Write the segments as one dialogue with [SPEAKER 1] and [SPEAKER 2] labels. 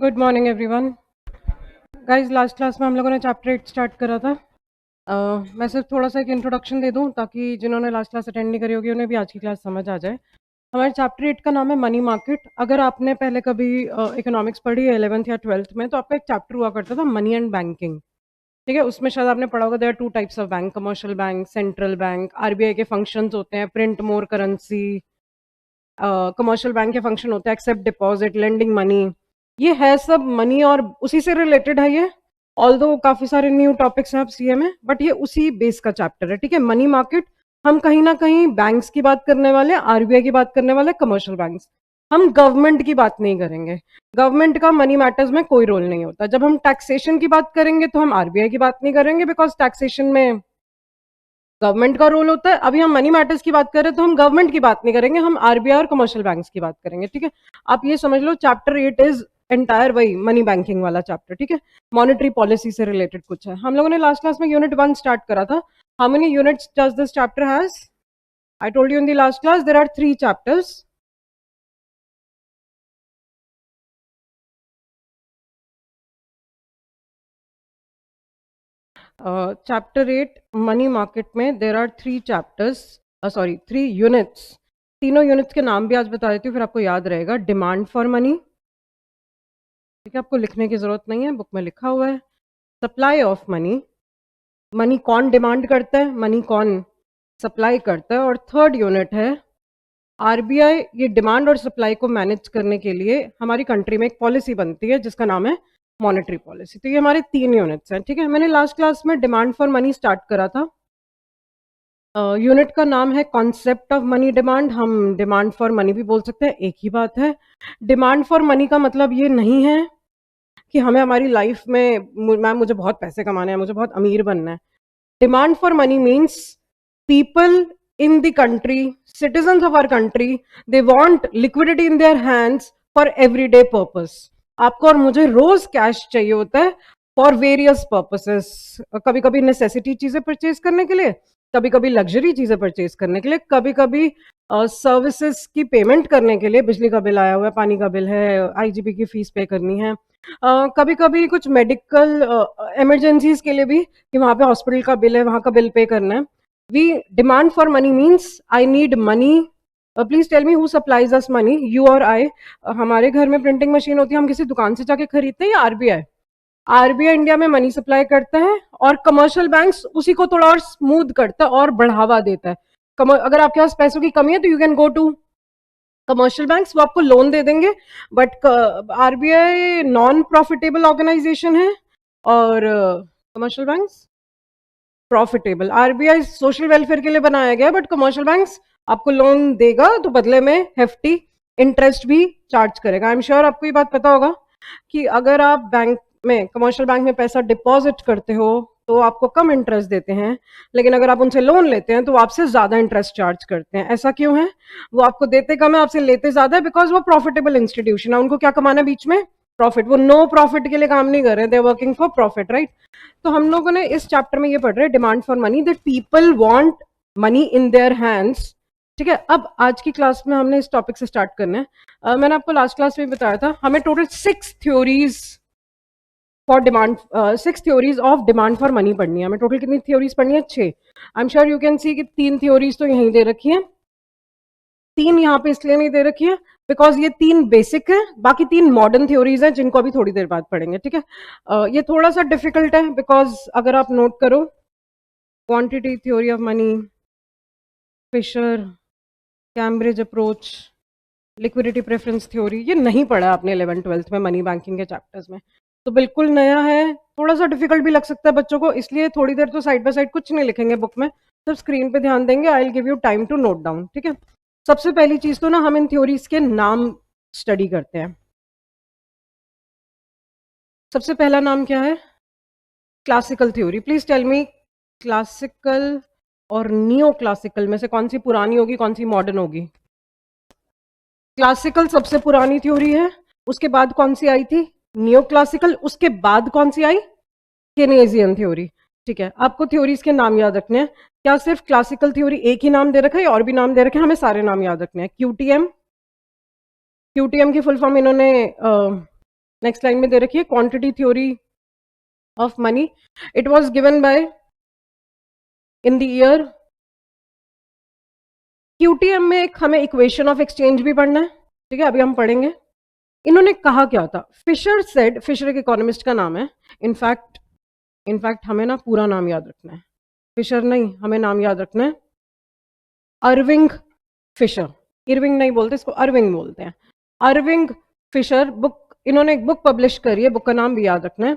[SPEAKER 1] Good morning everyone. Guys, last class में हम लोगों ने चैप्टर 8 स्टार्ट करा था। मैं सिर्फ थोड़ा सा एक इंट्रोडक्शन दे दूं ताकि जिन्होंने लास्ट क्लास अटेंड नहीं करी होगी उन्हें भी आज की क्लास समझ आ जाए। हमारे चैप्टर 8 का नाम है मनी मार्केट। अगर आपने पहले कभी इकोनॉमिक्स पढ़ी है 11th या 12th में, तो आपका एक चैप्टर हुआ करता था मनी एंड बैंकिंग। ठीक है, उसमें शायद आपने पढ़ा होगा, there are two types of bank, commercial bank, central bank. RBI के फंक्शंस होते हैं print more currency. Commercial bank के फंक्शन होते हैं एक्सेप्ट डिपॉजिट, लेंडिंग मनी। ये है सब मनी और उसी से रिलेटेड है ये। ऑल्दो काफी सारे न्यू टॉपिक्स हैं अब सीए में, बट ये उसी बेस का चैप्टर है। ठीक है, मनी मार्केट। हम कहीं ना कहीं बैंक्स की बात करने वाले, आरबीआई की बात करने वाले, कमर्शियल बैंक्स। हम गवर्नमेंट की बात नहीं करेंगे। गवर्नमेंट का मनी मैटर्स में कोई रोल नहीं होता। जब हम टैक्सेशन की बात करेंगे तो हम आरबीआई की बात नहीं करेंगे, बिकॉज टैक्सेशन में गवर्नमेंट का रोल होता है। अभी हम मनी मैटर्स की बात कर रहे हैं तो हम गवर्नमेंट की बात नहीं करेंगे, हम आरबीआई और कमर्शियल बैंक्स की बात करेंगे। ठीक है, आप ये समझ लो चैप्टर 8 इज एंटायर वही मनी बैंकिंग वाला चैप्टर। ठीक है, मॉनेटरी पॉलिसी से रिलेटेड कुछ है। हम लोगों ने लास्ट क्लास में यूनिट 1 स्टार्ट करा था। How many units does this chapter has? I told you in the last class there are 3 chapters. Chapter 8 money market में there are 3 chapters, sorry 3 units. तीनों यूनिट्स के नाम भी आज बता देती हूँ, फिर आपको याद रहेगा। डिमांड फॉर मनी, ठीक है, आपको लिखने की जरूरत नहीं है, बुक में लिखा हुआ है। सप्लाई ऑफ मनी, मनी कौन डिमांड करता है, मनी कौन सप्लाई करता है। और थर्ड यूनिट है आरबीआई। ये डिमांड और सप्लाई को मैनेज करने के लिए हमारी कंट्री में एक पॉलिसी बनती है जिसका नाम है मॉनेटरी पॉलिसी। तो ये हमारे 3 यूनिट्स हैं। ठीक है, मैंने लास्ट क्लास में डिमांड फॉर मनी स्टार्ट करा था। यूनिट का नाम है कॉन्सेप्ट ऑफ मनी डिमांड। हम डिमांड फॉर मनी भी बोल सकते हैं, एक ही बात है। डिमांड फॉर मनी का मतलब ये नहीं है कि हमें हमारी लाइफ में, मैम मुझे बहुत पैसे कमाने हैं, मुझे बहुत अमीर बनना है। Demand for money means people in the country, citizens of our country, they want liquidity in their hands for everyday purpose. आपको और मुझे रोज कैश चाहिए होता है फॉर वेरियस पर्पसेस। कभी कभी नेसेसिटी चीजें परचेज करने के लिए, कभी कभी लग्जरी चीजें परचेज करने के लिए, कभी कभी सर्विसेज की पेमेंट करने के लिए। बिजली का बिल आया हुआ है, पानी का बिल है, आईजीपी की फीस पे करनी है। कभी कभी कुछ मेडिकल इमरजेंसीज के लिए भी, कि वहां पे हॉस्पिटल का बिल है, वहां का बिल पे करना है। We demand for money means I need money. Please tell me who supplies us money, you or I? हमारे घर में प्रिंटिंग मशीन होती है, हम किसी दुकान से जाके खरीदते हैं या आरबीआई? आरबीआई इंडिया में मनी सप्लाई करता है और कमर्शियल बैंक्स उसी को थोड़ा और स्मूथ करता है और बढ़ावा देता है। अगर आपके पास पैसों की कमी है तो you can go to commercial banks, वो आपको लोन दे देंगे। But RBI non profitable organization है और commercial banks profitable. RBI social welfare के लिए बनाया गया, बट कमर्शियल बैंक्स आपको लोन देगा तो बदले में हेफ्टी इंटरेस्ट भी चार्ज करेगा। आई एम श्योर आपको ये बात पता होगा कि अगर आप बैंक में, कमर्शियल बैंक में पैसा डिपॉजिट करते हो तो आपको कम इंटरेस्ट देते हैं, लेकिन अगर आप उनसे लोन लेते हैं तो वो आपसे ज्यादा इंटरेस्ट चार्ज करते हैं। ऐसा क्यों है? वो आपको देते कम है, आपसे लेते ज्यादा है, बिकॉज वो प्रॉफिटेबल इंस्टीट्यूशन है। उनको क्या कमाना है बीच में? प्रॉफिट। वो नो प्रॉफिट के लिए काम नहीं कर रहे, they are working for profit, right? तो हम लोगों ने इस चैप्टर में ये पढ़ रहे हैं demand for money, that people want money in their hands. ठीक है, अब आज की क्लास में हमने इस टॉपिक से स्टार्ट करना है। मैंने आपको लास्ट क्लास में बताया था हमें total 6 theories for demand, 6 theories of demand for money पढ़नी है। हमें टोटल कितनी थ्योरीज पढ़नी है? 6। I am sure you can see कि 3 थ्योरीज तो यहीं दे रखी है, 3 यहाँ पे इसलिए नहीं दे रखी है बिकॉज ये 3 बेसिक है, बाकी 3 मॉडर्न थ्योरीज हैं जिनको अभी थोड़ी देर बाद पढ़ेंगे। ठीक है, ये थोड़ा सा डिफिकल्ट है बिकॉज अगर आप नोट करो, quantity theory of money, Fisher, Cambridge approach, liquidity preference theory, ये नहीं पढ़ा आपने 11th-12th में मनी बैंकिंग के चैप्टर्स में, तो बिल्कुल नया है। थोड़ा सा डिफिकल्ट भी लग सकता है बच्चों को, इसलिए थोड़ी देर तो साइड बाय साइड कुछ नहीं लिखेंगे बुक में, सिर्फ स्क्रीन पे ध्यान देंगे। I will give you time to note down. ठीक है, सबसे पहली चीज तो ना हम इन थ्योरीज के नाम स्टडी करते हैं। सबसे पहला नाम क्या है? Classical theory. Please tell me, classical और नियो क्लासिकल में से कौन सी पुरानी होगी, कौन सी मॉडर्न होगी? क्लासिकल सबसे पुरानी थ्योरी है, उसके बाद कौन सी आई थी? नियो क्लासिकल, उसके बाद कौन सी आई? केनेजियन थ्योरी। ठीक है, आपको थ्योरीज के नाम याद रखने हैं। क्या सिर्फ क्लासिकल थ्योरी एक ही नाम दे रखा है और भी नाम दे रखे हैं? हमें सारे नाम याद रखने हैं। क्यूटीएम, क्यूटीएम की फुल फॉर्म इन्होंने नेक्स्ट लाइन में दे रखी है quantity theory of money. It was given by in the year. QTM में एक हमें इक्वेशन ऑफ एक्सचेंज भी पढ़ना है, ठीक है, अभी हम पढ़ेंगे. इन्होंने कहा क्या था? फिशर सेड, फिशर एक इकोनॉमिस्ट का नाम है. इनफैक्ट हमें ना पूरा नाम याद रखना है, फिशर नहीं, हमें नाम याद रखना है अरविंग फिशर. इरविंग नहीं बोलते इसको, अरविंग बोलते हैं. अरविंग फिशर बुक, इन्होंने एक बुक पब्लिश करी है, बुक का नाम भी याद रखना है,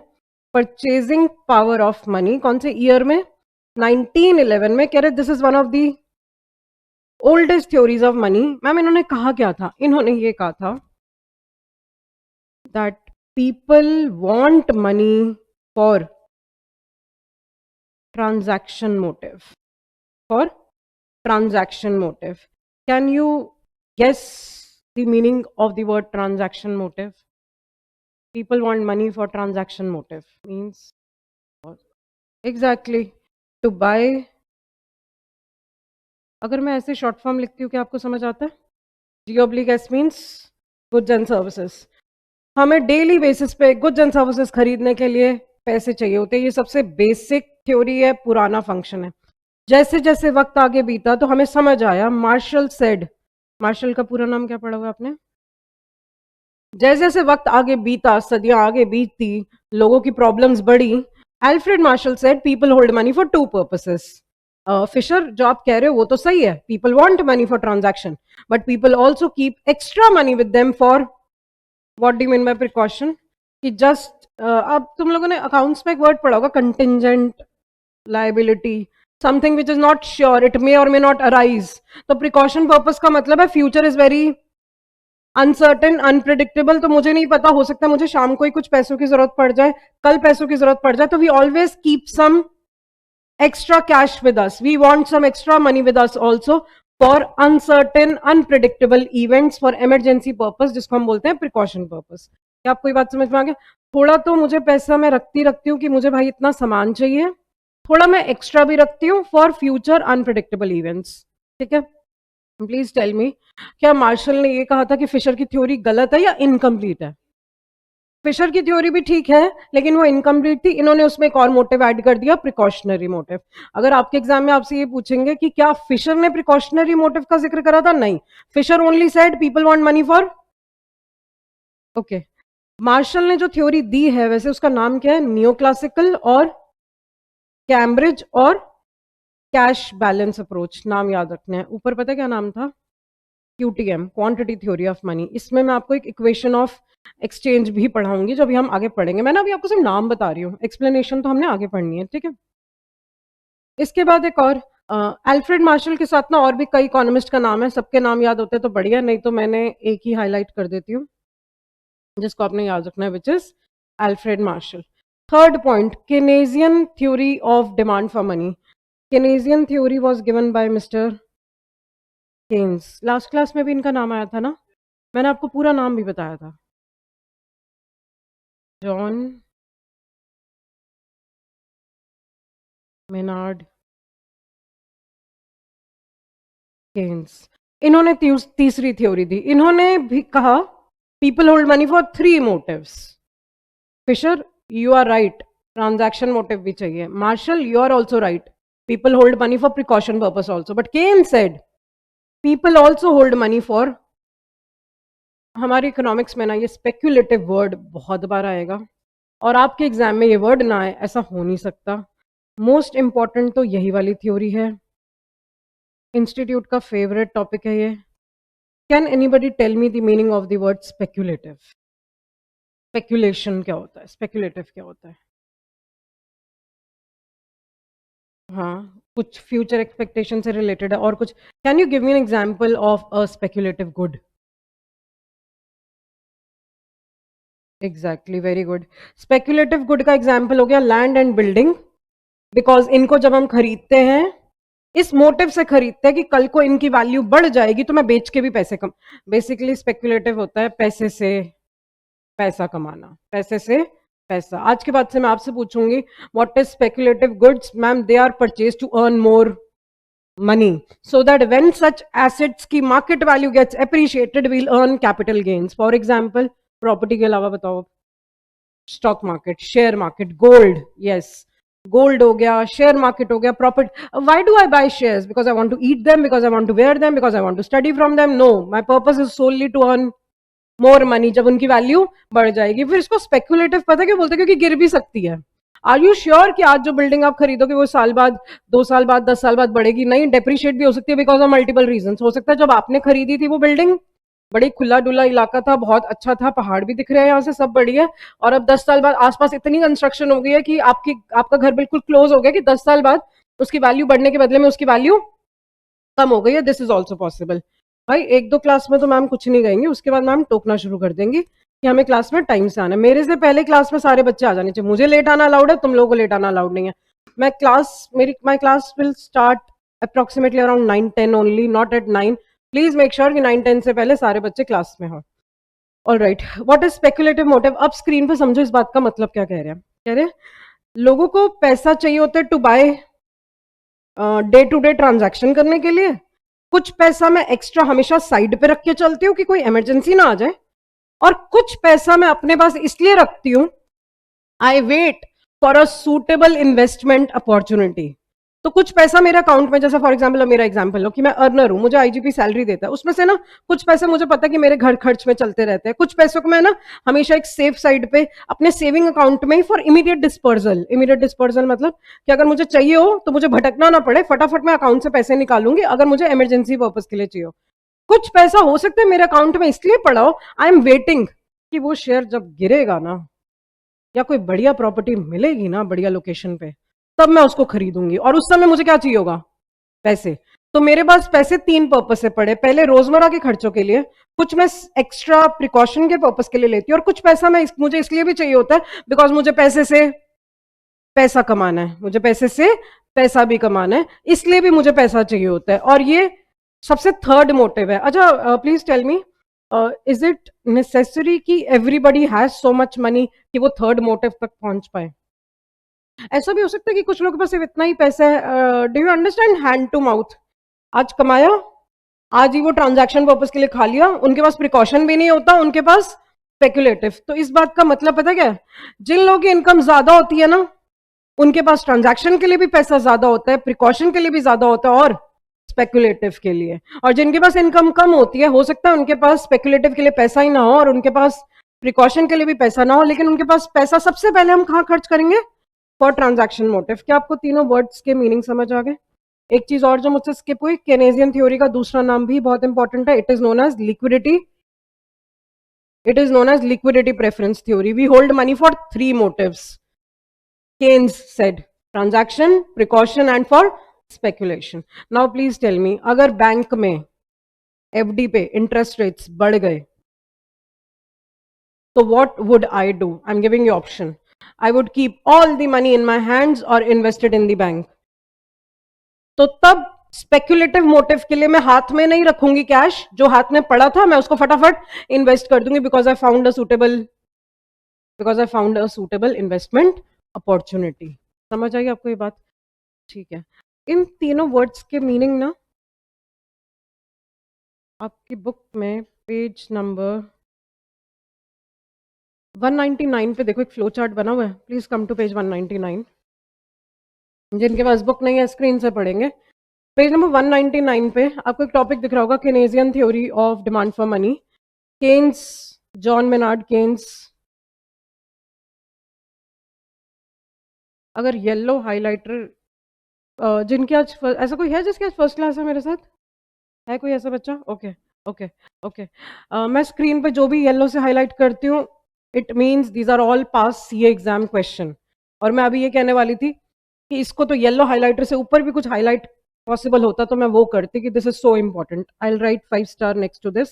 [SPEAKER 1] परचेजिंग पावर ऑफ मनी. कौन से ईयर में? 1911 में. कह रहे this is one of the oldest theories of money. Ma'am इन्होंने कहा क्या था? इन्होंने ये कहा था that people want money for transaction motive. For transaction motive. Can you guess the meaning of the word transaction motive? People want money for transaction motive. Means what? Exactly to buy. अगर मैं ऐसे short form लिखती हूँ क्या आपको समझ आता है? G oblique S means goods and services. हमें डेली बेसिस पे गुड्स एंड सर्विसेज खरीदने के लिए पैसे चाहिए होते हैं. ये सबसे बेसिक थ्योरी है, पुराना फंक्शन है. जैसे जैसे वक्त आगे बीता तो हमें समझ आया. मार्शल सेड, मार्शल का पूरा नाम क्या पढ़ा हुआ आपने? जैसे जैसे वक्त आगे बीता, सदियां आगे बीतती, लोगों की प्रॉब्लम्स बढ़ी. Alfred Marshall said people hold money for two purposes. Fisher जो आप कह रहे हो वो तो सही है, people want money for transaction, but people also keep extra money with them for what do you mean by precaution? कि जस्ट अब तुम लोगों ने अकाउंट्स में एक वर्ड पढ़ा होगा, contingent liability, something which is not sure, it may और मे नॉट अराइज. तो प्रिकॉशन पर्पस का मतलब है future is very uncertain, unpredictable. तो मुझे नहीं पता, हो सकता है मुझे शाम को ही कुछ पैसों की जरूरत पड़ जाए, कल पैसों की जरूरत पड़ जाए. तो we always keep some extra cash with us. We want some extra money with us also for uncertain, unpredictable events, for emergency purpose, जिसको हम बोलते हैं precaution purpose. क्या आपको ये बात समझ में आ गया? थोड़ा तो मुझे पैसा मैं रखती हूँ कि मुझे भाई इतना सामान चाहिए, थोड़ा मैं एक्स्ट्रा भी रखती हूँ फॉर फ्यूचर अनप्रिडिक्टेबल इवेंट्स. ठीक है, प्लीज टेल मी, क्या मार्शल ने ये कहा था कि फिशर की थ्योरी गलत है या इनकम्प्लीट है? फिशर की थ्योरी भी ठीक है, लेकिन वो इनकम्प्लीट थी. इन्होंने उसमें एक और मोटिव ऐड कर दिया, प्रिकॉशनरी मोटिव. अगर आपके एग्जाम में आपसे ये पूछेंगे कि क्या फिशर ने प्रिकॉशनरी मोटिव का जिक्र करा था? नहीं, Fisher only said people want money for. Okay, Marshall ने जो थ्योरी दी है वैसे उसका नाम क्या है? नियो क्लासिकल और कैम्ब्रिज और कैश बैलेंस अप्रोच. नाम याद रखना है. ऊपर पता है क्या नाम था? क्यूटीएम, क्वांटिटी थ्योरी ऑफ मनी. इसमें मैं आपको एक इक्वेशन ऑफ एक्सचेंज भी पढ़ाऊंगी जो अभी हम आगे पढ़ेंगे. मैं ना अभी आपको सिर्फ नाम बता रही हूँ, एक्सप्लेनेशन तो हमने आगे पढ़नी है. ठीक है, इसके बाद एक और अल्फ्रेड मार्शल के साथ ना और भी कई इकोनॉमिस्ट का नाम है. सबके नाम याद होते तो बढ़िया, नहीं तो मैंने एक ही हाईलाइट कर देती हूँ जिसको आपने याद रखना है, which is Alfred Marshall. Third point, Keynesian theory of demand for money. Keynesian theory was given by mister Keynes. Last class में भी इनका नाम आया था ना, मैंने आपको पूरा नाम भी बताया था. John Maynard Keynes. इन्होंने तीसरी थ्योरी दी. इन्होंने भी कहा people hold money for three motives. Fisher, you are right, transaction motive भी चाहिए. Marshall, you are also right, people hold money for precaution purpose also. But Keynes said people also hold money for. हमारी economics में ना ये speculative word बहुत बार आएगा और आपके एग्जाम में ये वर्ड ना आए ऐसा हो नहीं सकता. मोस्ट इंपॉर्टेंट तो यही वाली थ्योरी है, इंस्टीट्यूट का फेवरेट टॉपिक है ये. Can anybody tell me the meaning of the word speculative? Speculation क्या होता है, स्पेक्यूलेटिव क्या होता है? हाँ, कुछ फ्यूचर एक्सपेक्टेशन से रिलेटेड है और कुछ. Can you give me an example of a speculative good? Exactly, very good. Speculative good का एग्जांपल हो गया लैंड एंड बिल्डिंग. बिकॉज इनको जब हम खरीदते हैं इस मोटिव से खरीदते हैं कि कल को इनकी वैल्यू बढ़ जाएगी तो मैं बेच के भी पैसे कम. बेसिकली स्पेक्यूलेटिव होता है पैसे से पैसा कमाना, पैसे से पैसा. आज के बाद से मैं आपसे पूछूंगी what is speculative goods? Ma'am, they are purchase to earn more money so that when such assets की market value gets appreciated we'll earn capital gains. For example, property के अलावा बताओ. Stock market, share market, gold, yes, gold हो गया, share market हो गया, property. Why do I buy shares? Because I want to eat them, because I want to wear them, because I want to study from them? No, my purpose is solely to earn more money. जब उनकी value बढ़ जाएगी. फिर इसको speculative पता क्यों बोलते हैं? क्योंकि गिर भी सकती है. आर यू श्योर कि आज जो बिल्डिंग आप खरीदोगे वो साल बाद, 2 साल बाद, 10 साल बाद बढ़ेगी? नहीं, डेप्रिशिएट भी हो सकती है बिकॉज ऑफ मल्टीपल रीजन. हो सकता है जब आपने खरीदी थी वो बिल्डिंग, बड़ी खुला डुला इलाका था, बहुत अच्छा था, पहाड़ भी दिख रहे हैं यहाँ से, सब बढ़िया. और अब 10 साल बाद आसपास इतनी कंस्ट्रक्शन हो गई है कि आपका घर बिल्कुल क्लोज हो गया कि 10 साल बाद उसकी वैल्यू बढ़ने के बदले में उसकी वैल्यू कम हो गई है. This is also possible. भाई 1-2 क्लास में तो मैम कुछ नहीं कहेंगे, उसके बाद मैम टोकना शुरू कर देंगी कि हमें क्लास में टाइम से आना है. मेरे से पहले क्लास में सारे बच्चे आ जाने चाहिए. मुझे लेट आना अलाउड है, तुम लोगों को लेट आना अलाउड नहीं है. My class will start approximately around 9-10 only, not at 9. Please make sure कि 9-10 से पहले सारे बच्चे क्लास में हों. All right, what is speculative motive? अब स्क्रीन पे समझो इस बात का मतलब क्या कह रहे हैं. कह रहे हैं लोगों को पैसा चाहिए होता है to buy day to day transaction करने के लिए. कुछ पैसा मैं एक्स्ट्रा हमेशा साइड पे रख के चलती हूँ कि कोई इमरजेंसी ना आ जाए, और कुछ पैसा मैं अपने पास इसलिए रखती हूँ, I wait for a suitable investment opportunity. तो कुछ पैसा मेरे अकाउंट में, जैसे फॉर एग्जाम्पल मेरा एग्जाम्पल लो कि मैं अर्नर हूं, मुझे आईजीपी सैलरी देता है, उसमें से ना कुछ पैसे मुझे पता है कि मेरे घर खर्च में चलते रहते हैं. कुछ पैसों को मैं ना हमेशा एक सेफ साइड पे अपने सेविंग अकाउंट में ही for immediate dispersal. Immediate dispersal मतलब कि अगर मुझे चाहिए हो तो मुझे भटकना ना पड़े, फटाफट मैं अकाउंट से पैसे निकालूंगी अगर मुझे इमरजेंसी पर्पज के लिए चाहिए हो. कुछ पैसा हो सकता है मेरे अकाउंट में इसलिए पड़ा हो, आई एम वेटिंग कि वो शेयर जब गिरेगा ना, या कोई बढ़िया प्रॉपर्टी मिलेगी ना बढ़िया लोकेशन पे, तब मैं उसको खरीदूंगी. और उस समय मुझे क्या चाहिए होगा? पैसे. तो मेरे पास पैसे 3 पर्पस से पड़े. पहले रोजमर्रा के खर्चों के लिए, कुछ मैं एक्स्ट्रा प्रिकॉशन के पर्पस के लिए लेती हूँ, और कुछ पैसा मुझे इसलिए भी चाहिए होता है बिकॉज मुझे पैसे से पैसा कमाना है. मुझे पैसे से पैसा भी कमाना है, इसलिए भी मुझे पैसा चाहिए होता है. और ये सबसे थर्ड मोटिव है. अच्छा, please tell me, is it necessary कि everybody has so much money कि वो थर्ड मोटिव तक पहुंच पाए? ऐसा भी हो सकता है कि कुछ लोगों के पास सिर्फ इतना ही पैसा है. Do you understand hand to mouth? आज कमाया, आज ही वो ट्रांजैक्शन पर्पस के लिए खा लिया, उनके पास प्रिकॉशन भी नहीं होता, उनके पास स्पेकुलेटिव. तो इस बात का मतलब पता क्या है? जिन लोगों की इनकम ज्यादा होती है ना, उनके पास ट्रांजैक्शन के लिए भी पैसा ज्यादा होता है, प्रिकॉशन के लिए भी ज्यादा होता है, और स्पेकुलेटिव के लिए. और जिनके पास इनकम कम होती है, हो सकता है उनके पास स्पेकुलेटिव के लिए पैसा ही ना हो और उनके पास प्रिकॉशन के लिए भी पैसा ना हो, लेकिन उनके पास पैसा सबसे पहले हम कहाँ खर्च करेंगे? For transaction motive. क्या आपको तीनों वर्ड्स के मीनिंग समझ आ गए? एक चीज और जो मुझसे स्किप हुई, केनेजियन थ्योरी का दूसरा नाम भी बहुत इंपॉर्टेंट है. It is known as liquidity. It is known as liquidity preference theory. We hold money for 3 motives. Keynes said transaction, precaution and for speculation. Now please tell me, अगर bank में FD पे interest rates बढ़ गए तो what would I do? I'm giving you option. I would keep all the money in my hands or invest it in the bank. तो तब speculative motive के लिए मैं हाथ में नहीं रखूंगी कैश, जो हाथ में पड़ा था मैं उसको फटाफट इन्वेस्ट कर दूंगी because I found a suitable investment opportunity. समझ आई आपको ये बात? ठीक है. इन तीनों वर्ड्स के मीनिंग ना आपकी बुक में पेज नंबर 199 पे देखो, एक फ्लो चार्ट बना हुआ है. Please come to page 199. जिनके पास बुक नहीं है स्क्रीन से पढ़ेंगे. पेज नंबर 199 पे आपको एक टॉपिक दिख रहा होगा, Keynesian theory of demand for money. Keynes, John Maynard Keynes. अगर येलो हाइलाइटर जिनके आज ऐसा कोई है जिसके आज फर्स्ट क्लास है मेरे साथ? है कोई ऐसा बच्चा? Okay okay okay. मैं स्क्रीन पे जो भी येलो से हाईलाइट करती हूँ, it means these are all past CA exam question. और मैं अभी ये कहने वाली थी कि इसको तो येलो हाइलाइटर से ऊपर भी कुछ हाईलाइट पॉसिबल होता तो मैं वो करती कि this is so important. I will write 5 star next to this.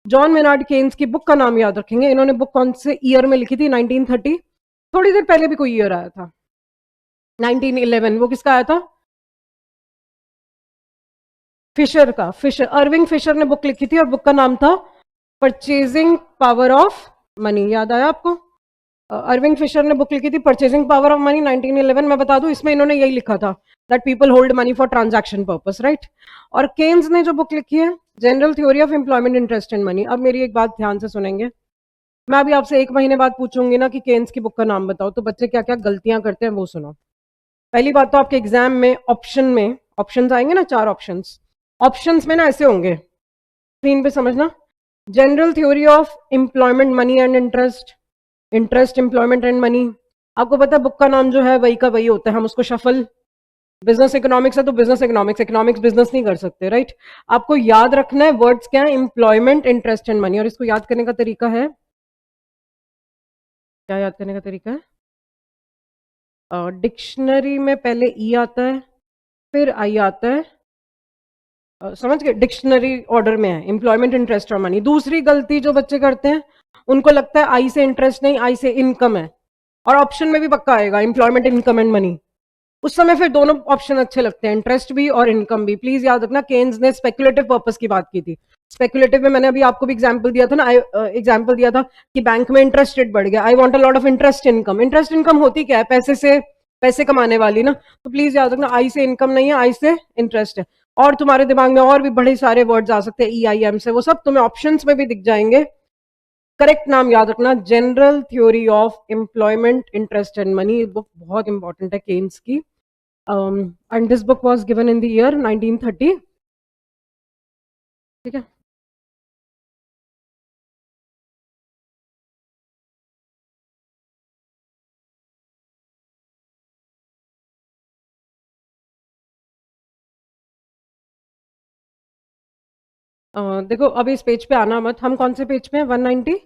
[SPEAKER 1] John Maynard Keynes की बुक का नाम याद रखेंगे. इन्होंने बुक कौन से ईयर में लिखी थी? 1930. थोड़ी देर पहले भी कोई ईयर आया था, 1911. वो किसका आया था? फिशर का. अर्विंग फिशर ने बुक लिखी थी और बुक का नाम था परचेजिंग पावर ऑफ मनी. याद आया आपको? अर्विंग फिशर ने बुक लिखी थी परचेजिंग पावर ऑफ मनी 1911. मैं बता दूं इसमें इन्होंने यही लिखा था, that people hold money for transaction purpose, right. और केन्स ने जो बुक लिखी है, general theory of employment interest in money. अब मेरी एक बात ध्यान से सुनेंगे. मैं अभी आपसे 1 महीने बाद पूछूंगी ना कि केन्स की बुक का नाम बताओ, तो बच्चे क्या-क्या गलतियां करते हैं वो सुनो। पहली बात तो आपके एग्जाम में ऑप्शंस आएंगे ना, 4 ऑप्शंस। ऑप्शंस में ना ऐसे होंगे, स्क्रीन पे समझना। General theory of employment money and interest, interest employment and money. आपको पता है बुक का नाम जो है वही का वही होता है, हम उसको शफल। बिजनेस इकोनॉमिक्स है तो बिजनेस इकोनॉमिक्स, इकोनॉमिक्स बिजनेस नहीं कर सकते, राइट। आपको याद रखना है वर्ड्स क्या है, एम्प्लॉयमेंट, इंटरेस्ट एंड मनी। और इसको याद करने का तरीका है, क्या याद करने का तरीका है? डिक्शनरी में पहले ई आता है, फिर आई आता है। समझ गए, डिक्शनरी ऑर्डर में है एम्प्लॉयमेंट, इंटरेस्ट और मनी। दूसरी गलती जो बच्चे करते हैं, उनको लगता है आई से इंटरेस्ट नहीं, आई से इनकम है, और ऑप्शन में भी पक्का आएगा एम्प्लॉयमेंट, इनकम एंड मनी। उस समय फिर दोनों ऑप्शन अच्छे लगते हैं, इंटरेस्ट भी और इनकम भी। प्लीज याद रखना, केन्स ने स्पेकुलेटिव पर्पस की बात की थी। स्पेकुलेटिव में मैंने अभी आपको भी एग्जांपल दिया था ना, एग्जांपल दिया था कि बैंक में इंटरेस्ट रेट बढ़ गया, I want a lot of interest income. Interest income होती क्या है? पैसे से पैसे कमाने वाली ना। तो प्लीज याद रखना, आई से इनकम नहीं है, आई से इंटरेस्ट है। और तुम्हारे दिमाग में और भी बड़े सारे वर्ड्स आ सकते हैं ई आई एम से, वो सब तुम्हें ऑप्शंस में भी दिख जाएंगे। करेक्ट नाम याद रखना, general theory of employment, interest and money. Book बहुत इंपॉर्टेंट है केन्स की। And this book was given in the year 1930. ठीक है। देखो अभी इस पेज पे आना मत, हम कौन से पेज पे हैं? 190,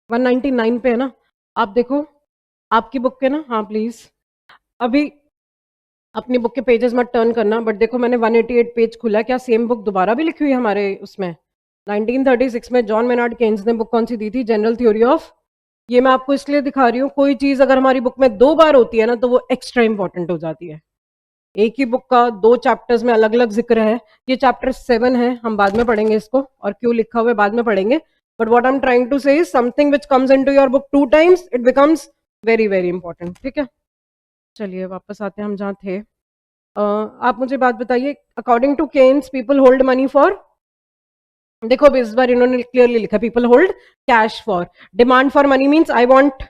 [SPEAKER 1] 199 पे है ना। आप देखो आपकी बुक के ना, हाँ प्लीज अभी अपनी बुक के पेजेस मत टर्न करना, बट देखो मैंने 188 पेज खुला है। क्या सेम बुक दोबारा भी लिखी हुई है हमारे उसमें? 1936 में जॉन मेनार्ड केन्स ने बुक कौन सी दी थी? General theory of. ये मैं आपको इसलिए दिखा रही हूँ, कोई चीज अगर हमारी बुक में 2 बार होती है ना तो वो एक्स्ट्रा इंपॉर्टेंट हो जाती है। एक ही बुक का 2 चैप्टर्स में अलग अलग जिक्र है। ये चैप्टर 7 है, हम बाद में पढ़ेंगे इसको, और क्यों लिखा हुआ है बाद में पढ़ेंगे। But what I am trying to say is something which comes into your book 2 times, it becomes very very important. ठीक है, चलिए वापस आते हैं हम जहाँ थे। आप मुझे बात बताइए, according to Keynes people hold money for, देखो अभी इस बार इन्होंने क्लियरली लिखा, people hold cash for, demand for money means I want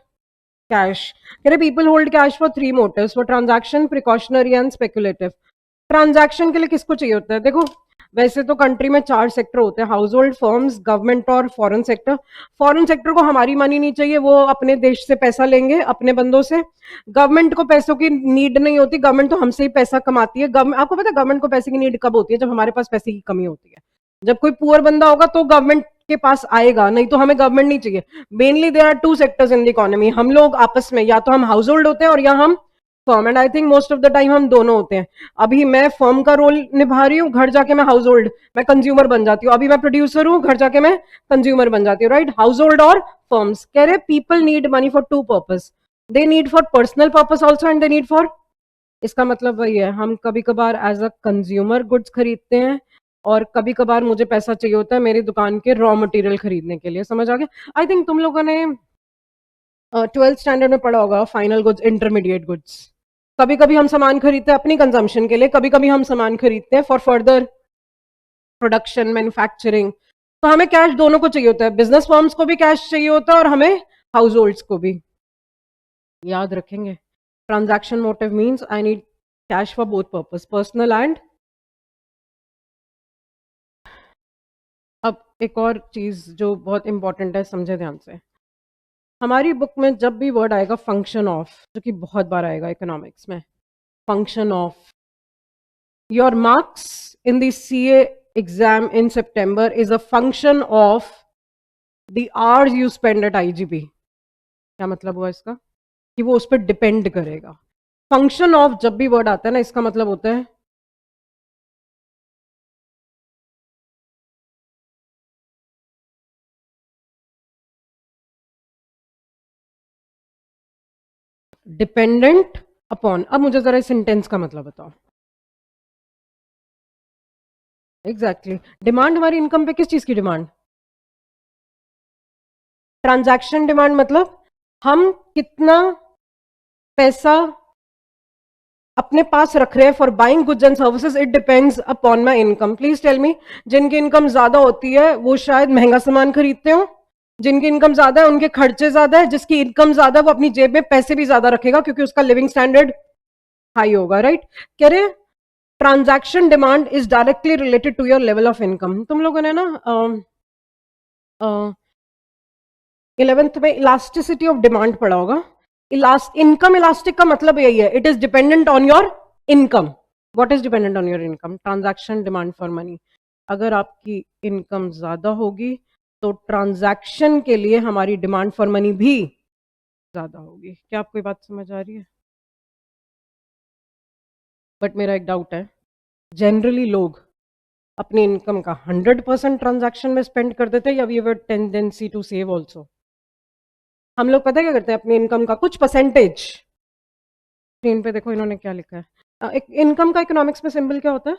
[SPEAKER 1] cash. कह रहे people hold cash for 3 motives, for transaction, precautionary and speculative. Transaction के लिए किसको चाहिए होता है? देखो वैसे तो कंट्री में 4 सेक्टर होते हैं, हाउस होल्ड, फर्म्स, गवर्नमेंट और फॉरेन सेक्टर। फॉरेन सेक्टर को हमारी मनी नहीं चाहिए, वो अपने देश से पैसा लेंगे अपने बंदों से। गवर्नमेंट को पैसों की नीड नहीं होती, गवर्नमेंट तो हमसे ही पैसा कमाती है। आपको पता है गवर्नमेंट को पैसे की नीड कब होती है? जब हमारे पास पैसे की कमी होती है। जब कोई पुअर बंदा होगा तो गवर्नमेंट के पास आएगा, नहीं तो हमें गवर्नमेंट नहीं चाहिए। Mainly there are 2 sectors in the economy, हम लोग आपस में या तो हम हाउस होल्ड होते हैं और या हम firm, and I think most of the time हम दोनों होते हैं। अभी मैं फर्म का रोल निभा रही हूँ, घर जाके मैं हाउस होल्ड, मैं कंज्यूमर बन जाती हूँ। अभी मैं प्रोड्यूसर हूँ, घर जाके मैं कंज्यूमर बन जाती हूँ, राइट। हाउस होल्ड और फर्म्स। कह रहे people need money for 2 purpose, they need for personal purpose also and they need for, इसका मतलब वही है, हम कभी कभार एज अ कंज्यूमर गुड्स खरीदते हैं, और कभी कभार मुझे पैसा चाहिए होता है मेरी दुकान के रॉ मटेरियल खरीदने के लिए। समझ आ गया? आई थिंक तुम लोगों ने 12th स्टैंडर्ड में पढ़ा होगा फाइनल गुड्स, इंटरमीडिएट गुड्स। कभी कभी हम सामान खरीदते हैं अपनी कंजम्पशन के लिए, कभी कभी हम सामान खरीदते हैं फॉर फर्दर प्रोडक्शन, मैन्युफैक्चरिंग। तो हमें कैश दोनों को चाहिए होता है, बिजनेस फर्म्स को भी कैश चाहिए होता है और हमें हाउस होल्ड्स को भी। याद रखेंगे, transaction motive means I need cash for both purpose, personal and. अब एक और चीज जो बहुत इंपॉर्टेंट है, समझे ध्यान से। हमारी बुक में जब भी वर्ड आएगा फंक्शन ऑफ, जो कि बहुत बार आएगा इकोनॉमिक्स में, function of, your marks in the CA exam in September is a function of the hours you spend at IGP. क्या मतलब हुआ इसका? कि वो उस पर डिपेंड करेगा। फंक्शन ऑफ जब भी वर्ड आता है ना, इसका मतलब होता है डिपेंडेंट अपॉन। अब मुझे जरा इस सेंटेंस का मतलब बताओ। एग्जैक्टली डिमांड हमारी इनकम पे किस चीज की डिमांड? ट्रांजैक्शन डिमांड, मतलब हम कितना पैसा अपने पास रख रहे हैं for buying goods and services, it depends upon my income. Please tell me, जिनकी इनकम ज्यादा होती है वो शायद महंगा सामान खरीदते हो, जिनकी इनकम ज्यादा है उनके खर्चे ज्यादा है, जिसकी इनकम ज्यादा है वो अपनी जेब में पैसे भी ज्यादा रखेगा क्योंकि उसका लिविंग स्टैंडर्ड हाई होगा, राइट। कह रहे transaction demand is directly related to your level of income. तुम लोगों ने ना 11th में इलास्टिसिटी ऑफ डिमांड पढ़ा होगा। इनकम इलास्टिक का मतलब यही है, it is dependent on your income. What is dependent on your income? Transaction demand for money. अगर आपकी इनकम ज्यादा होगी तो ट्रांजैक्शन के लिए हमारी डिमांड फॉर मनी भी ज्यादा होगी। क्या आपको ये बात समझ आ रही है? बट मेरा एक डाउट है, जनरली लोग अपनी इनकम का 100% ट्रांजैक्शन में स्पेंड कर देते हैं या we have tendency to save also? हम लोग पता है क्या करते हैं, अपनी इनकम का कुछ परसेंटेज, स्क्रीन पे देखो इन्होंने क्या लिखा है, एक इनकम का इकोनॉमिक्स में सिंबल क्या होता है?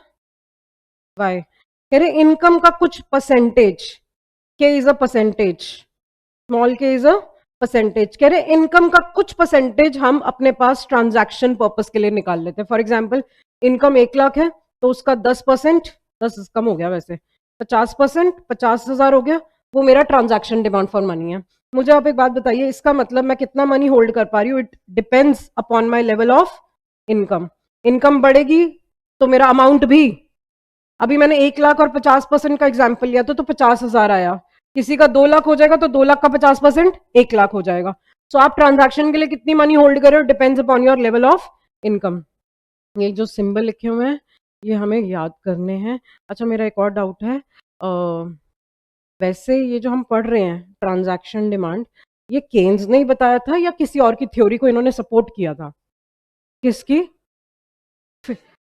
[SPEAKER 1] वाई। कह रहे इनकम का कुछ परसेंटेज, के इज अ परसेंटेज, स्मॉल के इज अ परसेंटेज। कह रहे इनकम का कुछ परसेंटेज हम अपने पास ट्रांजैक्शन पर्पस के लिए निकाल लेते हैं। फॉर एग्जाम्पल इनकम 1 लाख है तो उसका 10%, 10 कम हो गया वैसे, 50%, 50,000 हो गया, वो मेरा ट्रांजैक्शन डिमांड फॉर मनी है। मुझे आप एक बात बताइए, इसका मतलब मैं कितना मनी होल्ड कर पा रही हूँ, it depends upon my level of income. Income बढ़ेगी तो मेरा अमाउंट भी, अभी मैंने 1 लाख और 50% का एग्जाम्पल लिया तो 50,000 आया, किसी का 2 लाख हो जाएगा तो 2 लाख का 50% 1 लाख हो जाएगा। सो आप ट्रांजैक्शन के लिए कितनी मनी होल्ड कर रहे हो depends upon your level of income. ये जो सिंबल लिखे हुए हैं ये हमें याद करने हैं। अच्छा मेरा एक और डाउट है, वैसे ये जो हम पढ़ रहे हैं ट्रांजैक्शन डिमांड, ये केन्स ने ही बताया था या किसी और की थ्योरी को इन्होंने सपोर्ट किया था? किसकी?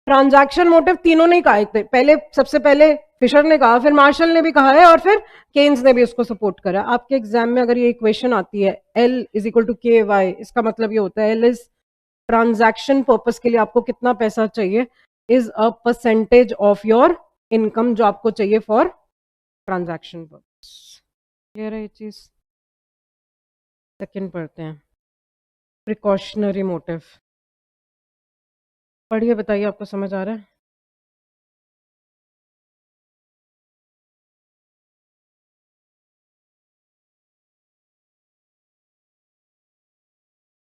[SPEAKER 1] ट्रांजैक्शन मोटिव तीनों ने कहा थे, पहले सबसे पहले फिशर ने कहा, फिर मार्शल ने भी कहा है और फिर केन्स ने भी उसको सपोर्ट करा। आपके एग्जाम में अगर ये इक्वेशन आती है L इज इक्वल टू के वाई, इसका मतलब ये होता है L इज ट्रांजैक्शन पर्पस के लिए आपको कितना पैसा चाहिए, is a percentage of your income जो आपको चाहिए फॉर ट्रांजैक्शन पर्पस। क्लियर है ये चीज? सेकंड पढ़ते हैं, प्रिकॉशनरी मोटिव। पढ़िए बताइए आपको समझ आ रहा है?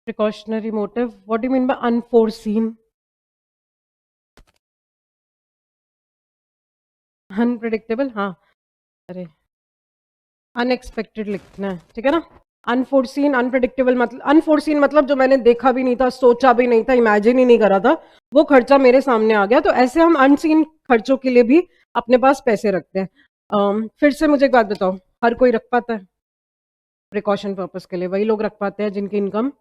[SPEAKER 1] Precautionary motive. What do you mean by unforeseen? Unpredictable, हाँ। अरे अनएक्सपेक्टेड लिखना है, ठीक है ना। अनफोर्सीन अनप्रिडिक्टेबल मतलब, अनफोर्सीन मतलब जो मैंने देखा भी नहीं था, सोचा भी नहीं था, इमेजिन ही नहीं करा था, वो खर्चा मेरे सामने आ गया। तो ऐसे हम अनसीन खर्चों के लिए भी अपने पास पैसे रखते हैं। फिर से मुझे एक बात बताओ, हर कोई रख पाता है प्रिकॉशन पर्पस के लिए? वही लोग रख पाते हैं जिनकी इनकम,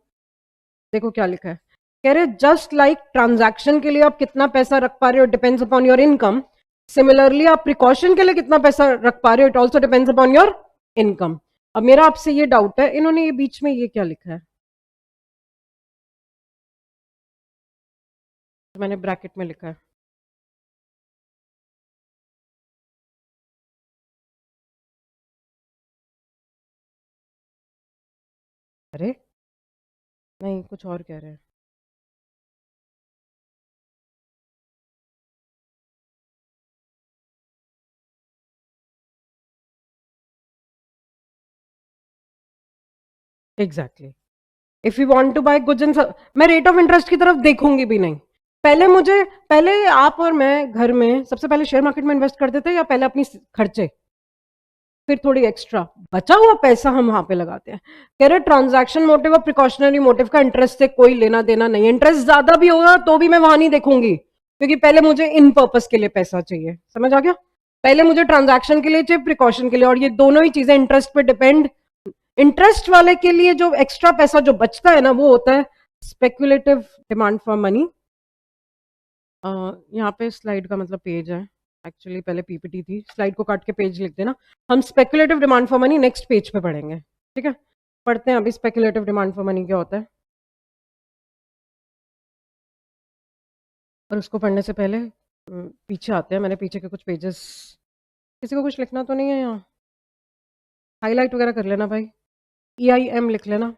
[SPEAKER 1] देखो क्या लिखा है, कह रहे जस्ट लाइक ट्रांजैक्शन के लिए आप कितना पैसा रख पा रहे हो depends upon your income, similarly आप प्रिकॉशन के लिए कितना पैसा रख पा रहे हो it also depends upon your income. अब मेरा आपसे ये डाउट है, इन्होंने ये बीच में ये क्या लिखा है, तो मैंने ब्रैकेट में लिखा है, अरे नहीं कुछ और कह रहे हैं। Exactly, if you want to buy goods and, मैं रेट ऑफ इंटरेस्ट की तरफ देखूंगी भी नहीं। पहले आप और मैं घर में सबसे पहले शेयर मार्केट में इन्वेस्ट करते थे या पहले अपनी खर्चे, फिर थोड़ी एक्स्ट्रा बचा हुआ पैसा हम वहां पे लगाते हैं। कह रहे ट्रांजैक्शन मोटिव और प्रिकॉशनरी मोटिव का इंटरेस्ट से कोई लेना देना नहीं है, इंटरेस्ट ज्यादा भी होगा तो भी मैं वहां नहीं देखूंगी, क्योंकि पहले मुझे इन पर्पस के लिए पैसा चाहिए। समझ आ गया? पहले मुझे ट्रांजैक्शन के लिए चाहिए, प्रिकॉशन के लिए, और ये दोनों ही चीजें इंटरेस्ट पे डिपेंड। इंटरेस्ट वाले के लिए जो एक्स्ट्रा पैसा जो बचता है ना वो होता है स्पेक्युलेटिव डिमांड फॉर मनी। यहाँ पे स्लाइड का मतलब पेज है, एक्चुअली पहले पीपीटी थी, स्लाइड को काट के पेज लिख देना। हम speculative demand for money next page पे पढ़ेंगे, ठीक है। पढ़ते हैं अभी स्पेक्युलेटिव डिमांड फॉर मनी क्या होता है, और उसको पढ़ने से पहले पीछे आते हैं, मैंने पीछे के कुछ पेजेस, किसी को कुछ लिखना तो नहीं है यहाँ, हाईलाइट वगैरह कर लेना भाई, EIM लिख लेना।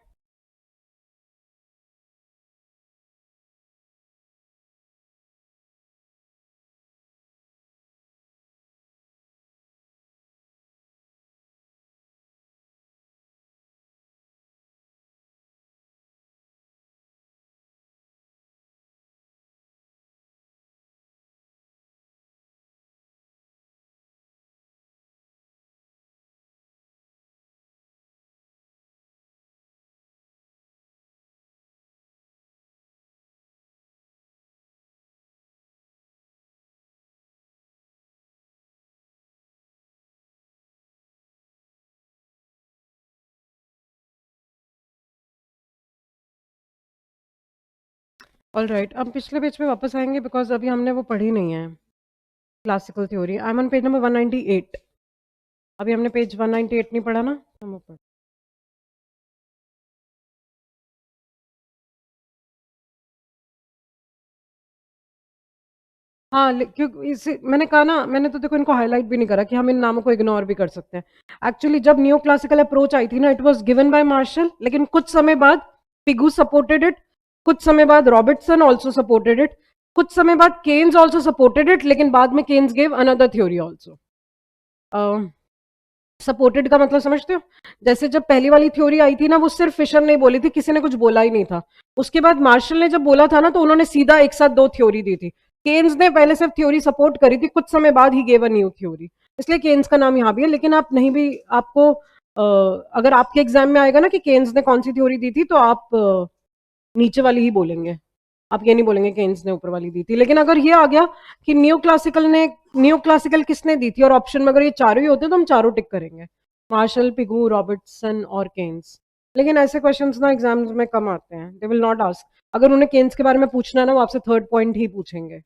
[SPEAKER 1] ऑल राइट, अब पिछले पेज पे वापस आएंगे बिकॉज अभी हमने वो पढ़ी नहीं है classical theory. I am on page number 198। अभी हमने पेज 198 नहीं पढ़ा ना, हम ऊपर। हाँ, क्योंकि इसे मैंने कहा ना, मैंने तो देखो इनको हाईलाइट भी नहीं करा कि हम इन नामों को इग्नोर भी कर सकते हैं। एक्चुअली जब न्यू क्लासिकल अप्रोच आई थी ना, it was given by Marshall, लेकिन कुछ समय बाद पिगू सपोर्टेड इट, कुछ समय बाद रॉबर्टसन आल्सो सपोर्टेड इट, कुछ समय बाद केन्स आल्सो सपोर्टेड इट, लेकिन बाद में Keynes gave another theory also. Supported का मतलब समझते हो? जैसे जब पहली वाली थ्योरी आई थी ना, वो सिर्फ फिशर ने बोली थी, किसी ने कुछ बोला ही नहीं था। उसके बाद मार्शल ने जब बोला था ना, तो उन्होंने सीधा एक साथ दो थ्योरी दी थी। केन्स ने पहले सिर्फ थ्योरी सपोर्ट करी थी, कुछ समय बाद he gave a new theory, इसलिए केन्स का नाम यहाँ भी है। लेकिन आप नहीं भी, आपको अगर आपके एग्जाम में आएगा ना कि केन्स ने कौन सी थ्योरी दी थी, तो आप नीचे वाली ही बोलेंगे, आप ये नहीं बोलेंगे केन्स ने ऊपर वाली दी थी। लेकिन अगर ये आ गया कि न्यू क्लासिकल किसने दी थी और ऑप्शन में अगर ये चारों ही होते हैं, तो हम चारों टिक करेंगे, मार्शल, पिगू, रॉबर्टसन और केन्स। लेकिन ऐसे क्वेश्चंस ना एग्जाम्स में कम आते हैं, दे विल नॉट आस्क। अगर उन्हें केन्स के बारे में पूछना है ना, वो आपसे थर्ड पॉइंट ही पूछेंगे।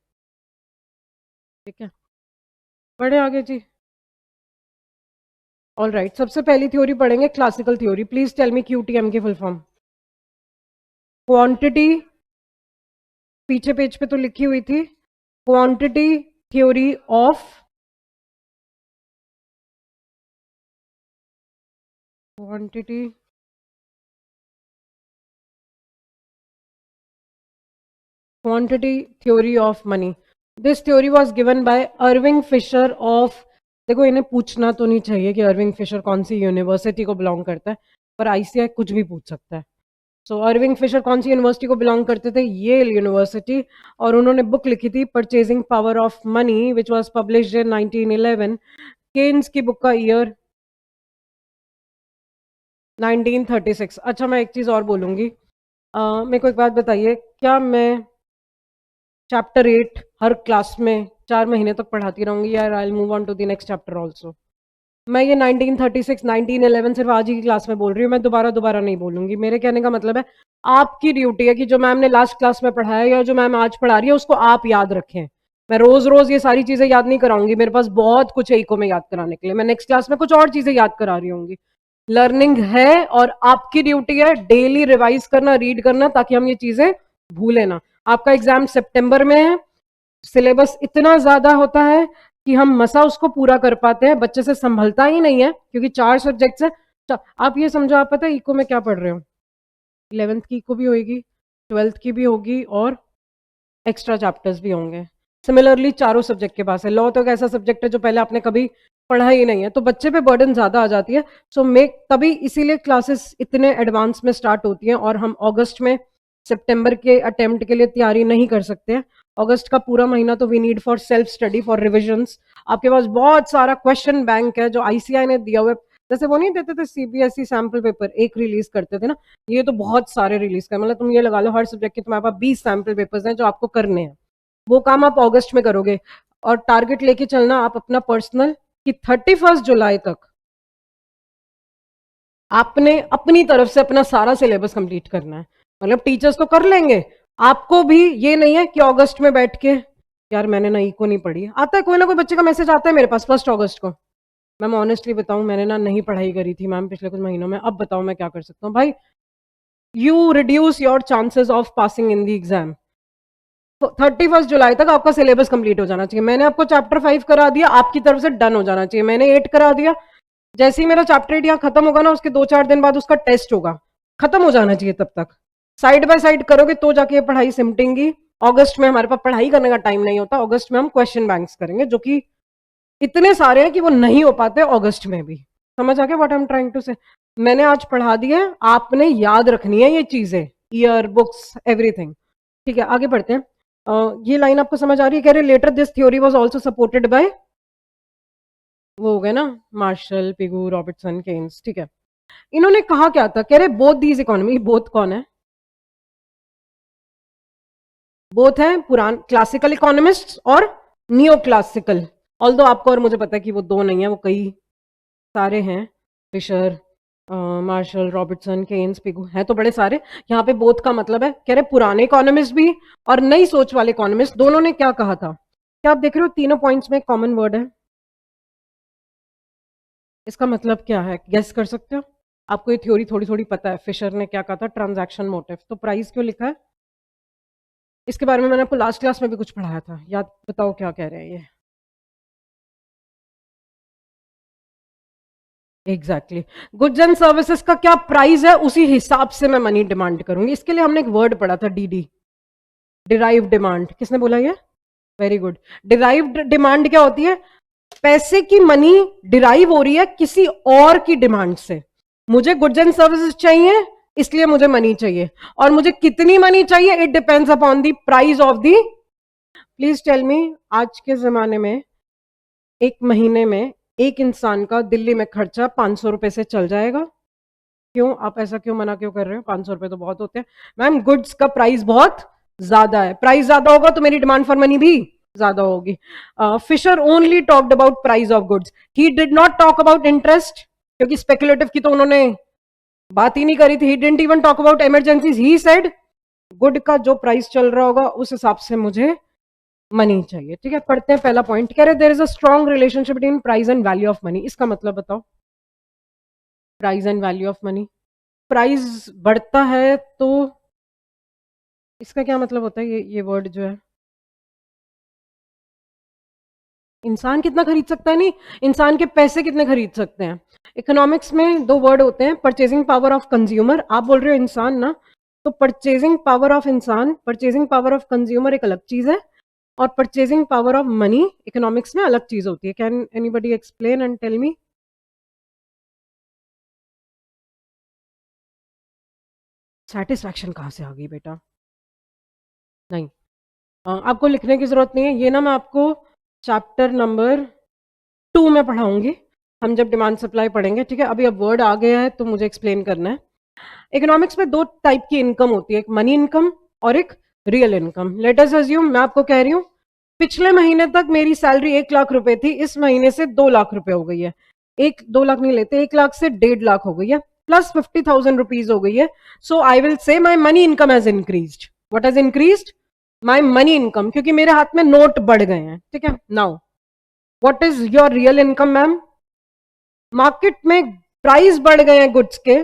[SPEAKER 1] ठीक है, बढ़े आगे जी। ऑल राइट, सबसे पहली थ्योरी पढ़ेंगे classical theory. Please tell me QTM की फुल फॉर्म। क्वांटिटी, पीछे पेज पे तो लिखी हुई थी, quantity theory of, quantity quantity theory of money. This theory was given by Irving Fisher of, देखो इन्हें पूछना तो नहीं चाहिए कि अर्विंग फिशर कौन सी यूनिवर्सिटी को बिलोंग करता है, पर आईसीआई कुछ भी पूछ सकता है। सो अर्विंग फिशर कौन सी यूनिवर्सिटी को बिलोंग करते थे? Yale University. और उन्होंने बुक लिखी थी purchasing power of money, which was published in 1911। Keynes की बुक का ईयर 1936। अच्छा, मैं एक चीज और बोलूंगी, मेरे को एक बात बताइए, क्या मैं चैप्टर 8 हर क्लास में 4 महीने तक पढ़ाती रहूंगी, या I will move on to the next chapter also? मैं ये 1936 1911 सिर्फ आज ही की क्लास में बोल रही हूँ, मैं दोबारा दोबारा नहीं बोलूंगी। मेरे कहने का मतलब है, आपकी ड्यूटी है कि जो मैम ने लास्ट क्लास में पढ़ाया या जो मैम आज पढ़ा रही है, उसको आप याद रखें। मैं रोज रोज ये सारी चीजें याद नहीं कराऊंगी, मेरे पास बहुत कुछ है इको में याद कराने के लिए। मैं नेक्स्ट क्लास में कुछ और चीजें याद करा रही होंगी। लर्निंग है और आपकी ड्यूटी है डेली रिवाइज करना, रीड करना, ताकि हम ये चीजें भूले ना। आपका एग्जाम सितंबर में है, सिलेबस इतना ज्यादा होता है कि हम मसा उसको पूरा कर पाते हैं, बच्चे से संभलता ही नहीं है, क्योंकि 4 सब्जेक्ट्स है। आप ये समझो, आप पता है इको में क्या पढ़ रहे हो? 11th की इको भी होगी, 12th की भी होगी, और एक्स्ट्रा चैप्टर्स भी होंगे। सिमिलरली चारों सब्जेक्ट के पास है। लॉ तो एक ऐसा सब्जेक्ट है जो पहले आपने कभी पढ़ा ही नहीं है, तो बच्चे पे बर्डन ज्यादा आ जाती है। सो मेक, तभी इसीलिए क्लासेस इतने एडवांस में स्टार्ट होती हैं, और हम अगस्त में सितंबर के अटेम्प्ट के लिए तैयारी नहीं कर सकते हैं। अगस्त का पूरा महीना तो we need for self study, for revisions. आपके पास बहुत सारा क्वेश्चन बैंक है जो आईसीआई ने दिया हुआ है। जैसे वो नहीं देते थे सीबीएसई सैम्पल पेपर, एक रिलीज करते थे ना, ये तो बहुत सारे रिलीज कर, मतलब तुम ये लगा लो हर सब्जेक्ट के तुम्हारे पास 20 सैम्पल पेपर्स हैं जो आपको करने हैं। वो काम आप अगस्त में करोगे, और टारगेट लेके चलना आप अपना पर्सनल, कि 31 जुलाई तक आपने अपनी तरफ से अपना सारा सिलेबस कंप्लीट करना है। मतलब टीचर्स तो कर लेंगे, आपको भी ये नहीं है कि अगस्त में बैठ के यार मैंने ना इको नहीं पढ़ी। आता है कोई ना कोई बच्चे का मैसेज आता है मेरे पास 1 अगस्त को, मैम ऑनेस्टली बताऊं, मैंने ना नहीं पढ़ाई करी थी मैम पिछले कुछ महीनों में, अब बताओ मैं क्या कर सकता हूँ। भाई, you reduce your chances of passing in the exam. 31 जुलाई तक आपका सिलेबस कंप्लीट हो जाना चाहिए। मैंने आपको चैप्टर 5 करा दिया, आपकी तरफ से डन हो जाना चाहिए। मैंने 8 करा दिया, जैसे ही मेरा चैप्टर 8 यहाँ खत्म होगा ना, उसके 2-4 दिन बाद उसका टेस्ट होगा, खत्म हो जाना चाहिए। तब तक साइड बाय साइड करोगे तो जाके ये पढ़ाई सिमटेंगी। अगस्त में हमारे पास पढ़ाई करने का टाइम नहीं होता, अगस्त में हम क्वेश्चन बैंक्स करेंगे, जो कि इतने सारे हैं कि वो नहीं हो पाते अगस्त में भी। समझ आ गया what I am trying to say? मैंने आज पढ़ा दिया, आपने याद रखनी है ये चीजें, ईयर, बुक्स, एवरीथिंग। ठीक है, आगे बढ़ते हैं। ये लाइन आपको समझ आ रही है? कह रहे later this theory was also supported by, वो हो गए ना, मार्शल, पिगू, रॉबर्टसन, केन्स। ठीक है, इन्होंने कहा क्या था? कह रहे बोथ दीज इकोनॉमी, बोथ कौन है? बोथ है पुरान क्लासिकल इकोनॉमिस्ट और नियो क्लासिकल। ऑल्दो आपको और मुझे पता है कि वो दो नहीं है, वो कई सारे हैं, Fisher, Marshall, Robertson, Keynes, Pigou हैं तो बड़े सारे। यहाँ पे बोथ का मतलब है, कह रहे पुराने इकोनॉमिस्ट भी और नई सोच वाले इकोनॉमिस्ट दोनों ने क्या कहा था। क्या आप देख रहे हो तीनों पॉइंट्स में कॉमन वर्ड है? इसका मतलब क्या है, गेस कर सकते हो? आपको ये थ्योरी थोड़ी थोड़ी पता है, फिशर ने क्या कहा था, ट्रांजैक्शन मोटिव। तो प्राइस क्यों लिखा है? इसके बारे में मैंने आपको लास्ट क्लास में भी कुछ पढ़ाया था, याद बताओ क्या कह रहे हैं ये? एग्जैक्टली गुड्स एंड सर्विसेज का क्या प्राइस है, उसी हिसाब से मैं मनी डिमांड करूंगी। इसके लिए हमने एक वर्ड पढ़ा था, डीडी, डिराइव डिमांड। किसने बोला ये? Very good. डिराइव्ड डिमांड क्या होती है? पैसे की मनी डिराइव हो रही है किसी और की डिमांड से। मुझे गुड्स एंड सर्विसेज चाहिए, इसलिए मुझे मनी चाहिए। और मुझे कितनी मनी चाहिए, it depends upon the price of the. Please tell me, आज के जमाने में एक महीने में एक इंसान का दिल्ली में खर्चा 500 रुपए से चल जाएगा? क्यों आप ऐसा क्यों मना क्यों कर रहे हो? 500 रुपए तो बहुत होते हैं। मैम गुड्स का प्राइस बहुत ज्यादा है, प्राइस ज्यादा होगा तो मेरी डिमांड फॉर मनी भी ज्यादा होगी। Fisher only talked about price of goods, he did not talk about interest, क्योंकि स्पेकुलेटिव की तो उन्होंने बात ही नहीं करी थी। He didn't even talk about emergencies, he said good का जो प्राइस चल रहा होगा उस हिसाब से मुझे मनी चाहिए। ठीक है, पढ़ते हैं पहला पॉइंट। कह रहे there is a strong relationship between price and value of money. इसका मतलब बताओ, price and value of money. Price बढ़ता है तो इसका क्या मतलब होता है? ये वर्ड जो है, इंसान कितना खरीद सकता है, नहीं इंसान के पैसे कितने खरीद सकते हैं। इकोनॉमिक्स में दो वर्ड होते हैं, परचेजिंग पावर ऑफ कंज्यूमर, आप बोल रहे हो इंसान ना, तो परचेजिंग पावर ऑफ इंसान, परचेजिंग पावर ऑफ कंज्यूमर एक अलग चीज है, और purchasing power of money economics में अलग चीज होती है। Can anybody explain and tell me? Satisfaction कहाँ से आ गई बेटा? नहीं, आपको लिखने की जरूरत नहीं है, ये ना मैं आपको चैप्टर नंबर 2 में पढ़ाऊंगी, हम जब डिमांड सप्लाई पढ़ेंगे। ठीक है, अभी अब वर्ड आ गया है तो मुझे एक्सप्लेन करना है। इकोनॉमिक्स में दो टाइप की इनकम होती है, एक मनी इनकम और एक real income. Late us assume, मैं आपको कह रही हूँ पिछले महीने तक मेरी सैलरी 1 लाख रुपए थी, इस महीने से 2 लाख रुपए हो गई है। 2 लाख नहीं लेते, 1 लाख से 1.5 लाख हो गई है, प्लस 50,000 रुपीज हो गई है। सो I will say my money income has increased. What has increased? My money income, क्योंकि मेरे हाथ में नोट बढ़ गए हैं। ठीक है, now what is your real income ma'am? Market में प्राइस बढ़ गए हैं गुड्स के,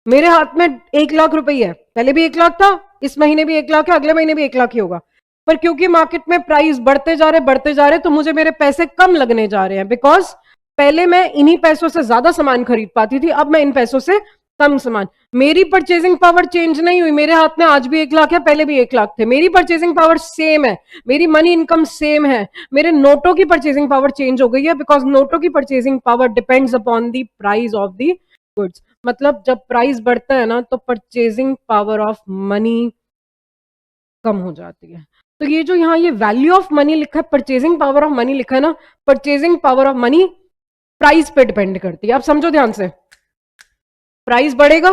[SPEAKER 1] मेरे हाथ में 1 लाख रुपए है, पहले भी 1 लाख था, इस महीने भी 1 लाख है, अगले महीने भी 1 लाख ही होगा। पर क्योंकि मार्केट में प्राइस बढ़ते जा रहे तो मुझे मेरे पैसे कम लगने जा रहे हैं, बिकॉज पहले मैं इन्हीं पैसों से ज्यादा सामान खरीद पाती थी, अब मैं इन पैसों से कम सामान। मेरी परचेजिंग पावर चेंज नहीं हुई, मेरे हाथ में आज भी 1 लाख है, पहले भी 1 लाख थे, मेरी परचेजिंग पावर सेम है, मेरी मनी इनकम सेम है। मेरे नोटों की परचेजिंग पावर चेंज हो गई है, बिकॉज नोटों की purchasing power depends upon the price of the goods. मतलब जब प्राइस बढ़ता है ना तो परचेजिंग पावर ऑफ मनी कम हो जाती है। तो ये जो यहाँ ये वैल्यू ऑफ मनी लिखा है, परचेजिंग पावर ऑफ मनी लिखा है ना, purchasing power of money price पे डिपेंड करती है। आप समझो ध्यान से, प्राइस बढ़ेगा,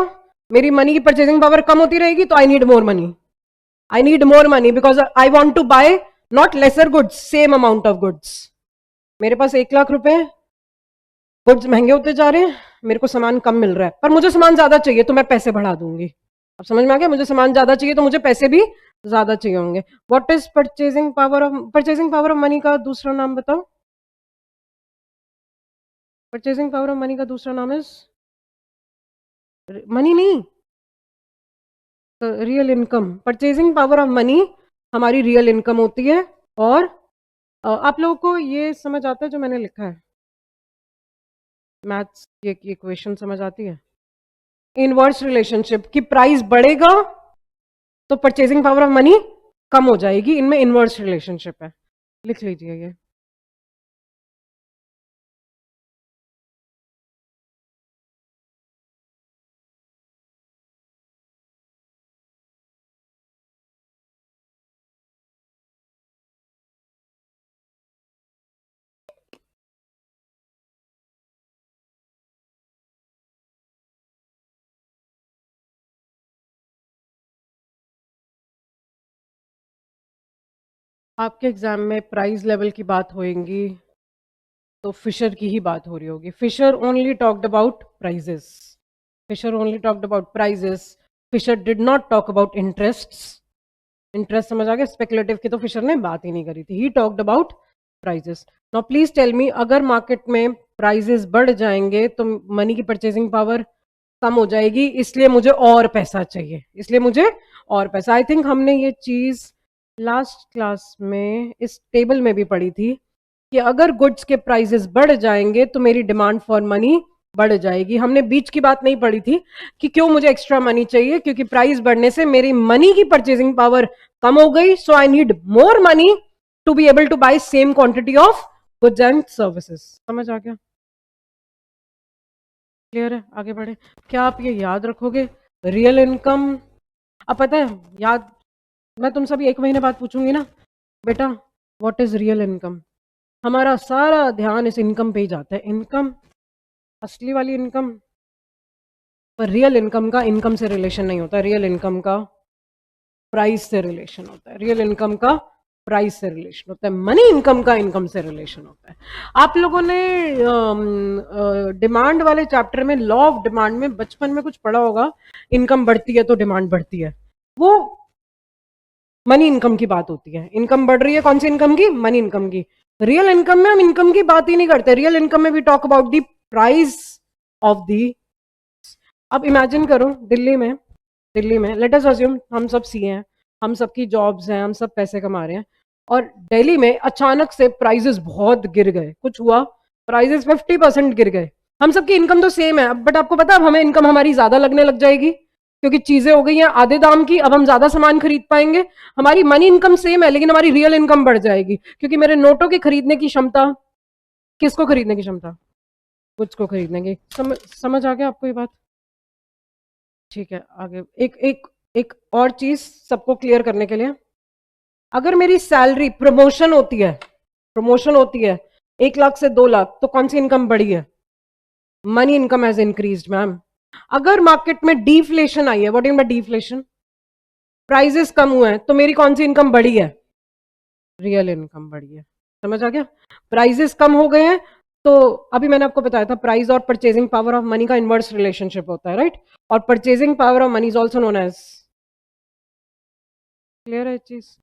[SPEAKER 1] मेरी मनी की परचेजिंग पावर कम होती रहेगी, तो I need more money, I need more money, because I want to buy not lesser goods, same amount of goods. मेरे पास 1 लाख रुपए है, गुड्स महंगे होते जा रहे हैं, मेरे को सामान कम मिल रहा है, पर मुझे सामान ज्यादा चाहिए तो मैं पैसे बढ़ा दूंगी। अब समझ में आ गया, मुझे सामान ज्यादा चाहिए तो मुझे पैसे भी ज्यादा चाहिए होंगे। What is purchasing power of money का दूसरा नाम बताओ? परचेजिंग पावर ऑफ मनी का दूसरा नाम इज मनी नहीं, real income. Purchasing power of money हमारी रियल इनकम होती है। और आप लोगों को ये समझ आता है जो मैंने लिखा है, मैथ्स ये इक्वेशन समझ आती है? इनवर्स रिलेशनशिप की प्राइस बढ़ेगा तो परचेजिंग पावर ऑफ मनी कम हो जाएगी, इनमें इनवर्स रिलेशनशिप है, लिख लीजिए ये। आपके एग्जाम में प्राइस लेवल की बात होएगी तो फिशर की ही बात हो रही होगी। Fisher only talked about prices, Fisher only talked about prices. Fisher did not talk about interests. Interest समझ आ गया. स्पेकुलेटिव की तो फिशर ने बात ही नहीं करी थी. He talked about prices. Now please tell me, अगर मार्केट में प्राइजेस बढ़ जाएंगे तो मनी की परचेसिंग पावर कम हो जाएगी, इसलिए मुझे और पैसा चाहिए, इसलिए मुझे और पैसा. आई थिंक हमने ये चीज लास्ट क्लास में इस टेबल में भी पढ़ी थी कि अगर गुड्स के प्राइसेस बढ़ जाएंगे तो मेरी डिमांड फॉर मनी बढ़ जाएगी. हमने बीच की बात नहीं पढ़ी थी कि क्यों मुझे एक्स्ट्रा मनी चाहिए, क्योंकि प्राइस बढ़ने से मेरी मनी की परचेसिंग पावर कम हो गई. So I need more money to be able to buy same quantity of goods and services. समझ आ गया? क्लियर है? आगे बढ़े. क्या आप ये याद रखोगे? Real income. अब पता है, याद, मैं तुम सभी एक महीने बाद पूछूंगी ना, बेटा व्हाट इज रियल इनकम, हमारा सारा ध्यान इस इनकम पे ही जाता है. इनकम, असली वाली इनकम. पर रियल इनकम का इनकम से रिलेशन नहीं होता. रियल इनकम का प्राइस से रिलेशन होता है. रियल इनकम का प्राइस से रिलेशन होता है. मनी इनकम का इनकम से रिलेशन होता है. आप लोगों ने डिमांड वाले चैप्टर में, लॉ ऑफ डिमांड में बचपन में कुछ पढ़ा होगा. इनकम बढ़ती है तो डिमांड बढ़ती है. वो मनी इनकम की बात होती है. इनकम बढ़ रही है, कौन सी इनकम की? मनी इनकम की. रियल इनकम में हम इनकम की बात ही नहीं करते. रियल इनकम में we talk about the price of the. अब इमेजिन करो, दिल्ली में लेट अस अज्यूम हम सब सीए हैं, हम सबकी जॉब्स हैं, हम सब पैसे कमा रहे हैं, और दिल्ली में अचानक से प्राइसेस बहुत गिर गए. कुछ हुआ, प्राइसेस 50% गिर गए. हम सबकी इनकम तो सेम है, बट आपको पता है अब हमें इनकम हमारी ज्यादा लगने लग जाएगी क्योंकि चीजें हो गई हैं आधे दाम की. अब हम ज्यादा सामान खरीद पाएंगे. हमारी मनी इनकम सेम है लेकिन हमारी रियल इनकम बढ़ जाएगी क्योंकि मेरे नोटों की खरीदने की क्षमता, किसको खरीदने की क्षमता? कुछ को खरीदने की. समझ आ गया आपको ये बात? ठीक है. आगे एक और चीज सबको क्लियर करने के लिए, अगर मेरी सैलरी प्रमोशन होती है 1 लाख से 2 लाख, तो कौन सी इनकम बढ़ी है? Money income has increased ma'am. अगर मार्केट में डिफ्लेशन आई है, what in by deflation, prices कम हुए हैं, तो मेरी कौन सी इनकम बढ़ी है? रियल इनकम बढ़ी है. समझ आ गया? प्राइसेस कम हो गए हैं तो अभी मैंने आपको बताया था प्राइस और परचेजिंग पावर ऑफ मनी का इनवर्स रिलेशनशिप होता है, राइट? और purchasing power of money is also known as. Clear है चीज?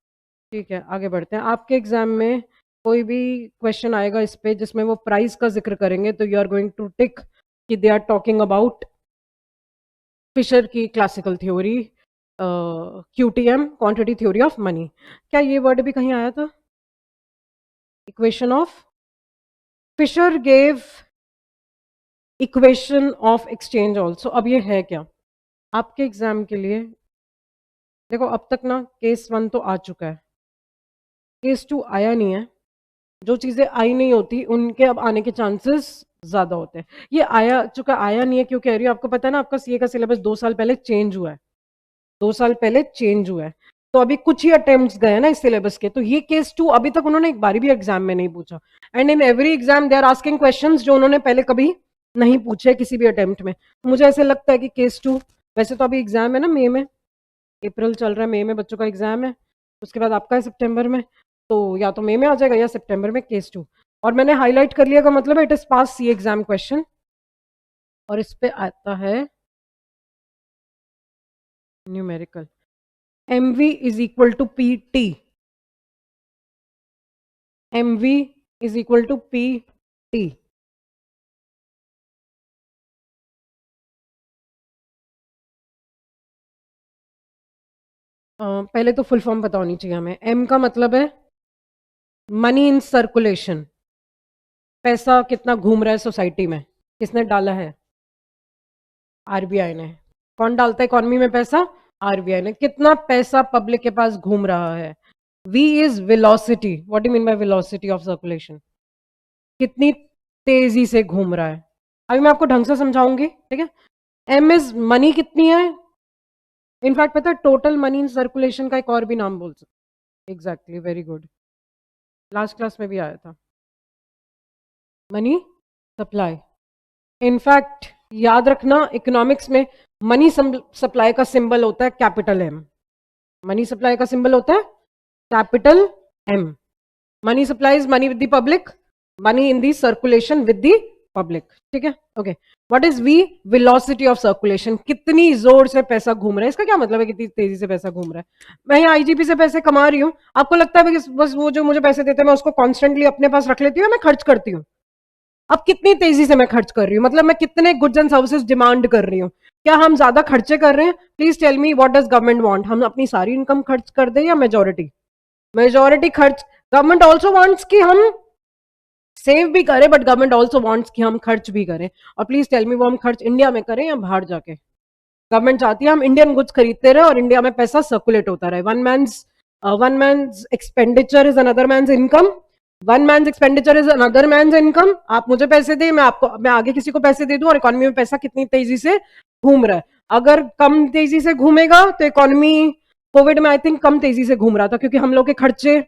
[SPEAKER 1] ठीक है, आगे बढ़ते हैं. आपके एग्जाम में कोई भी क्वेश्चन आएगा इस पे जिसमें वो प्राइस का जिक्र करेंगे तो you are going to tick कि they are talking about Fisher की classical theory, QTM, quantity theory of money. क्या ये वर्ड भी कहीं आया था? Equation of Fisher gave equation of exchange also. अब ये है क्या आपके एग्जाम के लिए? देखो अब तक ना केस 1 तो आ चुका है, केस 2 आया नहीं है. जो चीजें आई नहीं होती उनके अब आने के चांसेस ज्यादा होते हैं. ये आया चुका, आया नहीं है क्यों कह रही हूँ? आपको पता है ना आपका सीए का सिलेबस 2 साल पहले चेंज हुआ है. 2 साल पहले चेंज हुआ है तो अभी कुछ ही अटेम्प्ट्स गए ना इस सिलेबस के. तो ये केस 2 अभी तक उन्होंने एक बारी भी एग्जाम में नहीं पूछा. And in every exam they are asking questions जो उन्होंने पहले कभी नहीं पूछे किसी भी अटेम्प्ट में. तो मुझे ऐसे लगता है कि केस 2, वैसे तो अभी एग्जाम है ना मई में, अप्रैल चल रहा है, मई में बच्चों का एग्जाम है, उसके बाद आपका है सितंबर में, तो या तो मई में आ जाएगा या सितंबर में केस 2. और मैंने हाईलाइट कर लिया का मतलब it is past C exam question. और इस पे आता है numerical. MV is equal to PT. MV is equal to PT. पहले तो फुल फॉर्म पता होनी चाहिए हमें. M का मतलब है मनी इन सर्कुलेशन. पैसा कितना घूम रहा है सोसाइटी में, किसने डाला है? आरबीआई ने. कौन डालता है इकोनॉमी में पैसा? आरबीआई ने. कितना पैसा पब्लिक के पास घूम रहा है? V is velocity. What do you mean by velocity of circulation? कितनी तेजी से घूम रहा है. अभी मैं आपको ढंग से समझाऊंगी, ठीक है? M इज मनी कितनी है. इनफैक्ट पता है टोटल मनी इन सर्कुलेशन का एक और भी नाम बोल सकते. Exactly, very good, last class में भी आया था. Money supply. इनफैक्ट याद रखना इकोनॉमिक्स में मनी सप्लाई का सिंबल होता है कैपिटल M. मनी सप्लाई का सिंबल होता है capital M. Money supply is money with the public, money in the circulation with the public, ठीक है, okay. What is V? Velocity of circulation, कितनी जोर से पैसा घूम रहा है, इसका क्या मतलब है कितनी तेजी से पैसा घूम रहा है। मैं यहाँ आईजीपी से पैसे कमा रही हूँ, आपको लगता है बस वो जो मुझे पैसे देते हैं मैं उसको कॉन्स्टेंटली अपने पास रख लेती हूँ, मैं खर्च करती हूँ। अब कितनी तेजी से मैं खर्च कर रही हूँ, मतलब मैं कितने गुड्स एंड सर्विसेज डिमांड कर रही हूँ, क्या हम ज्यादा खर्चे कर रहे हैं? Please tell me what does government want, हम अपनी सारी इनकम खर्च कर दें या मेजोरिटी? मेजोरिटी खर्च। गवर्नमेंट ऑल्सो वांट्स कि हम सेव भी करें, बट गवर्नमेंट ऑल्सो वांट्स कि हम खर्च भी करें। और प्लीज टेल मी वो हम खर्च इंडिया में करें या बाहर जाके? गवर्नमेंट चाहती है हम इंडियन गुड्स खरीदते रहे और इंडिया में पैसा सर्कुलेट होता रहे। One man's expenditure is another man's income, one man's expenditure is another man's income. आप मुझे पैसे दे, मैं आगे किसी को पैसे दे दूं, और इकोनॉमी में पैसा कितनी तेजी से घूम रहा है। अगर कम तेजी से घूमेगा तो इकोनॉमी, कोविड में आई थिंक कम तेजी से घूम रहा था, क्योंकि हम लोग के खर्चे,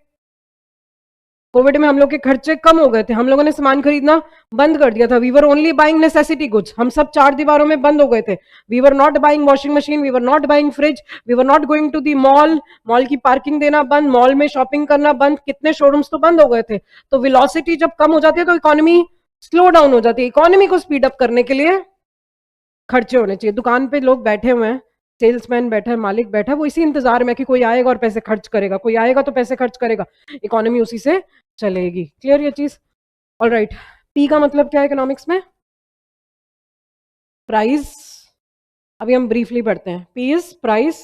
[SPEAKER 1] कोविड में हम लोग के खर्चे कम हो गए थे, हम लोगों ने सामान खरीदना बंद कर दिया था। We were only buying necessity goods, हम सब चार दीवारों में बंद हो गए थे। We were not buying washing machine, we were not buying fridge, we were not going to the mall, mall की पार्किंग देना बंद, मॉल में शॉपिंग करना बंद, कितने शोरूम्स तो बंद हो गए थे। तो वेलोसिटी जब कम हो जाती है तो इकोनॉमी स्लो डाउन हो जाती है। इकोनॉमी को स्पीड अप करने के लिए खर्चे होने चाहिए। दुकान पे लोग बैठे हुए हैं, सेल्समैन बैठा है, मालिक बैठा है, वो इसी इंतजार में कि कोई आएगा और पैसे खर्च करेगा, कोई आएगा तो पैसे खर्च करेगा, इकोनॉमी उसी से चलेगी। क्लियर ये चीज? All right. पी का मतलब क्या है इकोनॉमिक्स में? प्राइस। अभी हम ब्रीफली पढ़ते हैं। P is price,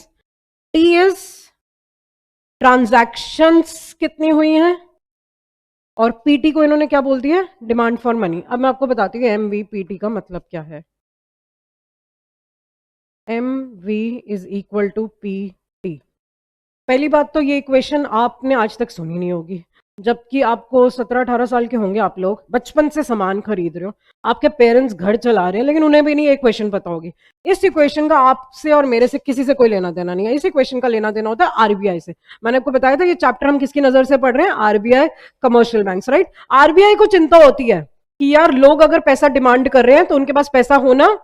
[SPEAKER 1] T is transactions कितनी हुई हैं, और पीटी को इन्होंने क्या बोल दिया? Demand for money. अब मैं आपको बताती हूँ एमवीपीटी का मतलब क्या है। mv is equal to pt। पहली बात तो ये इक्वेशन आपने आज तक सुनी नहीं होगी, जबकि आपको 17-18 साल के होंगे, आप लोग बचपन से सामान खरीद रहे हो, आपके पेरेंट्स घर चला रहे हैं, लेकिन उन्हें भी नहीं ये इक्वेशन पता होगी। इस इक्वेशन का आपसे और मेरे से किसी से कोई लेना देना नहीं है। इस इक्वेशन का लेना देना होता है आरबीआई से। मैंने आपको बताया था ये चैप्टर हम किसकी नजर से पढ़ रहे हैं? RBI, commercial banks, right. RBI को चिंता होती है कि यार लोग अगर पैसा डिमांड कर रहे हैं तो उनके पास पैसा होना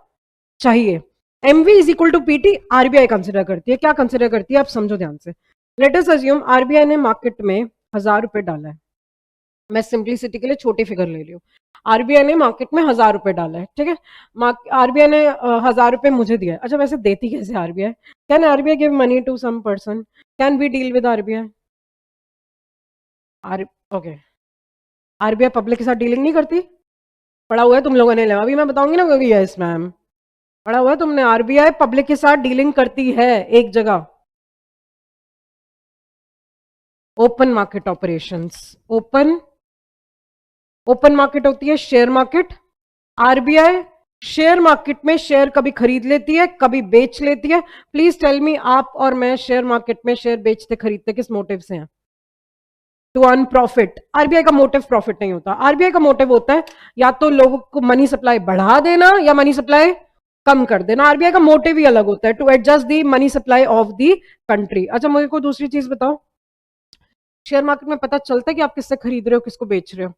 [SPEAKER 1] चाहिए। MV is equal to PT RBI consider करती है। क्या कंसिडर करती है आप समझो ध्यान से। लेट अस अज्यूम आरबीआई ने मार्केट में 1000 रुपए डाला है, मैं सिंपलिसिटी के लिए छोटी फिगर ले रही हूँ। आरबीआई ने मार्केट में 1000 रुपए डाला है, ठीक है। आरबीआई ने 1000 रुपए मुझे दिया है। अच्छा, वैसे देती कैसे RBI? Can RBI give money to some person? Can we deal with RBI? Okay, RBI public के साथ डीलिंग नहीं करती? पढ़ा हुआ है तुम लोगों ने? अभी मैं बताऊंगी ना, क्योंकि यस मैम पढ़ा हुआ है तुमने। आरबीआई पब्लिक के साथ डीलिंग करती है एक जगह, open market operations. Open market होती है share market. RBI share market में शेयर कभी खरीद लेती है, कभी बेच लेती है। प्लीज टेल मी, आप और मैं शेयर मार्केट में शेयर बेचते खरीदते किस मोटिव से हैं? To earn profit. आरबीआई का मोटिव प्रॉफिट नहीं होता। आरबीआई का मोटिव होता है या तो लोगों को मनी सप्लाई बढ़ा देना या मनी सप्लाई कम कर देना। आरबीआई का मोटिव ही अलग होता है, to adjust the money supply of the country. अच्छा, मुझे कोई दूसरी चीज बताओ, शेयर मार्केट में पता चलता है कि आप किससे खरीद रहे हो, किसको बेच रहे हो?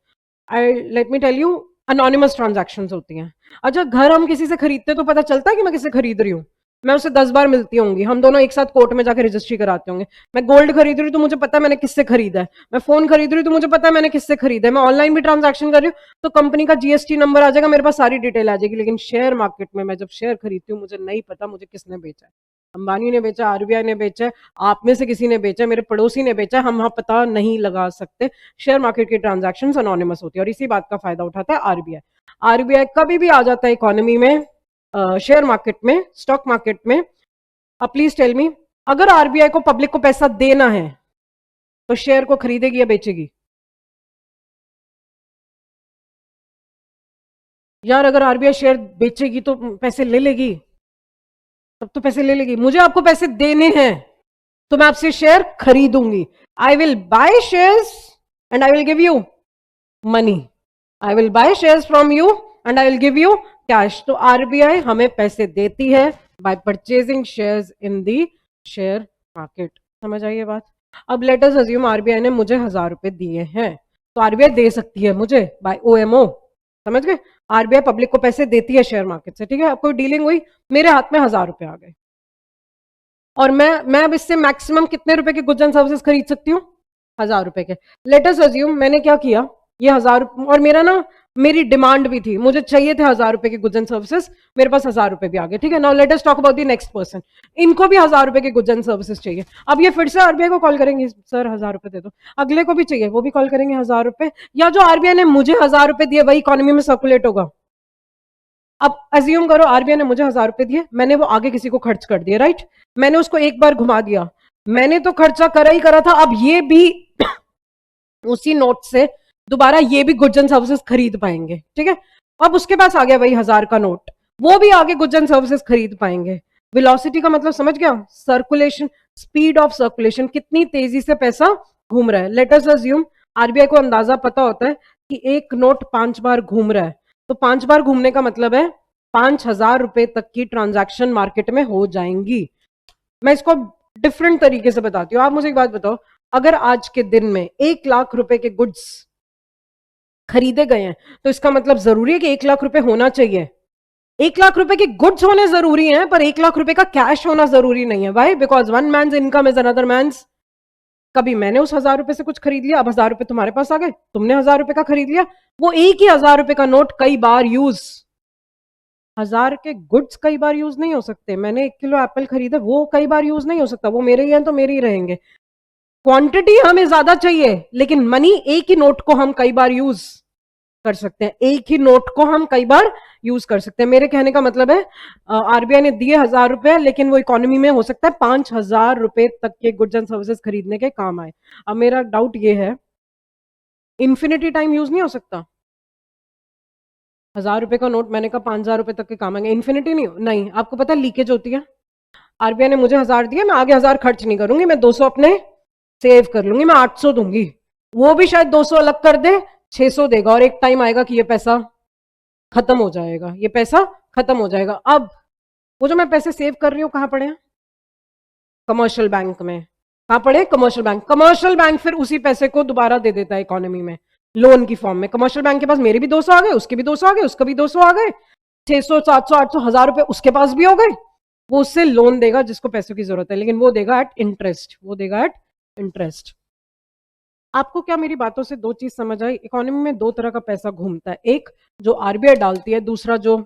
[SPEAKER 1] I let me tell you, anonymous transaction होती हैं। अच्छा, घर हम किसी से खरीदते तो पता चलता है कि मैं किससे खरीद रही हूँ? मैं उससे 10 बार मिलती होंगी, हम दोनों एक साथ कोर्ट में जाकर रजिस्ट्री कराते होंगे। मैं गोल्ड खरीद रही हूँ तो मुझे पता है मैंने किससे खरीदा है। मैं फोन खरीद रही हूँ तो मुझे पता है मैंने किससे खरीदा है। मैं ऑनलाइन भी ट्रांजैक्शन कर रही हूँ तो कंपनी का जीएसटी नंबर आ जाएगा, मेरे पास सारी डिटेल आ जाएगी। लेकिन शेयर मार्केट में मैं जब शेयर खरीदती हूँ मुझे नहीं पता मुझे किसने बेचा है। अंबानी ने बेचा, आरबीआई ने बेचा है, आप में से किसी ने बेचा, मेरे पड़ोसी ने बेचा, हम वहां पता नहीं लगा सकते। शेयर मार्केट की ट्रांजैक्शंस अनोनिमस होती है और इसी बात का फायदा उठाता है आरबीआई। आरबीआई कभी भी आ जाता है इकोनॉमी में, शेयर मार्केट में, स्टॉक मार्केट में। अब प्लीज टेल मी, अगर आरबीआई को पब्लिक को पैसा देना है तो शेयर को खरीदेगी या बेचेगी? यार अगर आरबीआई शेयर बेचेगी तो पैसे ले लेगी, तब तो पैसे ले लेगी। मुझे आपको पैसे देने हैं तो मैं आपसे शेयर खरीदूंगी। I will buy shares and I will give you money. I will buy shares from you and I will give you cash. तो आरबीआई हमें पैसे देती है by purchasing shares in the share market. समझ आई ये बात? अब लेट अस अज्यूम आरबीआई ने मुझे 1000 रुपए दिए हैं, तो आरबीआई दे सकती है मुझे बाय ओएमओ। समझ गए? आरबीआई पब्लिक को पैसे देती है शेयर मार्केट से, ठीक है। आपको डीलिंग हुई, मेरे हाथ में 1000 रुपए आ गए और मैं अब इससे मैक्सिमम कितने रुपए के गुड्स एंड सर्विसेज खरीद सकती हूँ? 1000 रुपए के। लेट अस अज्यूम मैंने क्या किया, ये 1000 और मेरा ना मेरी डिमांड भी थी, मुझे चाहिए थे 1000 रुपए के गुड्स एंड सर्विसेज, मेरे पास 1000 रुपए भी आ गए, ठीक है। Now let us talk about the next person, इनको भी 1000 रुपए के गुड्स एंड सर्विसेज चाहिए। अब ये फिर से आरबीआई को कॉल करेंगे, सर 1000 रुपए दे दो। अगले को भी चाहिए, वो भी कॉल करेंगे 1000 रुपए, या जो आरबीआई ने मुझे 1000 रुपए दिए वही इकोनॉमी में सर्कुलेट होगा। अब अज्यूम करो आरबीआई ने मुझे 1000 रुपए दिए, मैंने वो आगे किसी को खर्च कर दिए, राइट। मैंने उसको एक बार घुमा दिया, मैंने तो खर्चा करा ही करा था, अब ये भी उसी नोट से दोबारा ये भी गुड्स एंड सर्विसेज खरीद पाएंगे, ठीक है। अब उसके पास आ गया वही 1000 का नोट, वो भी आगे गुड्स एंड सर्विसेज खरीद पाएंगे। वेलोसिटी का मतलब समझ गया, सर्कुलेशन, स्पीड ऑफ सर्कुलेशन, कितनी तेजी से पैसा घूम रहा है। लेट अस अज्यूम आरबीआई को अंदाजा पता होता है कि एक नोट 5 बार घूम रहा है, तो 5 बार घूमने का मतलब है 5000 रुपए तक की ट्रांजैक्शन मार्केट में हो जाएंगी। मैं इसको डिफरेंट तरीके से बताती हूँ। आप मुझे एक बात बताओ, अगर आज के दिन में 1 लाख रुपए के गुड्स खरीदे गए हैं, तो इसका मतलब जरूरी है कि 1 लाख रुपए होना चाहिए। 1 लाख रुपए के गुड्स होने जरूरी हैं, पर 1 लाख रुपए का कैश होना जरूरी नहीं है। Why? Because one man's income is another man's. कभी मैंने उस 1000 रुपए से कुछ खरीद लिया, अब 1000 रुपए तुम्हारे पास आ गए, तुमने 1000 रुपए का खरीद लिया, वो एक ही 1000 रुपए का नोट कई बार यूज, 1000 के गुड्स कई बार यूज नहीं हो सकते। मैंने 1 किलो एप्पल खरीदे, वो कई बार यूज नहीं हो सकता, वो मेरे ही हैं तो मेरे ही रहेंगे। क्वांटिटी हमें ज्यादा चाहिए, लेकिन मनी एक ही नोट को हम कई बार यूज कर सकते हैं, एक ही नोट को हम कई बार यूज कर सकते हैं। मेरे कहने का मतलब है आरबीआई ने दिए 1000 रुपए, लेकिन वो इकोनॉमी में हो सकता है 5000 रुपए तक के गुड्स एंड सर्विसेज खरीदने के काम आए। अब मेरा डाउट ये है, इन्फिनिटी टाइम यूज नहीं हो सकता? 1000 रुपए का नोट मैंने कहा 5000 रुपए तक के काम आएंगे, इन्फिनिटी नहीं। आपको पता है लीकेज होती है। आरबीआई ने मुझे 1000 दिया, मैं आगे 1000 खर्च नहीं करूंगी, मैं 200 अपने सेव कर लूंगी, मैं 800 दूंगी, वो भी शायद 200 अलग कर दे, 600 देगा, और एक टाइम आएगा कि ये पैसा खत्म हो जाएगा, ये पैसा खत्म हो जाएगा। अब वो जो मैं पैसे सेव कर रही हूँ कहाँ पड़े हैं? कमर्शियल बैंक में। कहाँ पड़े? Commercial bank. कमर्शियल बैंक फिर उसी पैसे को दोबारा दे देता है इकोनॉमी में, लोन की फॉर्म में। कमर्शियल बैंक के पास मेरे भी 200 आ गए, उसके भी 200 आ गए, उसका भी 200 आ गए, 600 700 800 1000 रुपए उसके पास भी हो गए। वो उससे लोन देगा जिसको पैसों की जरूरत है, लेकिन वो देगा एट इंटरेस्ट, वो देगा एट इंटरेस्ट। आपको क्या मेरी बातों से दो चीज समझ आई? इकोनॉमी में दो तरह का पैसा घूमता है, एक जो आरबीआई डालती है, दूसरा जो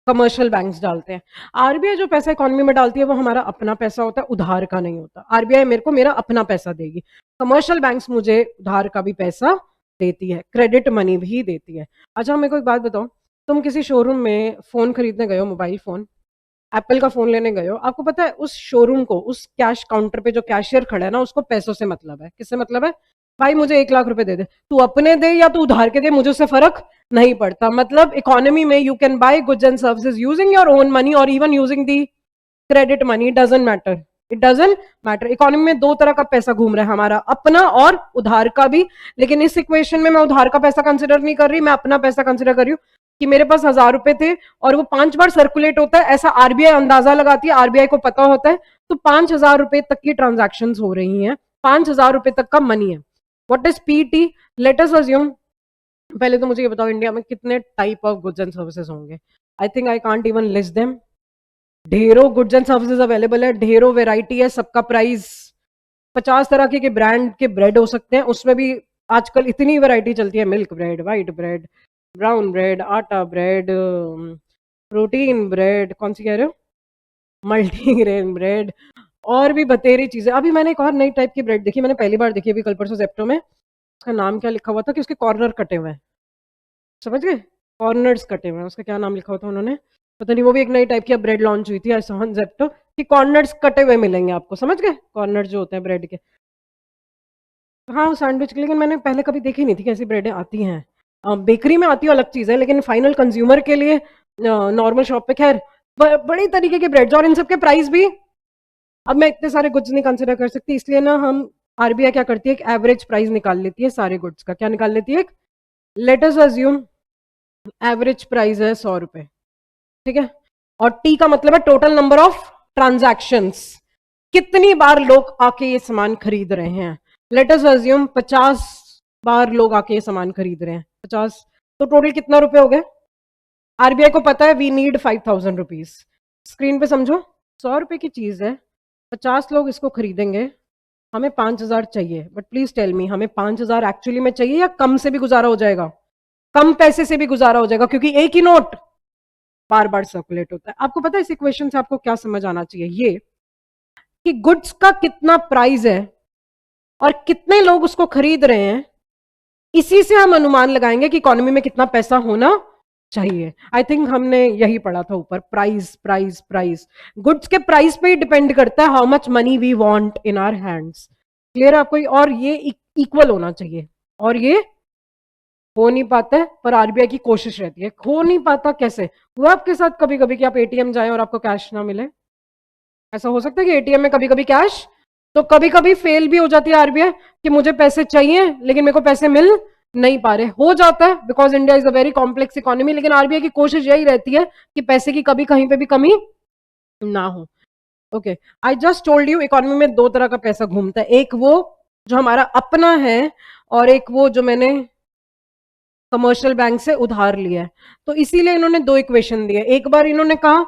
[SPEAKER 1] कमर्शियल बैंक्स डालते हैं। आरबीआई जो पैसा इकोनॉमी में डालती है वो हमारा अपना पैसा होता है, उधार का नहीं होता। आरबीआई मेरे को मेरा अपना पैसा देगी, कमर्शियल बैंक्स मुझे उधार का भी पैसा देती है, क्रेडिट मनी भी देती है। अच्छा मेरे को एक बात बताओ, तुम किसी शोरूम में फोन खरीदने गए हो, मोबाइल फोन, एप्पल का फोन लेने गए हो, आपको पता है उस शोरूम को, उस कैश काउंटर पे जो कैशियर खड़ा है ना, उसको पैसों से मतलब है। किससे मतलब है? भाई मुझे 1 लाख रुपए दे दे, तू अपने दे या तू उधार के दे, मुझे उससे फर्क नहीं पड़ता। मतलब इकोनॉमी में you can buy goods and services using your own money और even using the credit money, doesn't matter, it doesn't matter. Economy में दो तरह का पैसा घूम रहा है, हमारा अपना और उधार का भी। लेकिन इस इक्वेशन में मैं उधार का पैसा कंसिडर नहीं कर रही, मैं अपना पैसा कंसिडर कर रही हूँ कि मेरे पास 1000 रुपए थे और वो 5 बार सर्कुलेट होता है, ऐसा आरबीआई अंदाजा लगाती है, आरबीआई को पता होता है। तो 5000 रुपए तक की ट्रांजैक्शन हो रही हैं, 5000 रुपए तक का मनी है। What is PT? Let us assume, पहले तो मुझे ये बताओ इंडिया में कितने type of goods and services होंगे? I think I can't even list them. ढेरों गुड्स एंड सर्विसेज अवेलेबल है, ढेरों वेराइटी है, सबका प्राइस 50 तरह के ब्रांड के ब्रेड हो सकते हैं, उसमें भी आजकल इतनी वैरायटी चलती है, milk bread, white bread, brown bread, आटा ब्रेड, प्रोटीन ब्रेड, कौन सी कह रहे हो, मल्टीग्रेन ब्रेड, और भी बतेरी चीजें। अभी मैंने एक और नई टाइप की ब्रेड देखी, मैंने पहली बार देखी अभी कल परसों जेप्टो में। उसका नाम क्या लिखा हुआ था कि उसके कॉर्नर कटे हुए हैं, समझ गए? कॉर्नर्स कटे हुए हैं, उसका क्या नाम लिखा हुआ था उन्होंने, पता नहीं। वो भी एक नई टाइप की ब्रेड लॉन्च हुई थी ऑन जेप्टो कि कॉर्नर्स कटे हुए मिलेंगे आपको, समझ गए? कॉर्नर जो होते हैं ब्रेड के, हाँ सैंडविच के। लेकिन मैंने पहले कभी देखी नहीं थी कैसी ब्रेडें आती हैं, बेकरी में आती है अलग चीज़ है, लेकिन फाइनल कंज्यूमर के लिए नॉर्मल शॉप पे खैर बड़ी तरीके के ब्रेड्स, और इन सब के प्राइस भी। अब मैं इतने सारे गुड्स नहीं कंसिडर कर सकती, इसलिए ना हम आरबीआई क्या करती है, एक एवरेज प्राइस निकाल लेती है सारे गुड्स का। क्या निकाल लेती है? Late us assume average price है 100 रुपए, ठीक है। और टी का मतलब है टोटल नंबर ऑफ ट्रांजैक्शंस, कितनी बार लोग आके ये सामान खरीद रहे हैं। लेट अस अज्यूम 50 बार लोग आके ये सामान खरीद रहे हैं, 50, तो टोटल कितना रुपए हो गए? आरबीआई को पता है वी नीड 5000 रुपीज। स्क्रीन पे समझो, 100 रुपए की चीज है, 50 लोग इसको खरीदेंगे, हमें 5000 चाहिए। बट प्लीज टेल मी, हमें 5000 एक्चुअली में चाहिए या कम से भी गुजारा हो जाएगा? कम पैसे से भी गुजारा हो जाएगा, क्योंकि एक ही नोट बार बार सर्कुलेट होता है। आपको पता है इस इक्वेशन से आपको क्या समझ आना चाहिए, ये कि गुड्स का कितना प्राइस है और कितने लोग उसको खरीद रहे हैं, इसी से हम अनुमान लगाएंगे कि इकोनॉमी में कितना पैसा होना चाहिए। आई थिंक हमने यही पढ़ा था ऊपर, प्राइस प्राइस प्राइस। गुड्स के प्राइस पे ही डिपेंड करता है how much money we want in our hands. Clear है आपको? और ये इक्वल होना चाहिए, और ये हो नहीं पाता है, पर आरबीआई की कोशिश रहती है। हो नहीं पाता कैसे? हुआ आपके साथ कभी कभी कि आप एटीएम जाएं और आपको कैश ना मिले? ऐसा हो सकता है कि एटीएम में कभी कभी कैश, तो कभी कभी फेल भी हो जाती है आरबीआई कि मुझे पैसे चाहिए लेकिन मेरे को पैसे मिल नहीं पा रहे। हो जाता है because India is a very complex economy, लेकिन आरबीआई की कोशिश यही रहती है कि पैसे की कभी कहीं पे भी कमी ना हो। Okay, I just told you economy में दो तरह का पैसा घूमता है, एक वो जो हमारा अपना है और एक वो जो मैंने कमर्शियल बैंक से उधार लिया है। तो इसीलिए इन्होंने दो इक्वेशन दिए, एक बार इन्होंने कहा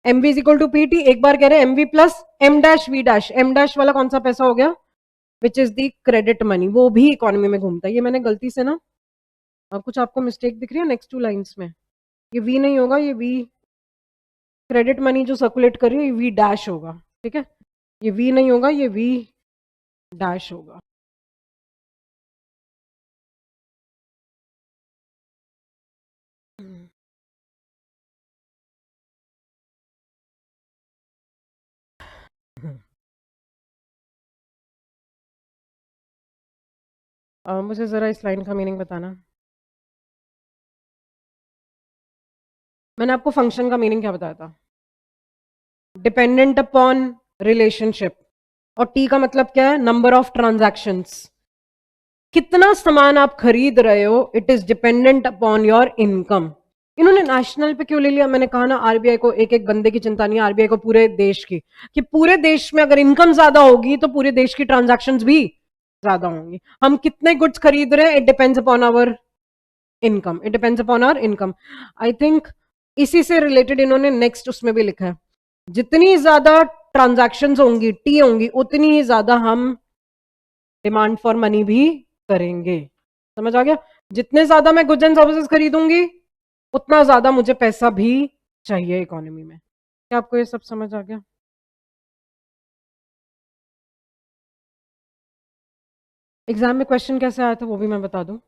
[SPEAKER 1] M V is equal to P T, एक बार कह रहे हैं M V plus M dash V dash. M dash वाला कौन सा पैसा हो गया? Which is the credit money, वो भी इकोनॉमी में घूमता है। ये मैंने गलती से ना, और कुछ आपको मिस्टेक दिख रही है नेक्स्ट टू लाइंस में, ये वी नहीं होगा, ये वी क्रेडिट मनी जो सर्कुलेट कर रही है ये वी डैश होगा, ठीक है? ये वी नहीं होगा, ये वी डैश होगा। मुझे जरा इस लाइन का मीनिंग बताना। मैंने आपको फंक्शन का मीनिंग क्या बताया था? Dependent upon relationship. और टी का मतलब क्या है? Number of transactions. कितना सामान आप खरीद रहे हो, it is dependent upon your income. इन्होंने नेशनल पे क्यों ले लिया? मैंने कहा ना, आरबीआई को एक एक बंदे की चिंता नहीं है, आरबीआई को पूरे देश की, कि पूरे देश में अगर इनकम ज्यादा होगी तो पूरे देश की ट्रांजैक्शंस भी ज्यादा होंगी। हम कितने गुड्स खरीद रहे हैं, it depends upon our income, it depends upon our income. I think इसी से रिलेटेड इन्होंने नेक्स्ट उसमें भी लिखा है, जितनी ज्यादा ट्रांजैक्शंस होंगी, टी होंगी, उतनी ही ज्यादा हम डिमांड फॉर मनी भी करेंगे। समझ आ गया? जितने ज्यादा मैं गुड्स एंड सर्विसेज खरीदूंगी उतना ज्यादा मुझे पैसा भी चाहिए इकोनॉमी में। क्या आपको ये सब समझ आ गया? एग्जाम में क्वेश्चन कैसे आया था वो भी मैं बता दूं।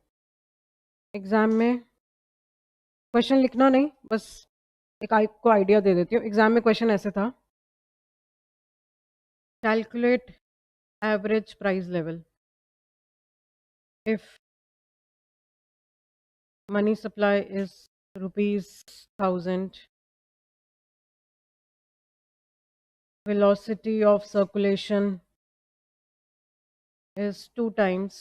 [SPEAKER 1] एग्जाम में क्वेश्चन लिखना नहीं, बस एक आपको आइडिया दे देती हूँ। एग्जाम में क्वेश्चन ऐसे था, calculate average price level if money supply is ₹1000, velocity of circulation is 2 times,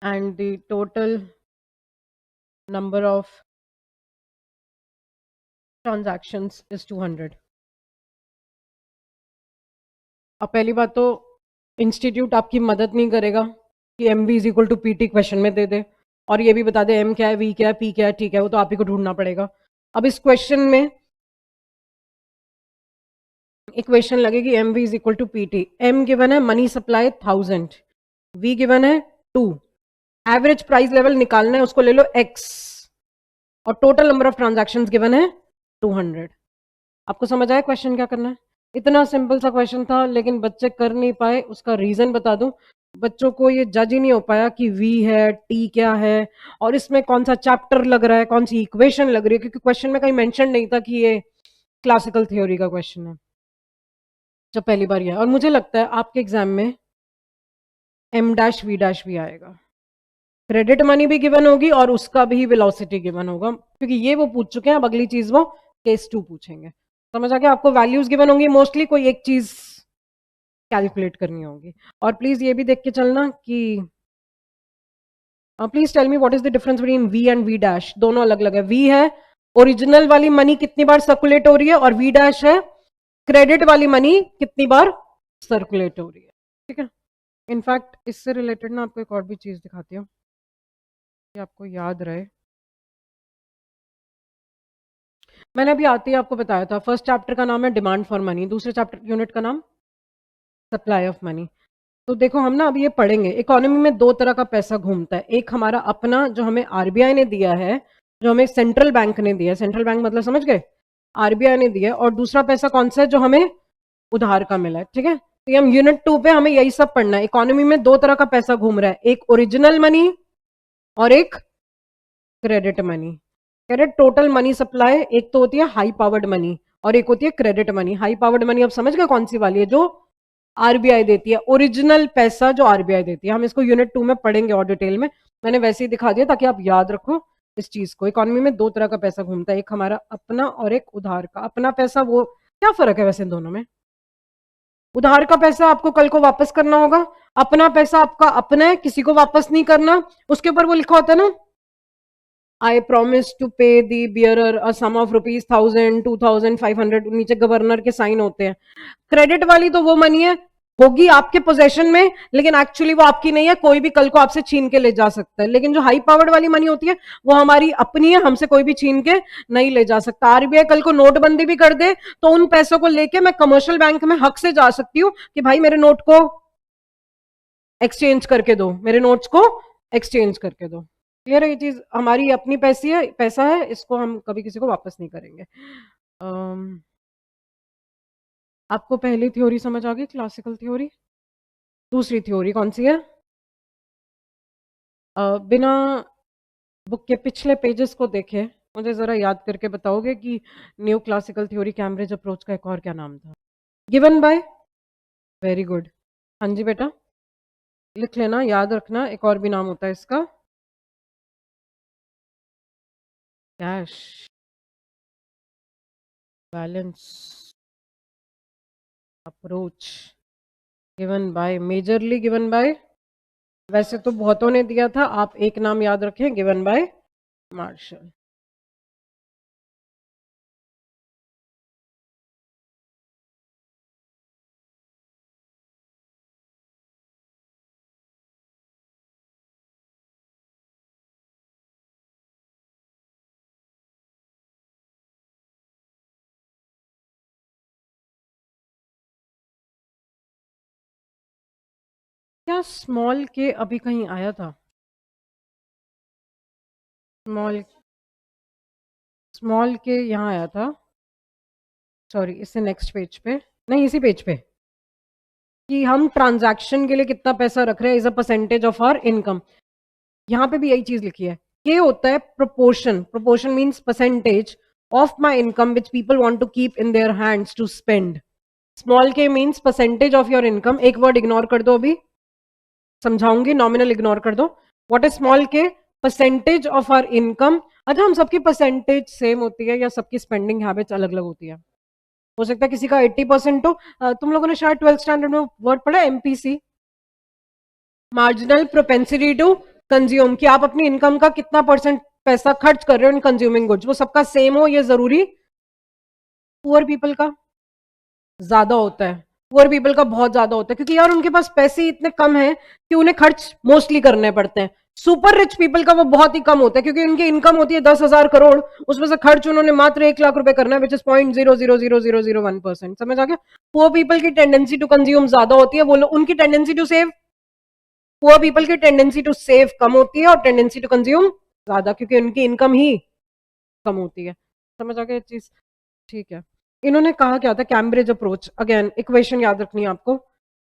[SPEAKER 1] and the total number of transactions is 200. अब पहली बात तो इंस्टीट्यूट आपकी मदद नहीं करेगा कि M V is equal to P T question में दे दे और ये भी बता दे एम क्या है, वी क्या है, पी क्या है। ठीक है, वो तो आप ही को ढूंढना पड़ेगा। अब इस क्वेश्चन में इक्वेशन लगेगी M V is equal to P T. M given है मनी सप्लाई 1000, वी गिवन है 2, एवरेज प्राइस लेवल निकालना है, उसको ले लो x, और total number of transaction given है 200। आपको समझ आया क्वेश्चन क्या करना है? इतना सिंपल सा क्वेश्चन था, लेकिन बच्चे कर नहीं पाए। उसका रीजन बता दूं, बच्चों को ये जज ही नहीं हो पाया कि वी है, टी क्या है, और इसमें कौन सा चैप्टर लग रहा है, कौन सी इक्वेशन लग रही है, क्योंकि क्वेश्चन में कहीं मेंशन नहीं था कि ये क्लासिकल थ्योरी का क्वेश्चन है। जब पहली बार ये, और मुझे लगता है आपके एग्जाम में एम डैश वी डैश भी आएगा, क्रेडिट मनी भी गिवन होगी और उसका भी वेलोसिटी गिवन होगा, क्योंकि ये वो पूछ चुके हैं। अब अगली चीज वो केस 2 पूछेंगे। समझ आ गया? आपको वैल्यूज गिवन होंगी, मोस्टली कोई एक चीज कैलकुलेट करनी होगी। और प्लीज ये भी देख के चलना कि please tell me what is the difference between V and V dash. दोनों अलग अलग है। वी है ओरिजिनल वाली मनी कितनी बार सर्कुलेट हो रही है, और वी डैश है क्रेडिट वाली मनी कितनी बार सर्कुलेट हो रही है। ठीक है? इनफैक्ट इससे रिलेटेड ना आपको एक और भी चीज दिखाती हूँ कि आपको याद रहे। मैंने अभी आते ही आपको बताया था, फर्स्ट चैप्टर का नाम है डिमांड फॉर मनी, दूसरे चैप्टर यूनिट का नाम सप्लाई ऑफ मनी। तो देखो हम ना अब ये पढ़ेंगे, इकोनॉमी में दो तरह का पैसा घूमता है, एक हमारा अपना जो हमें आरबीआई ने दिया है, जो हमें सेंट्रल बैंक ने दिया है, सेंट्रल बैंक मतलब समझ गए, आरबीआई ने दिया है, और दूसरा पैसा कौन सा है जो हमें उधार का मिला है, ठीक है। तो ये हम यूनिट 2 पे हमें यही सब पढ़ना है। इकोनॉमी में दो तरह का पैसा घूम रहा है, एक ओरिजिनल मनी और एक credit money. Credit total money supply, एक तो होती है हाई पावर्ड मनी और एक होती है credit money. High powered money अब समझ गए कौन सी वाली है, जो आरबीआई देती है, ओरिजिनल पैसा जो आरबीआई देती है। हम इसको यूनिट 2 में पढ़ेंगे और डिटेल में, मैंने वैसे ही दिखा दिया ताकि आप याद रखो इस चीज को। इकोनॉमी में दो तरह का पैसा घूमता है, एक हमारा अपना और एक उधार का। अपना पैसा, वो क्या फर्क है वैसे दोनों में? उधार का पैसा आपको कल को वापस करना होगा, अपना पैसा आपका अपना है, किसी को वापस नहीं करना। उसके ऊपर वो लिखा होता है ना, आई प्रोमिस टू पे दी बियरर अ सम ऑफ ₹1000, 2500, नीचे गवर्नर के साइन होते हैं। क्रेडिट वाली तो वो मनी है, होगी आपके पोजेशन में, लेकिन एक्चुअली वो आपकी नहीं है, कोई भी कल को आपसे छीन के ले जा सकता है। लेकिन जो हाई पावर्ड वाली मनी होती है वो हमारी अपनी है, हमसे कोई भी छीन के नहीं ले जा सकता। आरबीआई कल को नोटबंदी भी कर दे तो उन पैसों को लेके मैं कमर्शियल बैंक में हक से जा सकती हूँ कि भाई मेरे नोट को एक्सचेंज करके दो, मेरे नोट्स को एक्सचेंज करके दो। क्लियर है? ये चीज हमारी अपनी पैसा है, इसको हम कभी किसी को वापस नहीं करेंगे। आपको पहली थ्योरी समझ आ गई, क्लासिकल थ्योरी। दूसरी थ्योरी कौन सी है? बिना बुक के पिछले पेजेस को देखे मुझे जरा याद करके बताओगे कि new classical theory Cambridge approach का एक और क्या नाम था? Given by, very good. हाँ जी बेटा, लिख लेना, याद रखना, एक और भी नाम होता है इसका, cash balance approach. Given by, majorly given by, वैसे तो बहुतों ने दिया था, आप एक नाम याद रखें, गिवन बाय मार्शल। क्या स्मॉल के अभी कहीं आया था? स्मॉल स्मॉल के यहाँ आया था, सॉरी इससे नेक्स्ट पेज पे नहीं, इसी पेज पे, कि हम ट्रांजैक्शन के लिए कितना पैसा रख रहे हैं is a percentage of our income. यहाँ पे भी यही चीज लिखी है। के होता है proportion, proportion means percentage of my income which people want to keep in their hands to spend. Small K means percentage of your income. एक वर्ड इग्नोर कर दो, अभी समझाऊंगी, नॉमिनल इग्नोर कर दो। What is small K? Percentage of our income. अच्छा, हम सबकी परसेंटेज सेम होती है या सबकी स्पेंडिंग हैबिट्स अलग अलग होती है? हो सकता है किसी का 80% हो। तुम लोगों ने शायद 12th स्टैंडर्ड में वर्ड पढ़ा MPC, marginal propensity to consume, कि आप अपनी इनकम का कितना परसेंट पैसा खर्च कर रहे हो इन कंज्यूमिंग गुड्स, वो सबका सेम हो ये जरूरी? पुअर पीपल का ज्यादा होता है, पुअर पीपल का बहुत ज्यादा होता है, क्योंकि यार उनके पास पैसे इतने कम हैं कि उन्हें खर्च मोस्टली करने पड़ते हैं। सुपर रिच पीपल का वो बहुत ही कम होता है, क्योंकि उनकी इनकम होती है 10,000 करोड़, उसमें से खर्च उन्होंने मात्र 1 लाख रुपए करना है, विच इज 0.00001%। समझ आ गया? पुअर पीपल की टेंडेंसी टू कंज्यूम ज्यादा होती है, वो लोग, उनकी tendency to save, poor people की टेंडेंसी टू सेव कम होती है और टेंडेंसी टू कंज्यूम ज्यादा, क्योंकि उनकी इनकम ही कम होती है। समझ आ गया चीज? ठीक है। इन्होंने कहा क्या था? Cambridge approach. अगेन इक्वेशन याद रखनी है आपको,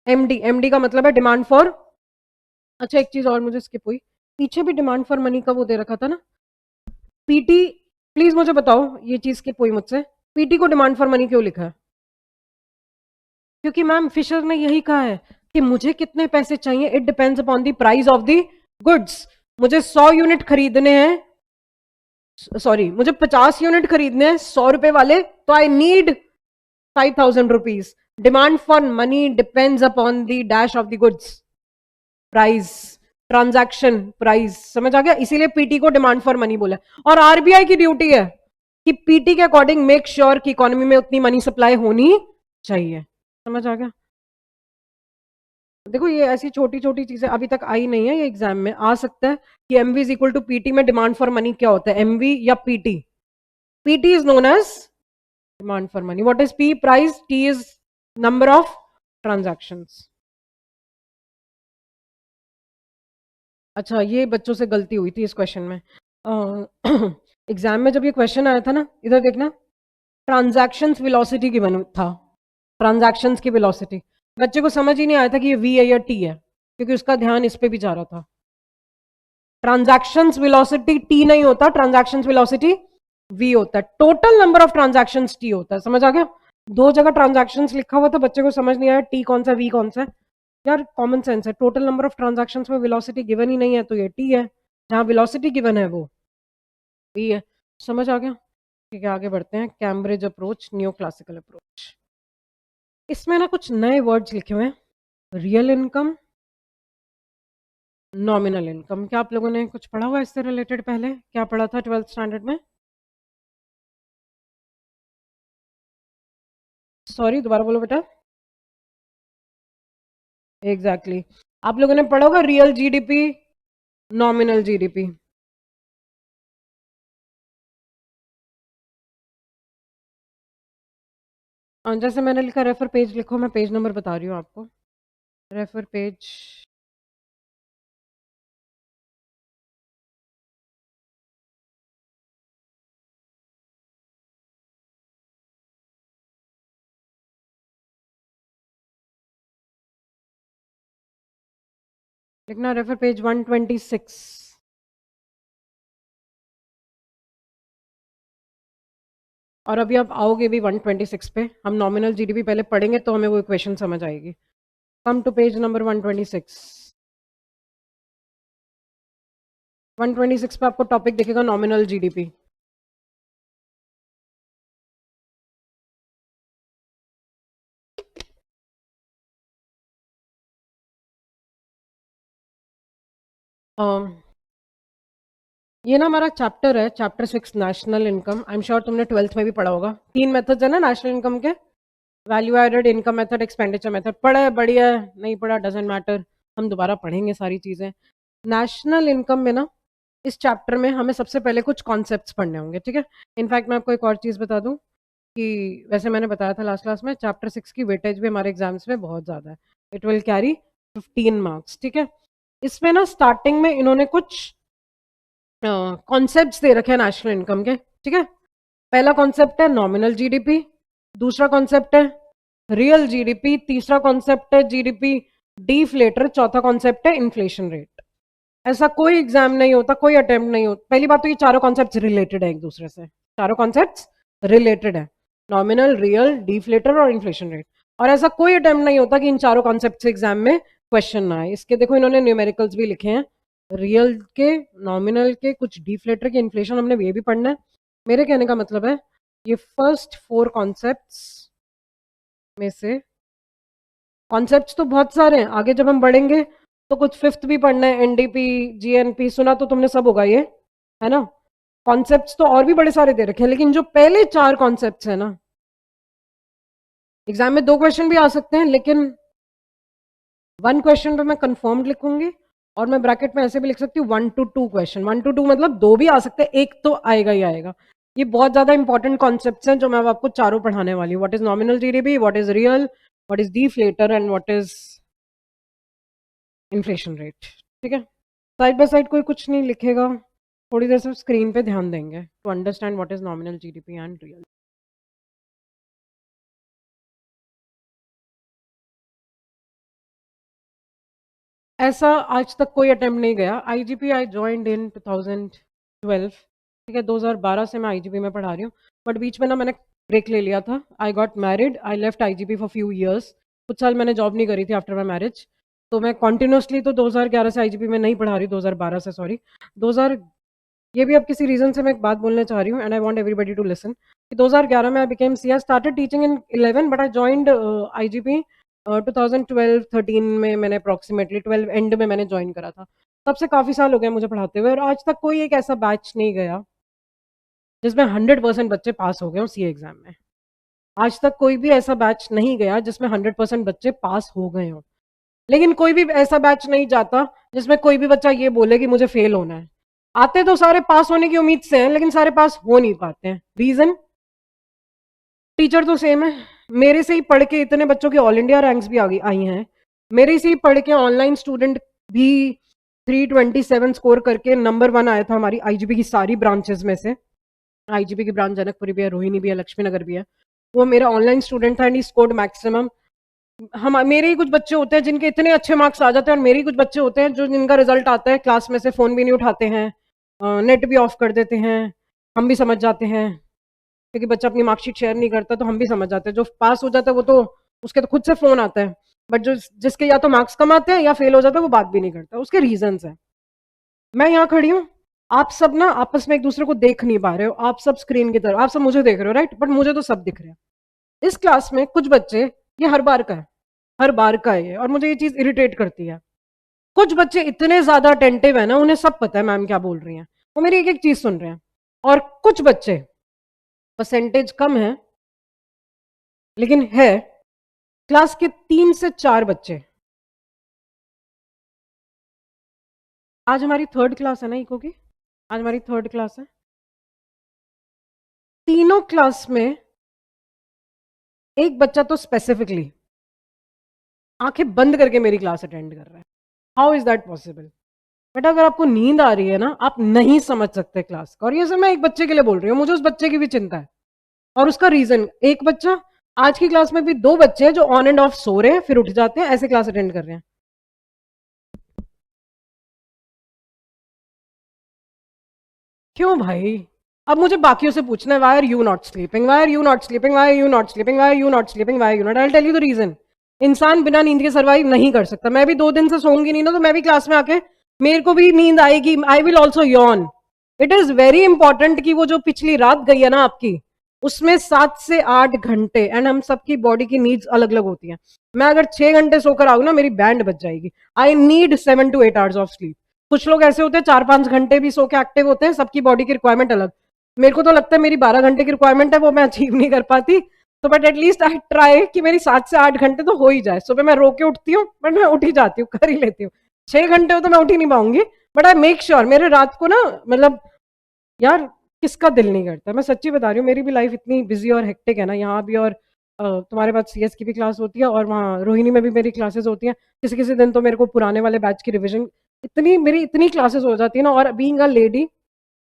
[SPEAKER 1] एमडी, एमडी का मतलब है डिमांड फॉर, अच्छा एक चीज और मुझे स्किप हुई, पीछे भी डिमांड फॉर मनी का वो दे रखा था ना, पीटी। प्लीज मुझे बताओ, ये चीज स्किप हुई मुझसे, पीटी को डिमांड फॉर मनी क्यों लिखा है? क्योंकि मैम फिशर ने यही कहा है कि मुझे कितने पैसे चाहिए, it depends upon the price of the goods. मुझे 100 यूनिट खरीदने हैं, सॉरी मुझे 50 यूनिट खरीदने हैं 100 रुपए वाले, तो I need 5,000 rupees. Demand for money depends upon the dash of the goods, price, transaction price. समझ आ गया? इसीलिए पीटी को डिमांड फॉर मनी बोला। और आरबीआई की ड्यूटी है कि पीटी के अकॉर्डिंग मेक श्योर कि इकोनॉमी में उतनी मनी सप्लाई होनी चाहिए। समझ आ गया? देखो ये ऐसी छोटी छोटी चीजें अभी तक आई नहीं है, ये एग्जाम में आ सकता है कि MV is equal to PT में डिमांड फॉर मनी क्या होता है, एमवी या PT? PT is known as demand for money. What is P? Price. T is number of transactions. अच्छा, ये बच्चों से गलती हुई थी इस क्वेश्चन में। एग्जाम में जब ये क्वेश्चन आया था ना, इधर देखना, ट्रांजैक्शंस वेलोसिटी गिवन था, ट्रांजैक्शंस की वेलोसिटी। बच्चे को समझ ही नहीं आया था कि ये वी है या टी है, क्योंकि उसका ध्यान इस पे भी जा रहा था। ट्रांजैक्शंस वेलोसिटी टी नहीं होता, ट्रांजैक्शंस वेलोसिटी वी होता है। Total number of transactions T होता है, समझ आ गया? दो जगह ट्रांजैक्शंस लिखा हुआ था, बच्चे को समझ नहीं आया टी कौन सा वी कौन सा है। यार कॉमन सेंस है, टोटल नंबर ऑफ ट्रांजैक्शंस में वेलोसिटी गिवन ही नहीं है तो ये टी है, जहां वेलोसिटी गिवन है वो वी है। समझ आ गया? ठीक है, आगे बढ़ते हैं। Cambridge approach, new classical approach. इसमें ना कुछ नए वर्ड्स लिखे हुए हैं, रियल इनकम, नॉमिनल इनकम। क्या आप लोगों ने कुछ पढ़ा हुआ इससे रिलेटेड? पहले क्या पढ़ा था 12th स्टैंडर्ड में? सॉरी, दोबारा बोलो बेटा। Exactly exactly. आप लोगों ने पढ़ा होगा रियल जीडीपी, नॉमिनल जीडीपी। जैसे मैंने लिखा रेफर पेज लिखो, मैं पेज नंबर बता रही हूँ आपको। रेफर पेज लिखना, रेफर पेज 126। और अभी आप आओगे भी 126 पे, हम नॉमिनल जीडीपी पहले पढ़ेंगे तो हमें वो इक्वेशन समझ आएगी। कम टू पेज नंबर 126। 126 पे आपको टॉपिक दिखेगा नॉमिनल जीडीपी। ये ना हमारा चैप्टर है, chapter 6 national income. I am sure तुमने 12th में भी पढ़ा होगा। 3 मेथड्स है ना नेशनल इनकम के, value added, income method, expenditure method. पढ़ा है, बढ़िया है, नहीं पढ़ा डजेंट मैटर, हम दोबारा पढ़ेंगे सारी चीजें। नेशनल इनकम में ना, इस चैप्टर में हमें सबसे पहले कुछ कॉन्सेप्ट्स पढ़ने होंगे, ठीक है। इनफैक्ट मैं आपको एक और चीज बता दूं कि वैसे मैंने बताया था लास्ट क्लास में, चैप्टर 6 की वेटेज भी हमारे एग्जाम्स में बहुत ज्यादा है। इट विल कैरी 15 मार्क्स, ठीक है। इसमें ना स्टार्टिंग में इन्होंने कुछ कॉन्सेप्ट्स दे रखे हैं नेशनल इनकम के, ठीक है। पहला कॉन्सेप्ट है नॉमिनल जीडीपी, दूसरा कॉन्सेप्ट है रियल जीडीपी, तीसरा कॉन्सेप्ट है जीडीपी डिफ्लेटर, चौथा कॉन्सेप्ट है इन्फ्लेशन रेट। ऐसा कोई एग्जाम नहीं होता, कोई अटेम्प्ट नहीं होता। पहली बात तो ये चारों कॉन्सेप्ट रिलेटेड है एक दूसरे से, चारों कॉन्सेप्ट रिलेटेड है, नॉमिनल, रियल, डिफ्लेटर और इन्फ्लेशन रेट। और ऐसा कोई अटेम्प्ट नहीं होता कि इन चारों कॉन्सेप्ट से एग्जाम में क्वेश्चन ना आए। इसके देखो इन्होंने न्यूमेरिकल्स भी लिखे हैं, रियल के, नॉमिनल के, कुछ डिफ्लेटर के, इन्फ्लेशन हमने ये भी पढ़ना है। मेरे कहने का मतलब है ये फर्स्ट 4 कॉन्सेप्ट्स में से, कॉन्सेप्ट्स तो बहुत सारे हैं, आगे जब हम बढ़ेंगे तो कुछ फिफ्थ भी पढ़ना है, एनडीपी, जीएनपी, सुना तो तुमने सब होगा ये, है ना। कॉन्सेप्ट्स तो और भी बड़े सारे दे रखे हैं, लेकिन जो पहले 4 कॉन्सेप्ट्स है ना, एग्जाम में 2 क्वेश्चन भी आ सकते हैं, लेकिन 1 क्वेश्चन पे मैं कंफर्म लिखूंगी, और मैं ब्रैकेट में ऐसे भी लिख सकती हूँ 1 to 2 क्वेश्चन। 1 to 2 मतलब 2 भी आ सकते हैं, एक तो आएगा ही आएगा। ये बहुत ज्यादा इंपॉर्टेंट कॉन्सेप्ट्स हैं जो मैं अब आपको चारों पढ़ाने वाली हूँ। What is nominal GDP, what is real, what is deflator and what is inflation rate, ठीक है। साइड बाय साइड कोई कुछ नहीं लिखेगा, थोड़ी देर से स्क्रीन पे ध्यान देंगे to understand what is nominal GDP and real. ऐसा आज तक कोई अटेम्प्ट नहीं गया। आईजीपी आई ज्वाइंड इन 2012, ठीक है, 2012 से मैं आईजीपी में पढ़ा रही हूँ, बट बीच में ना मैंने ब्रेक ले लिया था। I got married, I left IGP for few years. कुछ साल मैंने जॉब नहीं करी थी आफ्टर माई मैरिज, तो मैं कॉन्टिन्यूसली तो 2011 से आईजीपी में नहीं पढ़ा रही, 2012 से, सॉरी 2000। ये भी अब किसी रीजन से मैं एक बात बोलना चाह रही हूँ, and I want everybody to listen, कि 2011 में I became C, I started teaching in 11, but I joined IGP 2012-13 में। मैंने अप्रॉक्सीमेटली 12 एंड में मैंने ज्वाइन करा था, तब से काफ़ी साल हो गए मुझे पढ़ाते हुए, और आज तक कोई एक ऐसा बैच नहीं गया जिसमें 100% बच्चे पास हो गए हो सी एग्जाम में। आज तक कोई भी ऐसा बैच नहीं गया जिसमें 100% बच्चे पास हो गए हो। लेकिन कोई भी ऐसा बैच नहीं जाता जिसमें कोई भी बच्चा ये बोले कि मुझे फेल होना है। आते तो सारे पास होने की उम्मीद से हैं, लेकिन सारे पास हो नहीं पाते हैं। रीजन, टीचर तो सेम है। मेरे से ही पढ़ के इतने बच्चों की ऑल इंडिया रैंक्स भी आई हैं, मेरे से ही पढ़ के ऑनलाइन स्टूडेंट भी 327 स्कोर करके नंबर 1 आया था हमारी आईजीपी की सारी ब्रांचेस में से। आईजीपी की ब्रांच जनकपुरी भी है, रोहिणी भी है, लक्ष्मी नगर भी है। वो मेरा ऑनलाइन स्टूडेंट था एंड ही स्कोर्ड मैक्सिमम। हम मेरे ही कुछ बच्चे होते हैं जिनके इतने अच्छे मार्क्स आ जाते हैं, और मेरे ही कुछ बच्चे होते हैं जो जिनका रिजल्ट आता है क्लास में से फोन भी नहीं उठाते हैं, नेट भी ऑफ कर देते हैं। हम भी समझ जाते हैं क्योंकि बच्चा अपनी मार्कशीट शेयर नहीं करता, तो हम भी समझ जाते हैं। जो पास हो जाता है वो तो उसके तो खुद से फोन आता है, बट जो जिसके या तो मार्क्स कम आते हैं या फेल हो जाता है वो बात भी नहीं करता। उसके रीजंस है। मैं यहाँ खड़ी हूँ, आप सब ना आपस में एक दूसरे को देख नहीं पा रहे हो, आप सब स्क्रीन की तरफ, आप सब मुझे देख रहे हो राइट, बट मुझे तो सब दिख रहा है। इस क्लास में कुछ बच्चे, ये हर बार का है, हर बार का है ये, और मुझे ये चीज इरिटेट करती है। कुछ बच्चे इतने ज्यादा अटेंटिव है ना, उन्हें सब पता है मैम क्या बोल रही हैं, वो मेरी एक एक चीज सुन रहे हैं। और कुछ बच्चे, परसेंटेज कम है लेकिन है, क्लास के 3 से 4 बच्चे। आज हमारी 3rd क्लास है ना इको की, आज हमारी 3rd क्लास है। तीनों क्लास में एक बच्चा तो स्पेसिफिकली आंखें बंद करके मेरी क्लास अटेंड कर रहा है। How is that possible? बेटा अगर आपको नींद आ रही है ना, आप नहीं समझ सकते क्लास का। और ये सब मैं एक बच्चे के लिए बोल रही हूँ, मुझे उस बच्चे की भी चिंता है। और उसका रीजन, एक बच्चा, आज की क्लास में भी 2 बच्चे हैं जो ऑन एंड ऑफ सो रहे हैं फिर उठ जाते हैं, ऐसे क्लास अटेंड कर रहे हैं। क्यों भाई? अब मुझे बाकियों से पूछना है, why are you not sleeping, why are you not sleeping, why are you not sleeping, why are you not sleeping, why you not, I tell you the reason. इंसान बिना नींद के सर्वाइव नहीं कर सकता। मैं भी 2 दिन से सोऊंगी नहीं ना, तो मैं भी क्लास में आके मेरे को भी नींद आएगी, I will also Yon. It is very important कि वो जो पिछली रात गई है ना आपकी, उसमें 7 से 8 घंटे, एंड हम सबकी बॉडी की नीड्स अलग अलग होती हैं। मैं अगर 6 घंटे सोकर आऊँ ना, मेरी बैंड बज जाएगी। I need 7 to 8 hours of sleep. कुछ लोग ऐसे होते हैं 4-5 घंटे भी सो के एक्टिव होते हैं, सबकी बॉडी की रिक्वायरमेंट अलग। मेरे को तो लगता है मेरी 12 घंटे की रिक्वायरमेंट है, वो मैं अचीव नहीं कर पाती। तो बट एटलीस्ट आई ट्राई कि मेरी 7 से 8 घंटे तो हो ही जाए। सुबह मैं रो के उठती हूँ, बट मैं उठ ही जाती हूँ, कर ही लेती हूँ। 6 घंटे हो तो मैं उठ ही नहीं पाऊंगी, बट आई मेक श्योर मेरे रात को ना, मतलब यार किसका दिल नहीं करता। मैं सच्ची बता रही हूँ, मेरी भी लाइफ इतनी बिजी और हेक्टिक है ना यहाँ भी, और तुम्हारे पास सीएस की भी क्लास होती है और वहाँ रोहिणी में भी मेरी क्लासेस होती हैं। किसी किसी दिन तो मेरे को पुराने वाले बैच की रिविजन, इतनी मेरी इतनी क्लासेस हो जाती है ना। और बीइंग अ लेडी,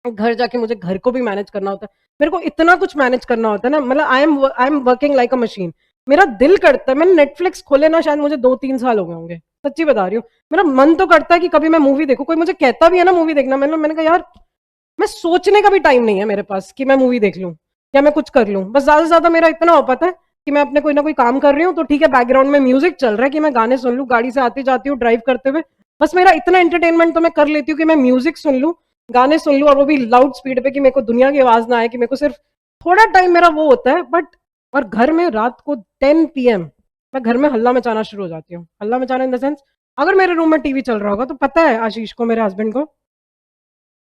[SPEAKER 1] घर जाके मुझे घर को भी मैनेज करना होता है, मेरे को इतना कुछ मैनेज करना होता है ना, मतलब I am working like a machine. मेरा दिल करता है, मैंने नेटफ्लिक्स खोले ना शायद मुझे 2-3 साल हो गए होंगे, सच्ची बता रही हूँ। मेरा मन तो करता है कि कभी मैं मूवी देखूं, कोई मुझे कहता भी है ना मूवी देखना, मैंने कहा यार मैं सोचने का भी टाइम नहीं है मेरे पास कि मैं मूवी देख लूं या मैं कुछ कर लूं। बस ज्यादा से ज्यादा मेरा इतना हो पाता है कि मैं अपने कोई ना कोई काम कर रही हूँ तो ठीक है, बैकग्राउंड में म्यूजिक चल रहा है कि मैं गाने सुन लूं गाड़ी से आती जाती हूँ ड्राइव करते हुए। बस मेरा इतना एंटरटेनमेंट तो मैं कर लेती हूँ कि मैं म्यूजिक सुन लूं, गाने सुन लूं, और वो भी लाउड स्पीड पे, कि मेरे को दुनिया की आवाज ना आए, कि मेरे को सिर्फ थोड़ा टाइम मेरा वो होता है। बट और घर में रात को 10 PM मैं घर में हल्ला मचाना शुरू हो जाती हूँ। हल्ला मचाना इन द सेंस, अगर मेरे रूम में टीवी चल रहा होगा तो पता है आशीष को, मेरे हस्बैंड को,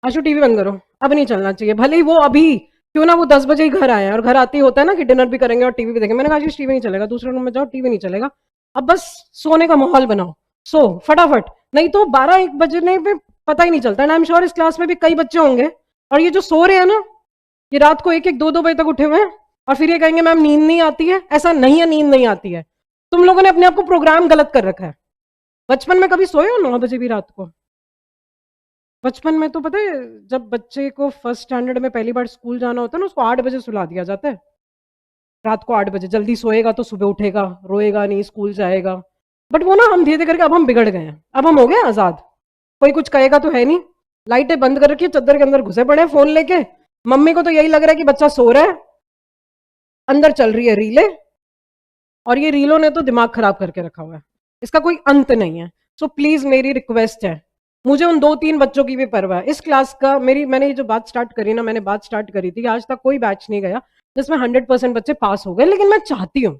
[SPEAKER 1] आशु टीवी बंद करो, अब नहीं चलना चाहिए। भले ही वो अभी क्यों ना वो 10 बजे ही घर आए हैं, और घर आते ही होता है ना कि डिनर भी करेंगे और टीवी भी देखेंगे। मैंने कहा आशीष टीवी नहीं चलेगा, दूसरे रूम में जाओ, टीवी नहीं चलेगा। अब बस सोने का माहौल बनाओ, सो फटाफट, नहीं तो 12-1 बजने पे पता ही नहीं चलता। एंड आई एम श्योर इस क्लास में भी कई बच्चे होंगे, और ये जो सो रहे हैं ना, ये रात को 1-1 2-2 बजे तक उठे हुए हैं, और फिर ये कहेंगे मैम नींद नहीं आती है। ऐसा नहीं है, नींद नहीं आती है, तुम लोगों ने अपने आप को प्रोग्राम गलत कर रखा है। बचपन में कभी सोए हो 9 बजे भी रात को? बचपन में तो पता है, जब बच्चे को फर्स्ट स्टैंडर्ड में पहली बार स्कूल जाना होता है ना, उसको 8 बजे सुला दिया जाता है। रात को 8 बजे जल्दी सोएगा तो सुबह उठेगा, रोएगा नहीं, स्कूल जाएगा। बट वो ना हम धीरे धीरे करके अब हम बिगड़ गए हैं, अब हम हो गए आजाद, कोई कुछ कहेगा तो है नहीं। लाइटें बंद कर रखी है, चद्दर के अंदर घुसे पड़े हैं फोन लेके। मम्मी को तो यही लग रहा है कि बच्चा सो रहा है, अंदर चल रही है रीलें, और ये रीलों ने तो दिमाग खराब करके रखा हुआ है, इसका कोई अंत नहीं है। सो प्लीज मेरी रिक्वेस्ट है, मुझे उन 2-3 बच्चों की भी परवाह है। इस क्लास का मैंने ये जो बात स्टार्ट करी ना, मैंने बात स्टार्ट करी थी, आज तक कोई बैच नहीं गया जिसमें 100% बच्चे पास हो गए। लेकिन मैं चाहती हूँ,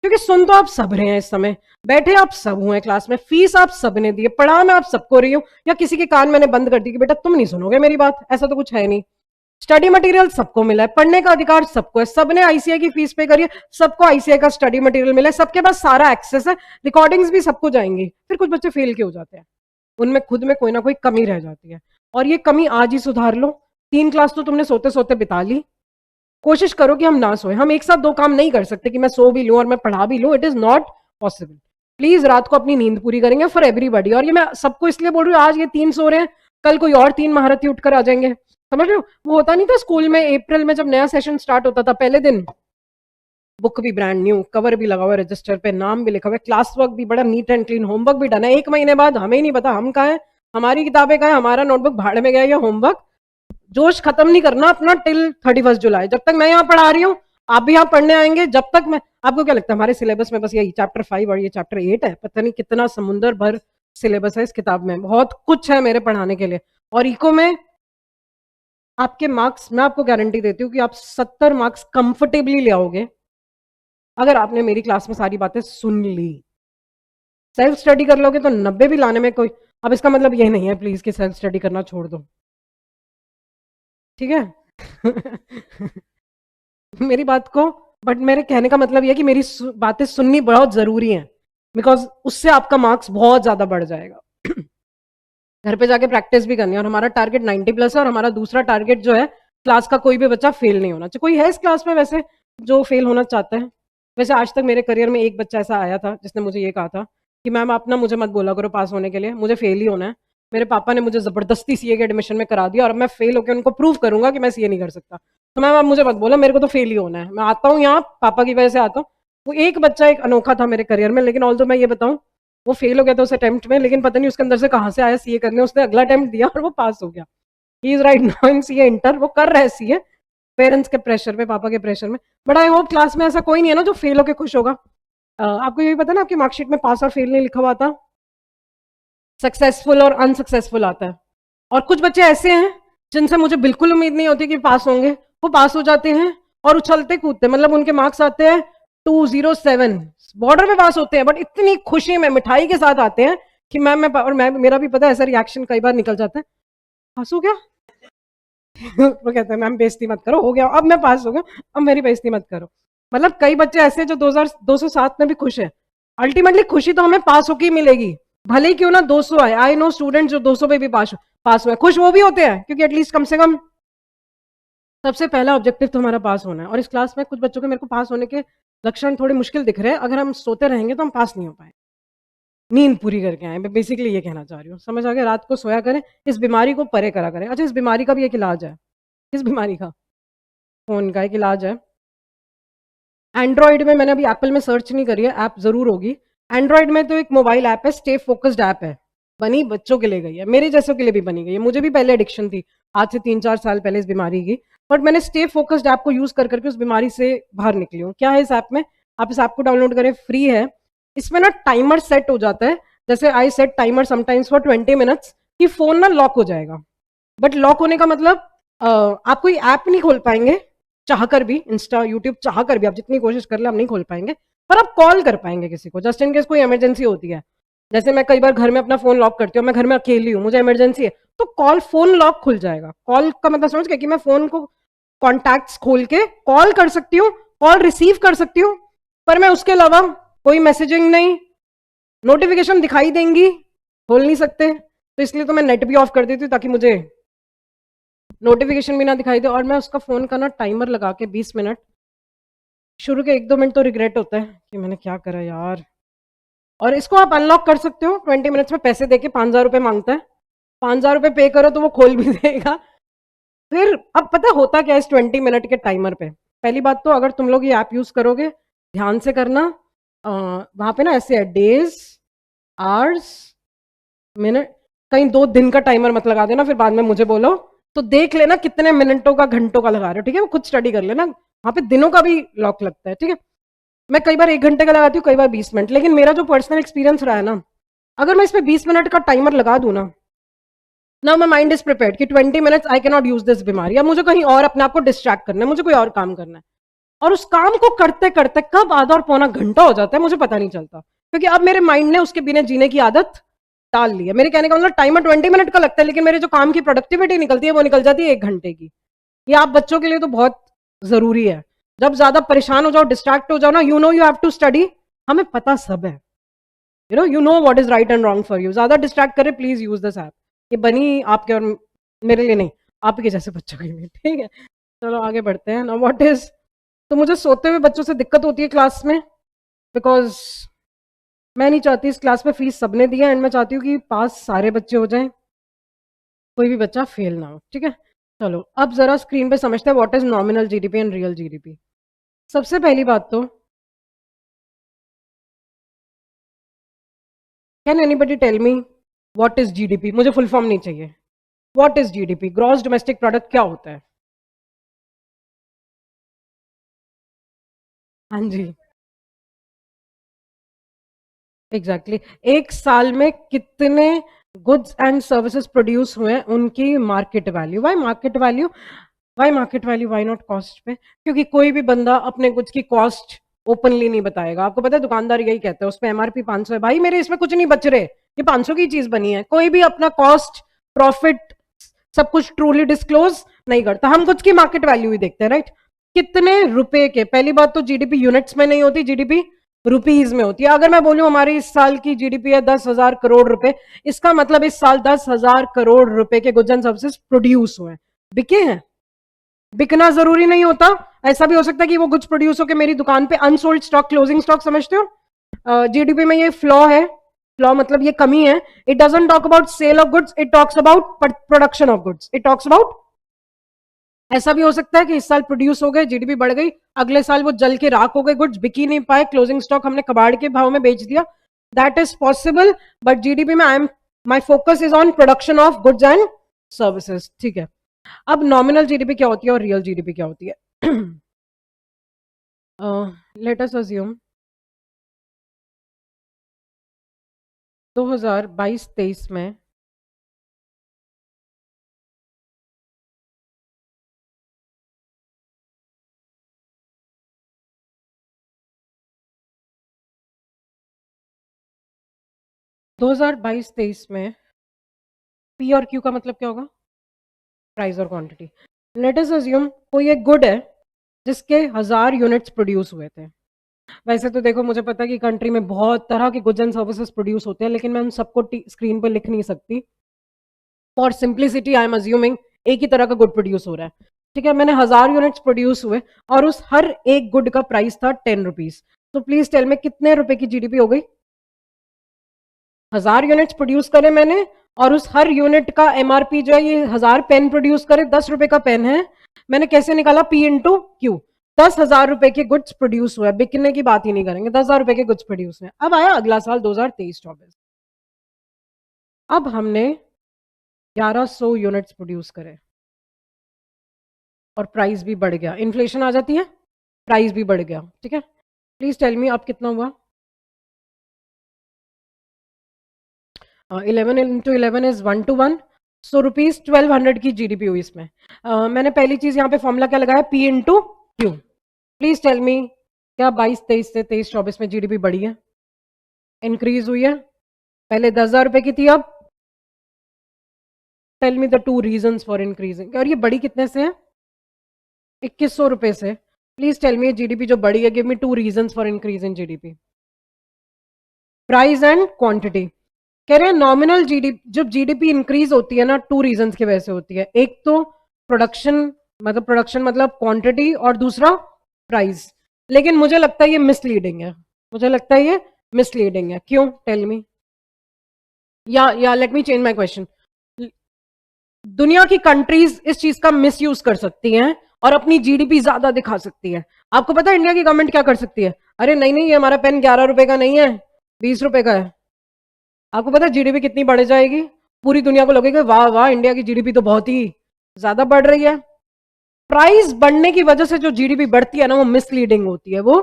[SPEAKER 1] क्योंकि सुन तो आप सब रहे हैं इस समय, बैठे आप सब हुए क्लास में, फीस आप सब ने दी है, पढ़ा मैं आप सबको रही हूँ, या किसी के कान मैंने बंद कर दी कि बेटा तुम नहीं सुनोगे मेरी बात, ऐसा तो कुछ है नहीं। स्टडी मटेरियल सबको मिला है, पढ़ने का अधिकार सबको है, सबने आईसीआई की फीस पे करी है, सबको आईसीआई का स्टडी मटेरियल मिला है, सबके पास सारा एक्सेस है, रिकॉर्डिंग्स भी सबको जाएंगी। फिर कुछ बच्चे फेल के हो जाते हैं, उनमें खुद में कोई ना कोई कमी रह जाती है, और ये कमी आज ही सुधार लो। 3 क्लास तो तुमने सोते सोते बिता ली, कोशिश करो कि हम ना सोए। हम एक साथ 2 काम नहीं कर सकते कि मैं सो भी लूं और मैं पढ़ा भी लूं, it is not possible. Please रात को अपनी नींद पूरी करेंगे फॉर एवरीबॉडी। और ये मैं सबको इसलिए बोल रही हूँ, आज ये 3 सो रहे हैं, कल कोई और 3 महारथी उठकर आ जाएंगे, समझ रहे हो? वो होता नहीं था स्कूल में अप्रैल में जब नया सेशन स्टार्ट होता था, पहले दिन बुक भी ब्रांड न्यू, कवर भी लगा हुआ है, रजिस्टर पे नाम भी लिखा हुआ है, क्लास वर्क भी बड़ा नीट एंड क्लीन, होमवर्क भी डन है। 1 महीने बाद हमें ही नहीं पता हम कहाँ हैं, हमारी किताबें कहाँ है, हमारा नोटबुक भाड़ में गया, या होमवर्क। जोश खत्म नहीं करना अपना टिल 31 जुलाई, जब तक मैं यहाँ पढ़ा रही हूँ आप भी यहाँ पढ़ने आएंगे। जब तक मैं, आपको क्या लगता है हमारे सिलेबस में बस यही चैप्टर 5 और ये चैप्टर 8 है? पता नहीं कितना समुंदर भर सिलेबस है इस किताब में, बहुत कुछ है मेरे पढ़ाने के लिए। और इको में आपके मार्क्स, मैं आपको गारंटी देती हूँ कि आप 70 मार्क्स कंफर्टेबली ले आओगे अगर आपने मेरी क्लास में सारी बातें सुन ली। सेल्फ स्टडी कर लोगे तो 90 भी लाने में कोई, अब इसका मतलब ये नहीं है प्लीज कि सेल्फ स्टडी करना छोड़ दो, ठीक है? मेरी बात को, बट मेरे कहने का मतलब यह है कि मेरी बातें सुननी बहुत जरूरी है, बिकॉज उससे आपका मार्क्स बहुत ज्यादा बढ़ जाएगा। घर पे जाके प्रैक्टिस भी करनी है। और हमारा टारगेट 90+ है, और हमारा दूसरा टारगेट जो है, क्लास का कोई भी बच्चा फेल नहीं होना चाहिए। कोई है इस क्लास में वैसे जो फेल होना चाहता है? वैसे आज तक मेरे करियर में एक बच्चा ऐसा आया था जिसने मुझे ये कहा था कि मैम आप ना मुझे मत बोला करो पास होने के लिए, मुझे फेल ही होना है। मेरे पापा ने मुझे जबरदस्ती सीए के एडमिशन में करा दिया, और मैं फेल होकर उनको प्रूव करूंगा कि मैं सीए नहीं कर सकता। तो मैम आप मुझे मत बोला, मेरे को तो फेल ही होना है। मैं आता हूँ यहाँ पापा की वजह से आता हूँ। वो एक बच्चा एक अनोखा था मेरे करियर में, लेकिन ऑल्दो मैं ये बताऊं, वो फेल हो गया था उस अटेम्प्ट में, लेकिन पता नहीं उसके अंदर से कहाँ से आया सीए करने, उसने अगला अटेम्प्ट दिया और वो पास हो गया। He is right now in CA inter, वो कर रहा है सीए पेरेंट्स के प्रेशर पे, पापा के प्रेशर में। बट आई होप क्लास में ऐसा कोई नहीं है ना जो फेल होकर खुश होगा। आपको ये भी पता ना आपकी मार्कशीट में पास और फेल नहीं लिखा हुआ था, सक्सेसफुल और अनसक्सेसफुल आता है। और कुछ बच्चे ऐसे हैं जिनसे मुझे बिल्कुल उम्मीद नहीं होती कि पास होंगे, वो पास हो जाते हैं और उछलते कूदते, मतलब उनके मार्क्स आते हैं 207, बॉर्डर पे पास होते हैं, बट इतनी खुशी में मिठाई के साथ आते हैं कि मैं और मैं, मेरा भी पता है ऐसा रिएक्शन कई बार निकल जाता है, पास हो गया। वो कहते हैं मैम बेइज्जती मत करो, हो गया अब मैं पास हो गया, अब मेरी बेइज्जती मत करो। मतलब कई बच्चे ऐसे जो 2207 में भी खुश है। अल्टीमेटली खुशी तो हमें पास होकर ही मिलेगी, भले ही क्यों ना 200 आए। आई नो स्टूडेंट जो 200 पे भी पास हुए, खुश वो भी होते हैं, क्योंकि एटलीस्ट कम से कम सबसे पहला ऑब्जेक्टिव तो हमारा पास होना है। और इस क्लास में कुछ बच्चों के मेरे को पास होने के लक्षण थोड़े मुश्किल दिख रहे हैं। अगर हम सोते रहेंगे तो हम पास नहीं हो पाए, नींद पूरी करके आए, मैं बेसिकली ये कहना चाह रही हूँ। समझ आ गया? रात को सोया करें, इस बीमारी को परे करा करें। अच्छा, इस बीमारी का भी एक इलाज है। किस बीमारी का? फोन का एक इलाज है। एंड्रॉइड में, मैंने अभी एप्पल में सर्च नहीं करी है, ऐप जरूर होगी। एंड्रॉइड में तो एक मोबाइल ऐप है, स्टे फोकस्ड ऐप है, बनी बच्चों के लिए गई है, मेरे जैसों के लिए भी बनी गई है। मुझे भी पहले एडिक्शन थी, आज से 3-4 साल पहले इस बीमारी की, बट मैंने स्टे फोकस्ड ऐप को यूज कर करके उस बीमारी से बाहर निकली हूँ। क्या है इस ऐप में? आप इस ऐप को डाउनलोड करें, फ्री है। इसमें ना टाइमर सेट हो जाता है, जैसे I set timer sometimes for 20 minutes कि फोन ना लॉक हो जाएगा। बट लॉक होने का मतलब आप कोई ऐप नहीं खोल पाएंगे चाहकर भी, इंस्टा यूट्यूब चाहकर भी आप जितनी कोशिश कर ले आप नहीं खोल पाएंगे, पर आप कॉल कर पाएंगे किसी को, जस्ट इन केस कोई इमरजेंसी होती है। जैसे मैं कई बार घर में अपना फोन लॉक करती हूँ, मैं घर में अकेली हूँ, मुझे इमरजेंसी है, तो कॉल, फोन लॉक खुल जाएगा। कॉल का मतलब समझ गए कि मैं फोन को कॉन्टैक्ट्स खोल के कॉल कर सकती हूँ, कॉल रिसीव कर सकती हूँ, पर मैं उसके अलावा कोई मैसेजिंग नहीं, नोटिफिकेशन दिखाई देंगी, खोल नहीं सकते। तो इसलिए तो मैं नेट भी ऑफ कर देती हूँ ताकि मुझे नोटिफिकेशन भी ना दिखाई दे। और मैं उसका फोन का ना टाइमर लगा के 20 मिनट, शुरू के 1-2 मिनट तो रिग्रेट होता है कि मैंने क्या करा यार। और इसको आप अनलॉक कर सकते हो 20 मिनट्स में, पैसे देके 5,000 रुपये मांगता है, 5,000 रुपये पे करो तो वो खोल भी देगा। फिर अब पता होता क्या इस 20 मिनट के टाइमर पे? पहली बात तो अगर तुम लोग ये ऐप यूज करोगे, ध्यान से करना, वहां पे ना ऐसे है डेज, आवर्स, मिनट, कहीं 2 दिन का टाइमर मत लगा देना फिर बाद में मुझे बोलो। तो देख लेना कितने मिनटों का, घंटों का लगा रहे हो, ठीक है? वो खुद स्टडी कर लेना, वहां पे दिनों का भी लॉक लगता है, ठीक है? मैं कई बार 1 घंटे का लगाती हूँ, कई बार 20 मिनट, लेकिन मेरा जो पर्सनल एक्सपीरियंस रहा है ना, अगर मैं इसमें 20 मिनट का टाइमर लगा दूं ना, now my mind is prepared कि 20 minutes I can not use this बीमारी, अब मुझे कहीं और अपने आप को डिस्ट्रैक्ट करना है, मुझे कोई और काम करना है। और उस काम को करते करते कब आधा और पौना घंटा हो जाता है मुझे पता नहीं चलता, क्योंकि अब मेरे माइंड ने उसके बिना जीने की आदत डाल ली है। मेरे कहने का मतलब टाइमर 20 मिनट का लगता है, लेकिन मेरे जो काम की प्रोडक्टिविटी निकलती है वो निकल जाती है 1 घंटे की। ये आप बच्चों के लिए तो बहुत जरूरी है। जब ज्यादा परेशान हो जाओ, डिस्ट्रैक्ट हो जाओ ना, you know you have to study, हमें पता सब है, you know what is right and wrong for you, ज्यादा डिस्ट्रैक्ट करे प्लीज यूज दिस ऐप। ये बनी आपके और मेरे लिए नहीं, आपके जैसे बच्चों के लिए, ठीक है? चलो आगे बढ़ते हैं ना। व्हाट इज, तो मुझे सोते हुए बच्चों से दिक्कत होती है क्लास में, बिकॉज मैं नहीं चाहती इस क्लास में फीस सबने दिया एंड मैं चाहती हूँ कि पास सारे बच्चे हो जाएं, कोई भी बच्चा फेल ना हो, ठीक है। चलो अब जरा स्क्रीन पे समझते हैं what is nominal GDP and real GDP. सबसे पहली बात तो can anybody tell me what is GDP? मुझे फुल फॉर्म नहीं चाहिए। What is GDP? Gross domestic product क्या होता है? हाँ जी, एग्जैक्टली exactly. एक साल में कितने गुड्स एंड सर्विसेज प्रोड्यूस हुए हैं, उनकी market value. Why market value? Why market value, why not cost पे? क्योंकि कोई भी बंदा अपने गुड्स की कॉस्ट ओपनली नहीं बताएगा। आपको पता है दुकानदार यही कहते हैं, उस पर एमआरपी 500 है, भाई मेरे इसमें कुछ नहीं बच रहे, ये 500 की चीज बनी है। कोई भी अपना कॉस्ट, प्रॉफिट, सब कुछ ट्रूली डिस्क्लोज नहीं करता। हम कुछ की मार्केट वैल्यू ही देखते हैं, राइट? कितने रुपए के, पहली बात तो जीडीपी यूनिट्स में नहीं होती, जीडीपी रुपीज में होती है। अगर मैं बोलूं हमारी इस साल की जीडीपी है 10,000 करोड़ रुपए, इसका मतलब इस साल 10,000 करोड़ रुपए के गुड्स एंड सर्विसेज प्रोड्यूस हुए, बिके हैं। बिकना जरूरी नहीं होता, ऐसा भी हो सकता है कि वो गुड्स प्रोड्यूस होकर मेरी दुकान पे अनसोल्ड स्टॉक, क्लोजिंग स्टॉक, समझते हो? जीडीपी में ये फ्लॉ है, फ्लॉ मतलब ये कमी है। It doesn't talk about sale of goods, it talks about production of goods, it talks about. ऐसा भी हो सकता है कि इस साल प्रोड्यूस हो गए, जीडीपी बढ़ गई, अगले साल वो जल के राख हो गए, गुड्स बिकी नहीं पाए, क्लोजिंग स्टॉक हमने कबाड़ के भाव में बेच दिया। That is possible, but GDP में I am, my focus is on production of goods and services, ठीक है। अब नॉमिनल जीडीपी क्या होती है और रियल जीडीपी क्या होती है? लेट अस अज्यूम 2022-23 में 2022-23 में पी और क्यू का मतलब क्या होगा? प्राइस और क्वांटिटी। लेट अस अज्यूम कोई एक गुड है जिसके 1000 यूनिट्स प्रोड्यूस हुए थे। वैसे तो देखो मुझे पता है कि कंट्री में बहुत तरह के गुड्स एंड सर्विसेज प्रोड्यूस होते हैं, लेकिन मैं उन सबको स्क्रीन पर लिख नहीं सकती। For simplicity I am assuming एक ही तरह का गुड प्रोड्यूस हो रहा है, ठीक है। मैंने 1000 यूनिट्स प्रोड्यूस हुए और उस हर एक गुड का प्राइस था 10 रुपीज। तो प्लीज टेल में कितने रुपए की जीडीपी हो गई? 1000 यूनिट्स प्रोड्यूस करे मैंने और उस हर यूनिट का एमआरपी जो है, ये 1000 पेन प्रोड्यूस करे, 10 रुपए का पेन है, मैंने कैसे निकाला? P into Q. 10,000 रुपए के गुड्स प्रोड्यूस हुए, बिकने की बात ही नहीं करेंगे, 10,000 रुपए के गुड्स प्रोड्यूस हुए। अब आया अगला साल 2023-24, अब हमने 1100 यूनिट्स प्रोड्यूस करे और प्राइस भी बढ़ गया, इन्फ्लेशन आ जाती है, प्राइस भी बढ़ गया, ठीक है। प्लीज टेल मी अब कितना हुआ? 11 into 11 is 1 to 1, so rupees 1200 की जीडीपी हुई इसमें। मैंने पहली चीज यहाँ पे फॉर्मूला क्या लगाया? P into Q. Please tell me क्या 22-23 से 23-24 में जीडीपी बढ़ी है, इंक्रीज हुई है? पहले 10,000 रुपए की थी, अब tell me the two reasons for increasing. और ये बड़ी कितने से है? 2100 रुपए से। प्लीज टेल मी जीडीपी जो बढ़ी है, give me to reasons for increase in GDP. Price and quantity. कह रहे हैं नॉमिनल जीडीपी, जब जीडीपी इंक्रीज होती है ना, टू रीजंस की वजह से होती है। एक तो प्रोडक्शन मतलब क्वांटिटी, और दूसरा प्राइस। लेकिन मुझे लगता है ये मिसलीडिंग है, मुझे लगता है ये मिसलीडिंग है। क्यों? Tell me. या let me change my question. दुनिया की कंट्रीज इस चीज का मिसयूज कर सकती हैं और अपनी जीडीपी ज्यादा दिखा सकती है। आपको पता है इंडिया की गवर्नमेंट क्या कर सकती है? अरे नहीं नहीं, ये हमारा पेन 11 रुपए का नहीं है, 20 रुपए का है। आपको पता है जीडीपी कितनी बढ़ जाएगी? पूरी दुनिया को लगेगा वाह वाह, इंडिया की जीडीपी तो बहुत ही ज्यादा बढ़ रही है। प्राइस बढ़ने की वजह से जो जीडीपी बढ़ती है ना, वो मिसलीडिंग होती है वो।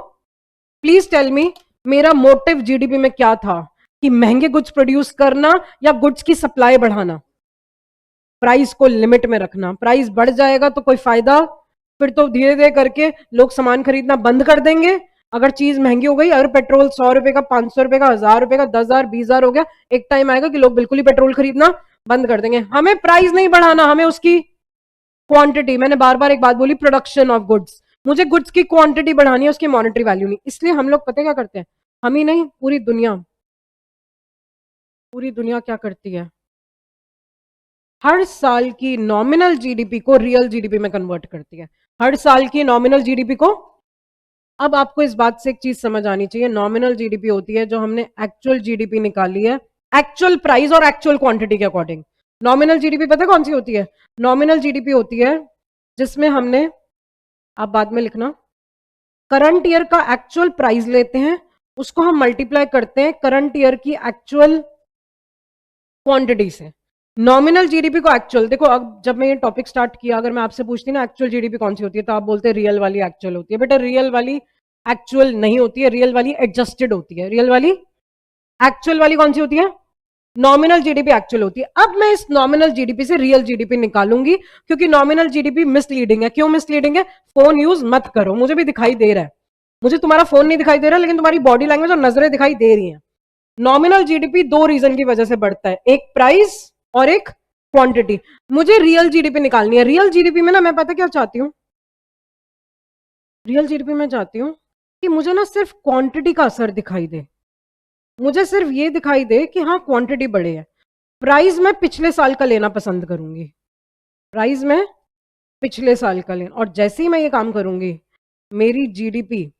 [SPEAKER 1] प्लीज टेल मी मेरा मोटिव जीडीपी में क्या था? कि महंगे गुड्स प्रोड्यूस करना या गुड्स की सप्लाई बढ़ाना? प्राइस को लिमिट में रखना। प्राइस बढ़ जाएगा तो कोई फायदा, फिर तो धीरे धीरे करके लोग सामान खरीदना बंद कर देंगे। अगर चीज महंगी हो गई, अगर पेट्रोल 100 रुपए का, 500 रुपए का, 1000 रुपए का, 10,000, 20,000 हो गया, एक टाइम आएगा कि लोग बिल्कुल ही पेट्रोल खरीदना बंद कर देंगे। हमें प्राइस नहीं बढ़ाना, हमें उसकी क्वांटिटी, मैंने बार बार एक बात बोली, प्रोडक्शन ऑफ गुड्स। मुझे गुड्स की क्वांटिटी बढ़ानी है, उसकी मॉनेटरी वैल्यू नहीं। इसलिए हम लोग पता क्या करते हैं, हम ही नहीं पूरी दुनिया क्या करती है, हर साल की नॉमिनल जीडीपी को रियल जीडीपी में कन्वर्ट करती है। हर साल की नॉमिनल जीडीपी को अब आपको इस बात से एक चीज समझ आनी चाहिए, नॉमिनल जीडीपी होती है जो हमने एक्चुअल जीडीपी निकाली है एक्चुअल प्राइस और एक्चुअल क्वांटिटी के अकॉर्डिंग। नॉमिनल जीडीपी पता है कौन सी होती है? नॉमिनल जीडीपी होती है जिसमें हमने, आप बाद में लिखना, करंट ईयर का एक्चुअल प्राइस लेते हैं, उसको हम मल्टीप्लाई करते हैं करंट ईयर की एक्चुअल क्वांटिटी से। नॉमिनल जीडीपी को एक्चुअल, देखो अब जब मैं ये टॉपिक स्टार्ट किया, अगर मैं आपसे पूछती ना एक्चुअल जीडीपी कौन सी होती है, तो आप बोलते रियल वाली एक्चुअल होती है। बेटा रियल वाली एक्चुअल नहीं होती है, रियल वाली एडजस्टेड होती है। रियल वाली, एक्चुअल वाली कौन सी होती है? नॉमिनल जीडीपी एक्चुअल होती है। अब मैं इस नॉमिनल जीडीपी से रियल जीडीपी निकालूंगी, क्योंकि नॉमिनल जीडीपी मिसलीडिंग है। क्यों मिसलीडिंग है? फोन यूज मत करो, मुझे भी दिखाई दे रहा है, मुझे तुम्हारा फोन नहीं दिखाई दे रहा, लेकिन तुम्हारी बॉडी लैंग्वेज और नजरें दिखाई दे रही हैं। नॉमिनल जीडीपी दो रीजन की वजह से बढ़ता है, एक प्राइस और एक क्वांटिटी। मुझे रियल जीडीपी निकालनी है। रियल जीडीपी में ना मैं पता क्या चाहती हूँ, रियल जीडीपी में चाहती हूँ कि मुझे ना सिर्फ क्वांटिटी का असर दिखाई दे, मुझे सिर्फ ये दिखाई दे कि हाँ क्वांटिटी बढ़े है। प्राइस मैं पिछले साल का लेना पसंद करूंगी, प्राइस में पिछले साल का लेना। और जैसे ही मैं ये काम करूंगी, मेरी जीडीपी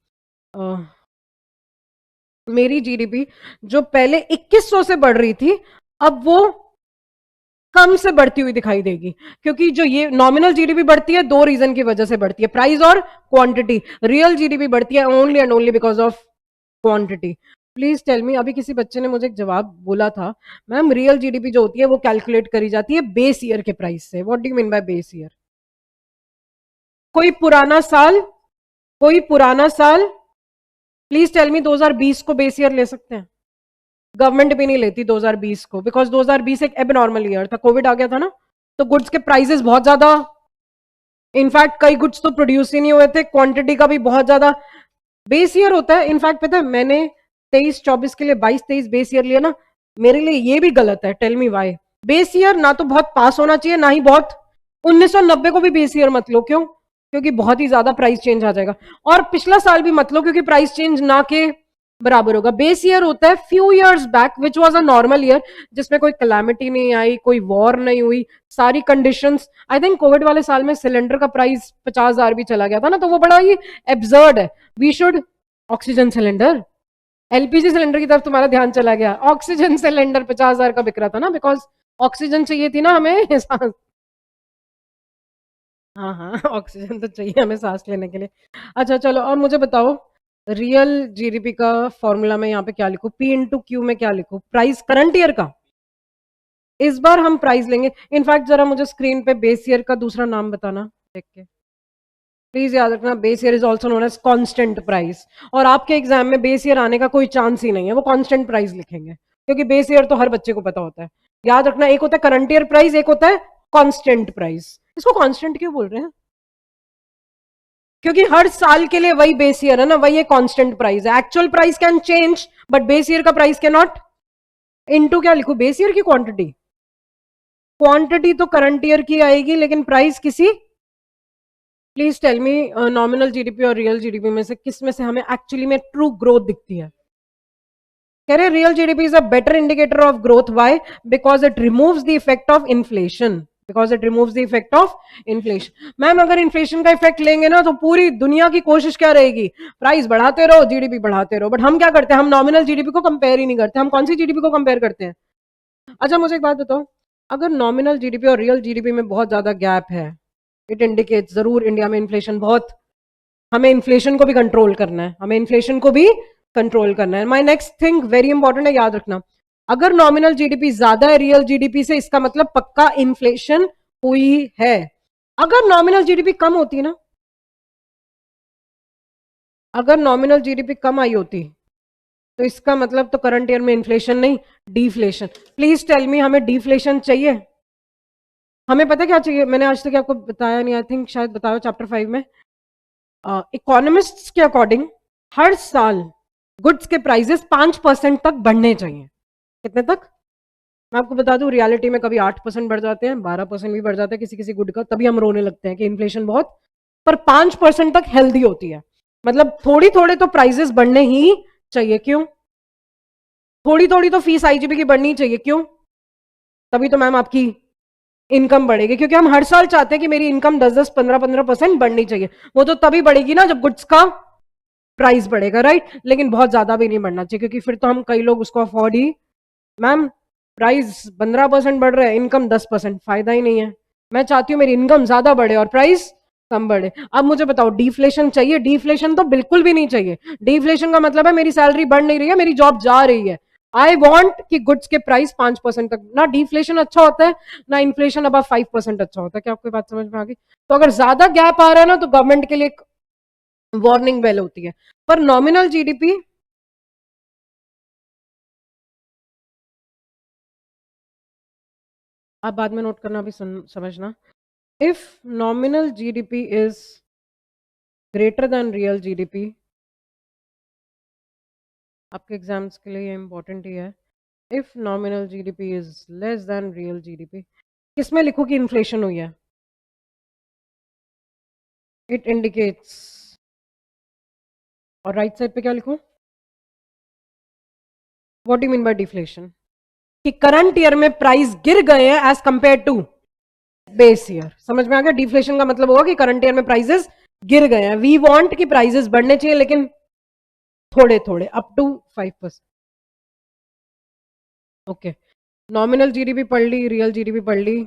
[SPEAKER 1] मेरी जीडीपी जो पहले 2100 से बढ़ रही थी, अब वो कम से बढ़ती हुई दिखाई देगी। क्योंकि जो ये नॉमिनल जीडीपी बढ़ती है दो रीजन की वजह से बढ़ती है, प्राइस और क्वांटिटी। रियल जीडीपी बढ़ती है only and only because of quantity. Please tell me, अभी किसी बच्चे ने मुझे एक जवाब बोला था, मैम रियल जीडीपी जो होती है वो कैलकुलेट करी जाती है बेस ईयर के प्राइस से। What do you mean by base year? कोई पुराना साल, कोई पुराना साल, प्लीज टेल मी 2020 को बेस ईयर ले सकते हैं? गवर्नमेंट भी नहीं लेती 2020 को, बिकॉज 2020 एक एबनॉर्मल ईयर था, कोविड आ गया था ना, तो गुड्स के प्राइसेस बहुत ज्यादा, इनफैक्ट कई गुड्स तो प्रोड्यूस ही नहीं हुए थे, क्वांटिटी का भी बहुत ज्यादा बेस ईयर होता है। इनफैक्ट पता है मैंने 23-24 के लिए 22-23 बेस ईयर लिया ना, मेरे लिए ये भी गलत है। Tell me why. Base year ना तो बहुत पास होना चाहिए, ना ही बहुत, 1990 को भी बेस ईयर मत लो। क्यों? क्योंकि बहुत ही ज्यादा प्राइस चेंज आ जाएगा। और पिछला साल भी मत लो, क्योंकि प्राइस चेंज ना के बराबर होगा। बेस ईयर होता है few years back which was a normal year, जिसमें कोई कैलामिटी नहीं आई, कोई वॉर नहीं हुई, सारी कंडीशंस। आई थिंक कोविड वाले साल में सिलेंडर का प्राइस 50,000 भी चला गया था ना, तो वो बड़ा ही एब्सर्ड है। We should, oxygen cylinder, LPG cylinder की तरफ तुम्हारा ध्यान चला गया, ऑक्सीजन सिलेंडर 50,000 का बिक रहा था ना, बिकॉज ऑक्सीजन चाहिए थी ना हमें सांस, हाँ हाँ ऑक्सीजन तो चाहिए हमें सांस लेने के लिए। अच्छा चलो, और मुझे बताओ रियल जीडीपी का फॉर्मूला में यहाँ पे क्या लिखूं? पी इंटू क्यू में क्या लिखूं? प्राइस करंट ईयर का। इस बार हम प्राइस लेंगे। इनफैक्ट जरा मुझे स्क्रीन पे बेस ईयर का दूसरा नाम बताना देख के, प्लीज याद रखना, base year is also known as constant price. और आपके एग्जाम में बेस ईयर आने का कोई चांस ही नहीं है, वो कांस्टेंट प्राइस लिखेंगे, क्योंकि बेस ईयर तो हर बच्चे को पता होता है। याद रखना, एक होता है करंट ईयर प्राइस, एक होता है कांस्टेंट प्राइस। इसको कांस्टेंट क्यों बोल रहे हैं? क्योंकि हर साल के लिए वही बेस ईयर है ना, वही एक कांस्टेंट प्राइस है। Actual price can change but base year का प्राइस कैन नॉट। इनटू क्या लिखूं? बेस ईयर की क्वांटिटी, क्वांटिटी तो करंट ईयर की आएगी, लेकिन प्राइस किसी। Please tell me, nominal GDP और रियल जीडीपी में से किस में से हमें एक्चुअली में ट्रू ग्रोथ दिखती है? कह रहे real GDP is a better indicator of growth. Why? Because it removes the effect of inflation, because it removes the effect of inflation. Ma'am अगर इन्फ्लेशन का इफेक्ट लेंगे ना, तो पूरी दुनिया की कोशिश क्या रहेगी? प्राइस बढ़ाते रहो, जीडीपी बढ़ाते रहो। बट हम क्या करते हैं? हम नॉमिनल जीडीपी को कंपेयर ही नहीं करते। हम कौन सी जीडीपी को कंपेयर करते हैं? अच्छा मुझे एक बात बताओ, अगर नॉमिनल जीडीपी और रियल जीडीपी में बहुत ज्यादा गैप है, इट इंडिकेट जरूर इंडिया में इन्फ्लेशन बहुत, हमें इन्फ्लेशन को भी कंट्रोल करना है, हमें इन्फ्लेशन को भी कंट्रोल करना है। My next thing very important है, याद रखना, अगर नॉमिनल जीडीपी ज्यादा है रियल जीडीपी से, इसका मतलब पक्का इन्फ्लेशन हुई है। अगर नॉमिनल जीडीपी कम होती ना, अगर नॉमिनल जीडीपी कम आई होती, तो इसका मतलब तो करंट ईयर में इन्फ्लेशन नहीं, डिफ्लेशन। प्लीज टेल मी, हमें डिफ्लेशन चाहिए? हमें पता क्या चाहिए? मैंने आज तक आपको बताया नहीं, आई थिंक शायद बताया चैप्टर 5 में। इकोनॉमिस्ट्स के अकॉर्डिंग हर साल गुड्स के प्राइसेस 5% तक बढ़ने चाहिए। कितने तक? मैं आपको बता दूं, रियलिटी में कभी 8% बढ़ जाते हैं, 12% भी बढ़ जाते हैं किसी किसी गुड का, तभी हम रोने लगते हैं कि इन्फ्लेशन बहुत, पर 5% तक हेल्दी होती है। मतलब थोड़ी थोड़ी तो प्राइसेस बढ़ने ही चाहिए। क्यों? थोड़ी थोड़ी तो फीस आईजीपी की बढ़नी चाहिए। क्यों? तभी तो मैम आपकी इनकम बढ़ेगी, क्योंकि हम हर साल चाहते हैं कि मेरी इनकम 10-10, 15-15% बढ़नी चाहिए। वो तो तभी बढ़ेगी ना जब गुड्स का प्राइस बढ़ेगा, राइट? लेकिन बहुत ज्यादा भी नहीं बढ़ना चाहिए, क्योंकि फिर तो हम कई लोग उसको अफोर्ड ही, मैम प्राइस 15% बढ़ रहा है, इनकम 10%, फायदा ही नहीं है। मैं चाहती हूँ मेरी इनकम ज्यादा बढ़े और प्राइस कम बढ़े। अब मुझे बताओ, डिफ्लेशन चाहिए? डिफ्लेशन तो बिल्कुल भी नहीं चाहिए। डिफ्लेशन का मतलब है मेरी सैलरी बढ़ नहीं रही है, मेरी जॉब जा रही है। आई वॉन्ट कि गुड्स के प्राइस 5% तक, ना डिफ्लेशन अच्छा होता है ना इन्फ्लेशन अब 5% अच्छा होता है। क्या आपको बात समझ में आ गई? तो अगर ज्यादा गैप आ रहा है ना, तो गवर्नमेंट के लिए एक वार्निंग बेल होती है। पर नॉमिनल जीडीपी, आप बाद में नोट करना, अभी समझना। If nominal GDP is greater than real GDP, आपके एग्जाम्स के लिए ये इंपॉर्टेंट ही है। If nominal GDP is less than real GDP, किसमें लिखूं कि इन्फ्लेशन हुई है? इट इंडिकेट्स, और राइट साइड पे क्या लिखूं? What do mean by deflation? कि करंट ईयर में प्राइस गिर गए हैं as compared to base year. समझ में आ गया? डिफ्लेशन का मतलब होगा कि करंट ईयर में प्राइसेस गिर गए हैं। वी वांट कि प्राइसेस बढ़ने चाहिए, लेकिन थोड़े थोड़े, up to 5%। Okay, nominal GDP पढ़ ली, रियल जीडीपी पढ़ ली।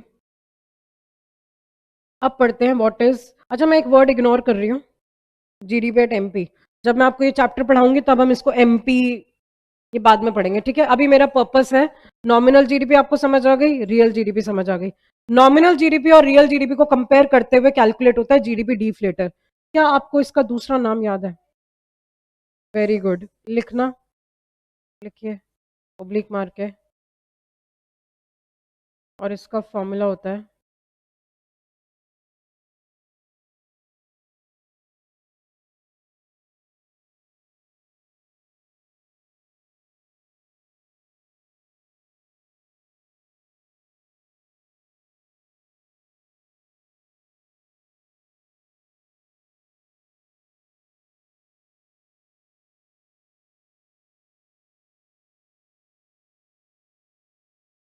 [SPEAKER 1] अब पढ़ते हैं व्हाट इज, अच्छा मैं एक वर्ड इग्नोर कर रही हूँ, जीडीपी एट एमपी। जब मैं आपको ये चैप्टर पढ़ाऊंगी तब हम इसको एमपी, ये बाद में पढ़ेंगे, ठीक है? अभी मेरा पर्पस है, नॉमिनल जीडीपी आपको समझ आ गई, रियल जीडीपी समझ आ गई। नॉमिनल जीडीपी और रियल जीडीपी को कंपेयर करते हुए कैलकुलेट होता है जीडीपी डिफ्लेटर। क्या आपको इसका दूसरा नाम याद है? वेरी गुड, लिखना, लिखिए, ओब्लिक मार के, और इसका फॉर्मूला होता है,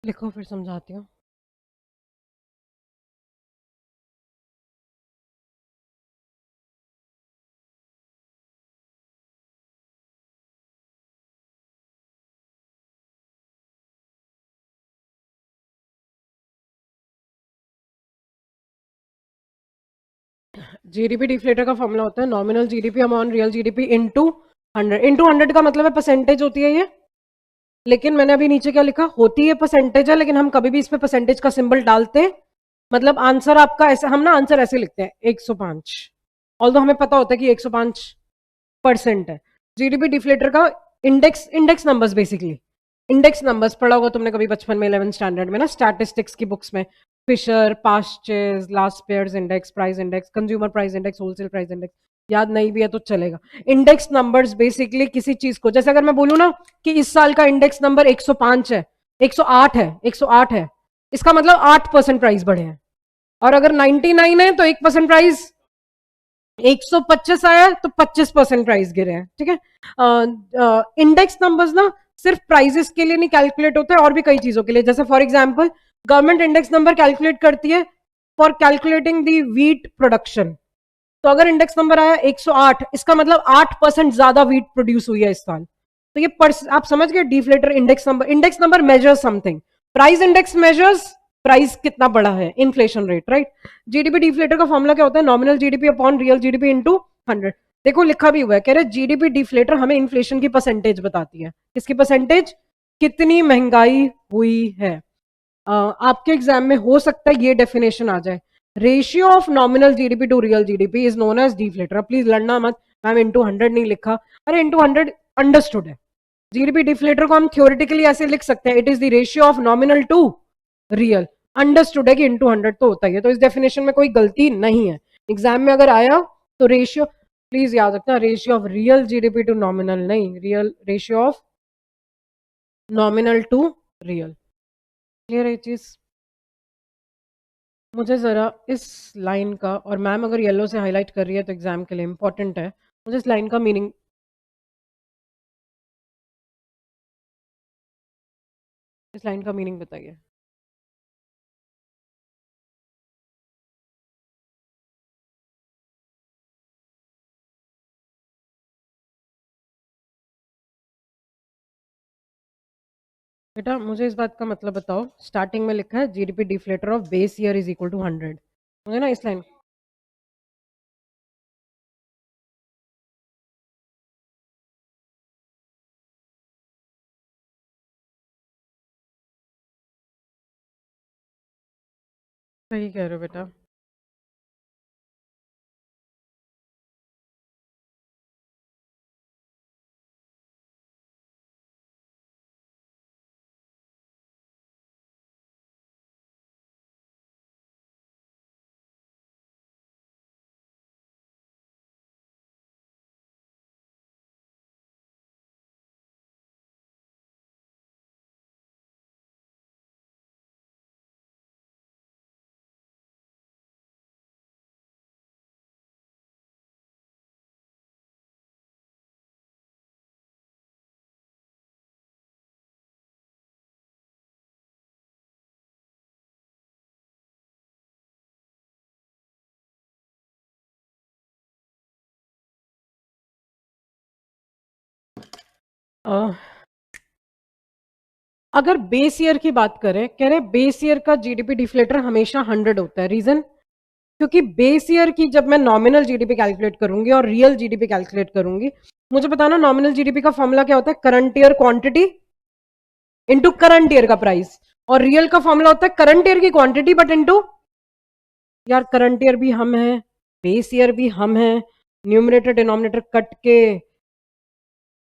[SPEAKER 1] लिखो फिर समझाती हूँ। जीडीपी डिफ्लेटर का फॉर्मूला होता है nominal GDP upon real GDP into 100। Into 100 का मतलब है परसेंटेज होती है ये, लेकिन मैंने अभी नीचे क्या लिखा, होती है परसेंटेज है, लेकिन हम कभी भी इसमें परसेंटेज का सिंबल डालते, मतलब आंसर आपका ऐसे, हम ना आंसर ऐसे लिखते हैं 105, ऑल्दो हमें पता होता है कि 105% है। जीडीपी डिफ्लेटर का index numbers, basically index numbers पढ़ा होगा तुमने कभी बचपन में, 11th स्टैंडर्ड में ना, स्टैटिस्टिक्स की बुक्स में, Fisher, Paasche's, Laspeyres index, price index, consumer price index, wholesale price index. याद नहीं भी है तो चलेगा। इंडेक्स नंबर्स बेसिकली किसी चीज को, जैसे अगर मैं बोलूँ ना कि इस साल का इंडेक्स नंबर 105 है, 108 है, 108 है, इसका मतलब 8% प्राइस बढ़े हैं। और अगर 99 है तो 1% प्राइस, 125 आया तो 25% प्राइस गिरे हैं, ठीक है? इंडेक्स नंबर्स ना सिर्फ प्राइजेस के लिए नहीं कैलकुलेट होते, और भी कई चीजों के लिए। जैसे for example, government index number calculate करती है for calculating the wheat production. तो अगर इंडेक्स नंबर आया 108, इसका मतलब 8% ज्यादा व्हीट प्रोड्यूस हुई है इस साल। तो ये आप समझ गए, deflator index number measures something, price index measures price कितना बड़ा है, inflation rate, right? GDP deflator का फॉर्मूला क्या होता है? Nominal GDP upon real GDP into 100। देखो लिखा भी हुआ है, कह रहे जीडीपी डिफ्लेटर हमें इन्फ्लेशन की परसेंटेज बताती है। किसकी परसेंटेज? कितनी महंगाई हुई है। आपके एग्जाम में हो सकता है ये डेफिनेशन आ जाए, ratio of nominal GDP to real GDP is known as deflator. Please लड़ना मत, मैम इंटू 100 नहीं लिखा, अरे इंटू 100 अंडरस्टूड है। जीडीपी डिफ्लेटर को हम थ्योरेटिकली ऐसे लिख सकते हैं, it is the ratio of nominal to real. Understood है कि इंटू 100 तो होता ही है, तो इस डेफिनेशन में कोई गलती नहीं है। एग्जाम में अगर आया तो रेशियो, प्लीज याद रखना, ratio of real GDP to nominal नहीं, real ratio of nominal to real. Clear है चीज? मुझे ज़रा इस लाइन का, और मैम अगर येलो से हाईलाइट कर रही है तो एग्जाम के लिए इंपॉर्टेंट है, मुझे इस लाइन का मीनिंग, इस लाइन का मीनिंग बताइए। बेटा मुझे इस बात का मतलब बताओ, स्टार्टिंग में लिखा है GDP deflator of base year is equal to 100, मुझे ना इस लाइन सही कह रहे हो बेटा। अ, अगर बेस ईयर की बात करें, कह रहे बेस ईयर का जीडीपी डिफ्लेटर हमेशा 100 होता है। रीजन, क्योंकि बेस ईयर की जब मैं नॉमिनल जीडीपी कैलकुलेट करूंगी और रियल जीडीपी कैलकुलेट करूंगी, मुझे बताना नॉमिनल जीडीपी का फॉर्मूला क्या होता है? Current year quantity into current year का प्राइस, और रियल का फॉर्मूला होता है करंट ईयर की क्वांटिटी बट इनटू, यार करंट ईयर भी हम है, बेस ईयर भी हम है, न्यूमरेटर डिनोमिनेटर कट के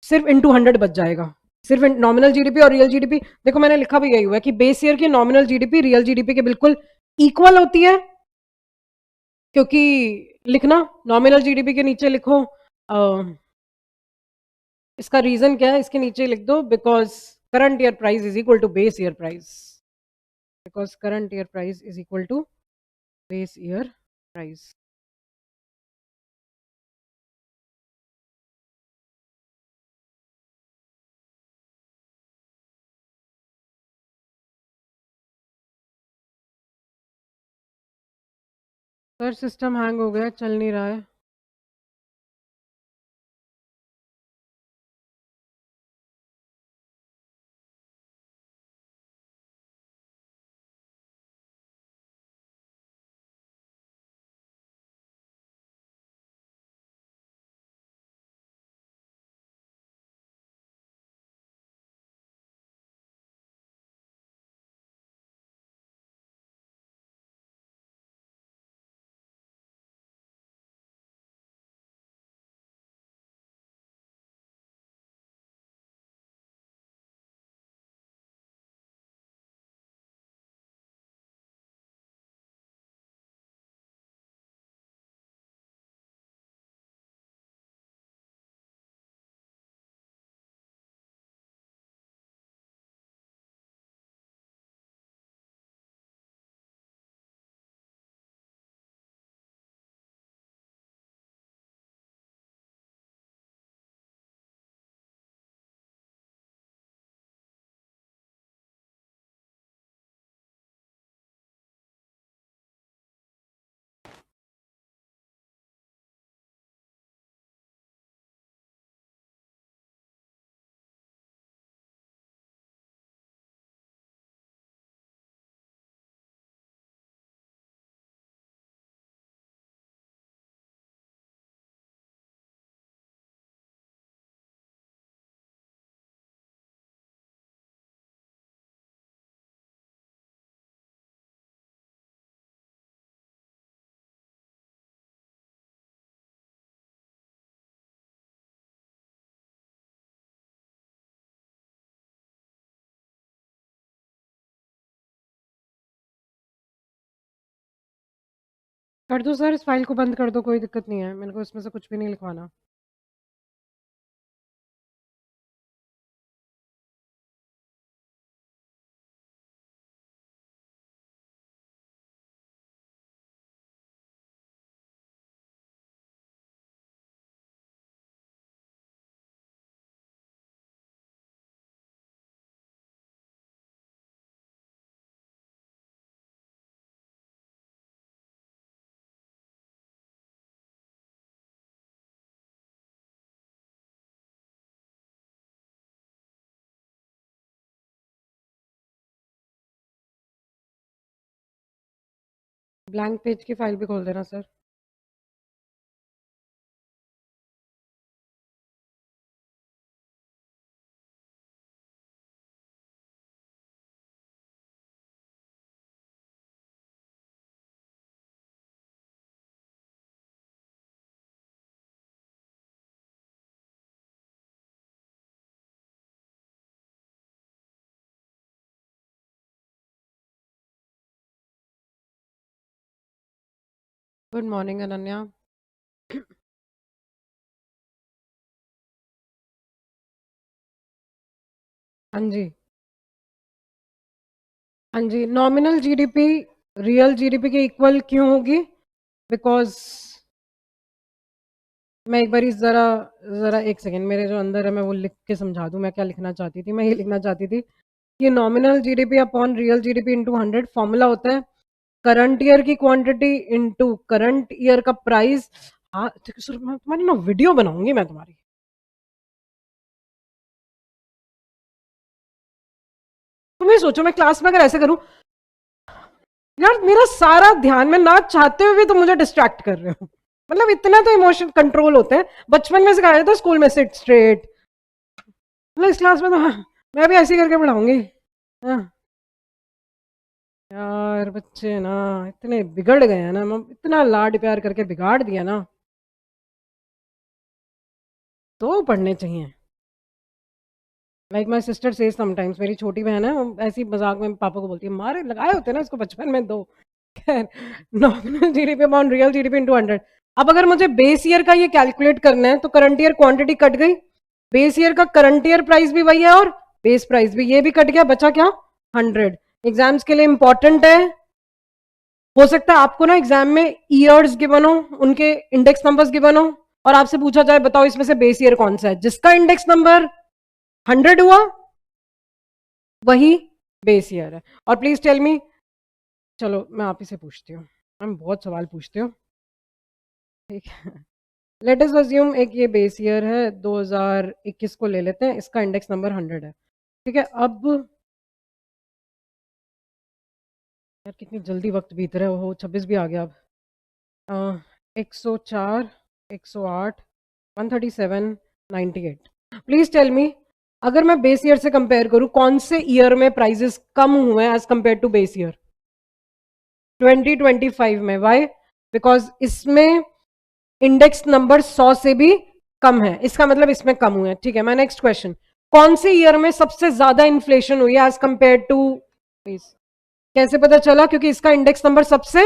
[SPEAKER 1] सिर्फ इनटू 100 बच जाएगा। सिर्फ नॉमिनल जीडीपी और रियल जीडीपी, देखो मैंने लिखा भी यही हुआ है कि बेस ईयर की नॉमिनल जीडीपी रियल जीडीपी के बिल्कुल इक्वल होती है। क्योंकि लिखना नॉमिनल जीडीपी के नीचे लिखो, इसका रीजन क्या है इसके नीचे लिख दो, because current year price is equal to base year price, because current year price is equal to base year price. Sir system hang हो गया, चल नहीं रहा है। कर दो सर, इस फाइल को बंद कर दो, कोई दिक्कत नहीं है, मेरे को इसमें से कुछ भी नहीं लिखवाना। ब्लैंक पेज की फाइल भी खोल देना सर। Good morning Ananya. हाँ जी, हाँ जी। नॉमिनल जीडीपी रियल जीडीपी के इक्वल क्यों होगी? बिकॉज मैं एक बारी ज़रा ज़रा एक सेकेंड, मेरे जो अंदर है मैं वो लिख के समझा दूँ मैं क्या लिखना चाहती थी। मैं ये लिखना चाहती थी कि nominal GDP upon real GDP into 100 formula होता है करंट ईयर की क्वांटिटी इंटू करंट ईयर का प्राइस। हाँ ठीक है सर, मैं तुम्हारी ना वीडियो बनाऊंगी मैं तुम्हारी। तुम ये सोचो मैं क्लास में अगर ऐसे करूं, यार मेरा सारा ध्यान, मैं ना चाहते हुए भी तुम मुझे डिस्ट्रैक्ट कर रहे हो। मतलब इतना तो इमोशन कंट्रोल होते हैं, बचपन में सिखाया था स्कूल में सिट स्ट्रेट। मतलब इस क्लास में तो हाँ, मैं भी ऐसे ही करके पढ़ाऊंगी। हाँ, यार बच्चे ना इतने बिगड़ गए हैं ना, इतना लाड प्यार करके बिगाड़ दिया ना, तो पढ़ने चाहिए। Like my sister says sometimes, मेरी छोटी बहन है, वो ऐसी मजाक में पापा को बोलती है मारे लगाए होते हैं ना इसको बचपन में दो। खैर, nominal GDP upon real GDP into 100। अब अगर मुझे बेस ईयर का ये कैलकुलेट करना है तो करंट ईयर क्वांटिटी कट गई, बेस ईयर का करंट ईयर प्राइस भी वही है और बेस प्राइस भी, ये भी कट गया, बचा क्या? 100। एग्जाम्स के लिए इंपॉर्टेंट है। हो सकता है आपको ना एग्जाम में ईयर्स गिवन हो, उनके इंडेक्स नंबर्स गिवन हो, और आपसे पूछा जाए बताओ इसमें से बेस ईयर कौन सा है, जिसका इंडेक्स नंबर 100 हुआ वही बेस ईयर है। और प्लीज टेल मी, चलो मैं आप ही से पूछती हूँ, हम बहुत सवाल पूछते हो। ठीक है, लेट अस अज्यूम एक ये बेस ईयर है 2021 को ले लेते हैं, इसका इंडेक्स नंबर 100 है। ठीक है, अब यार कितनी जल्दी वक्त बीत रहा है, वो 26 भी आ गया अब। 104, 108, 137, 98। प्लीज टेल मी, अगर मैं बेस ईयर से कंपेयर करूं कौन से ईयर में प्राइसेस कम हुए हैं as compared to base year? 2025 में। वाई? बिकॉज इसमें इंडेक्स नंबर 100 से भी कम है, इसका मतलब इसमें कम हुए हैं। ठीक है, मैं नेक्स्ट क्वेश्चन, कौन से ईयर में सबसे ज्यादा इन्फ्लेशन हुई है एज कंपेयर टू? कैसे पता चला? क्योंकि इसका इंडेक्स नंबर सबसे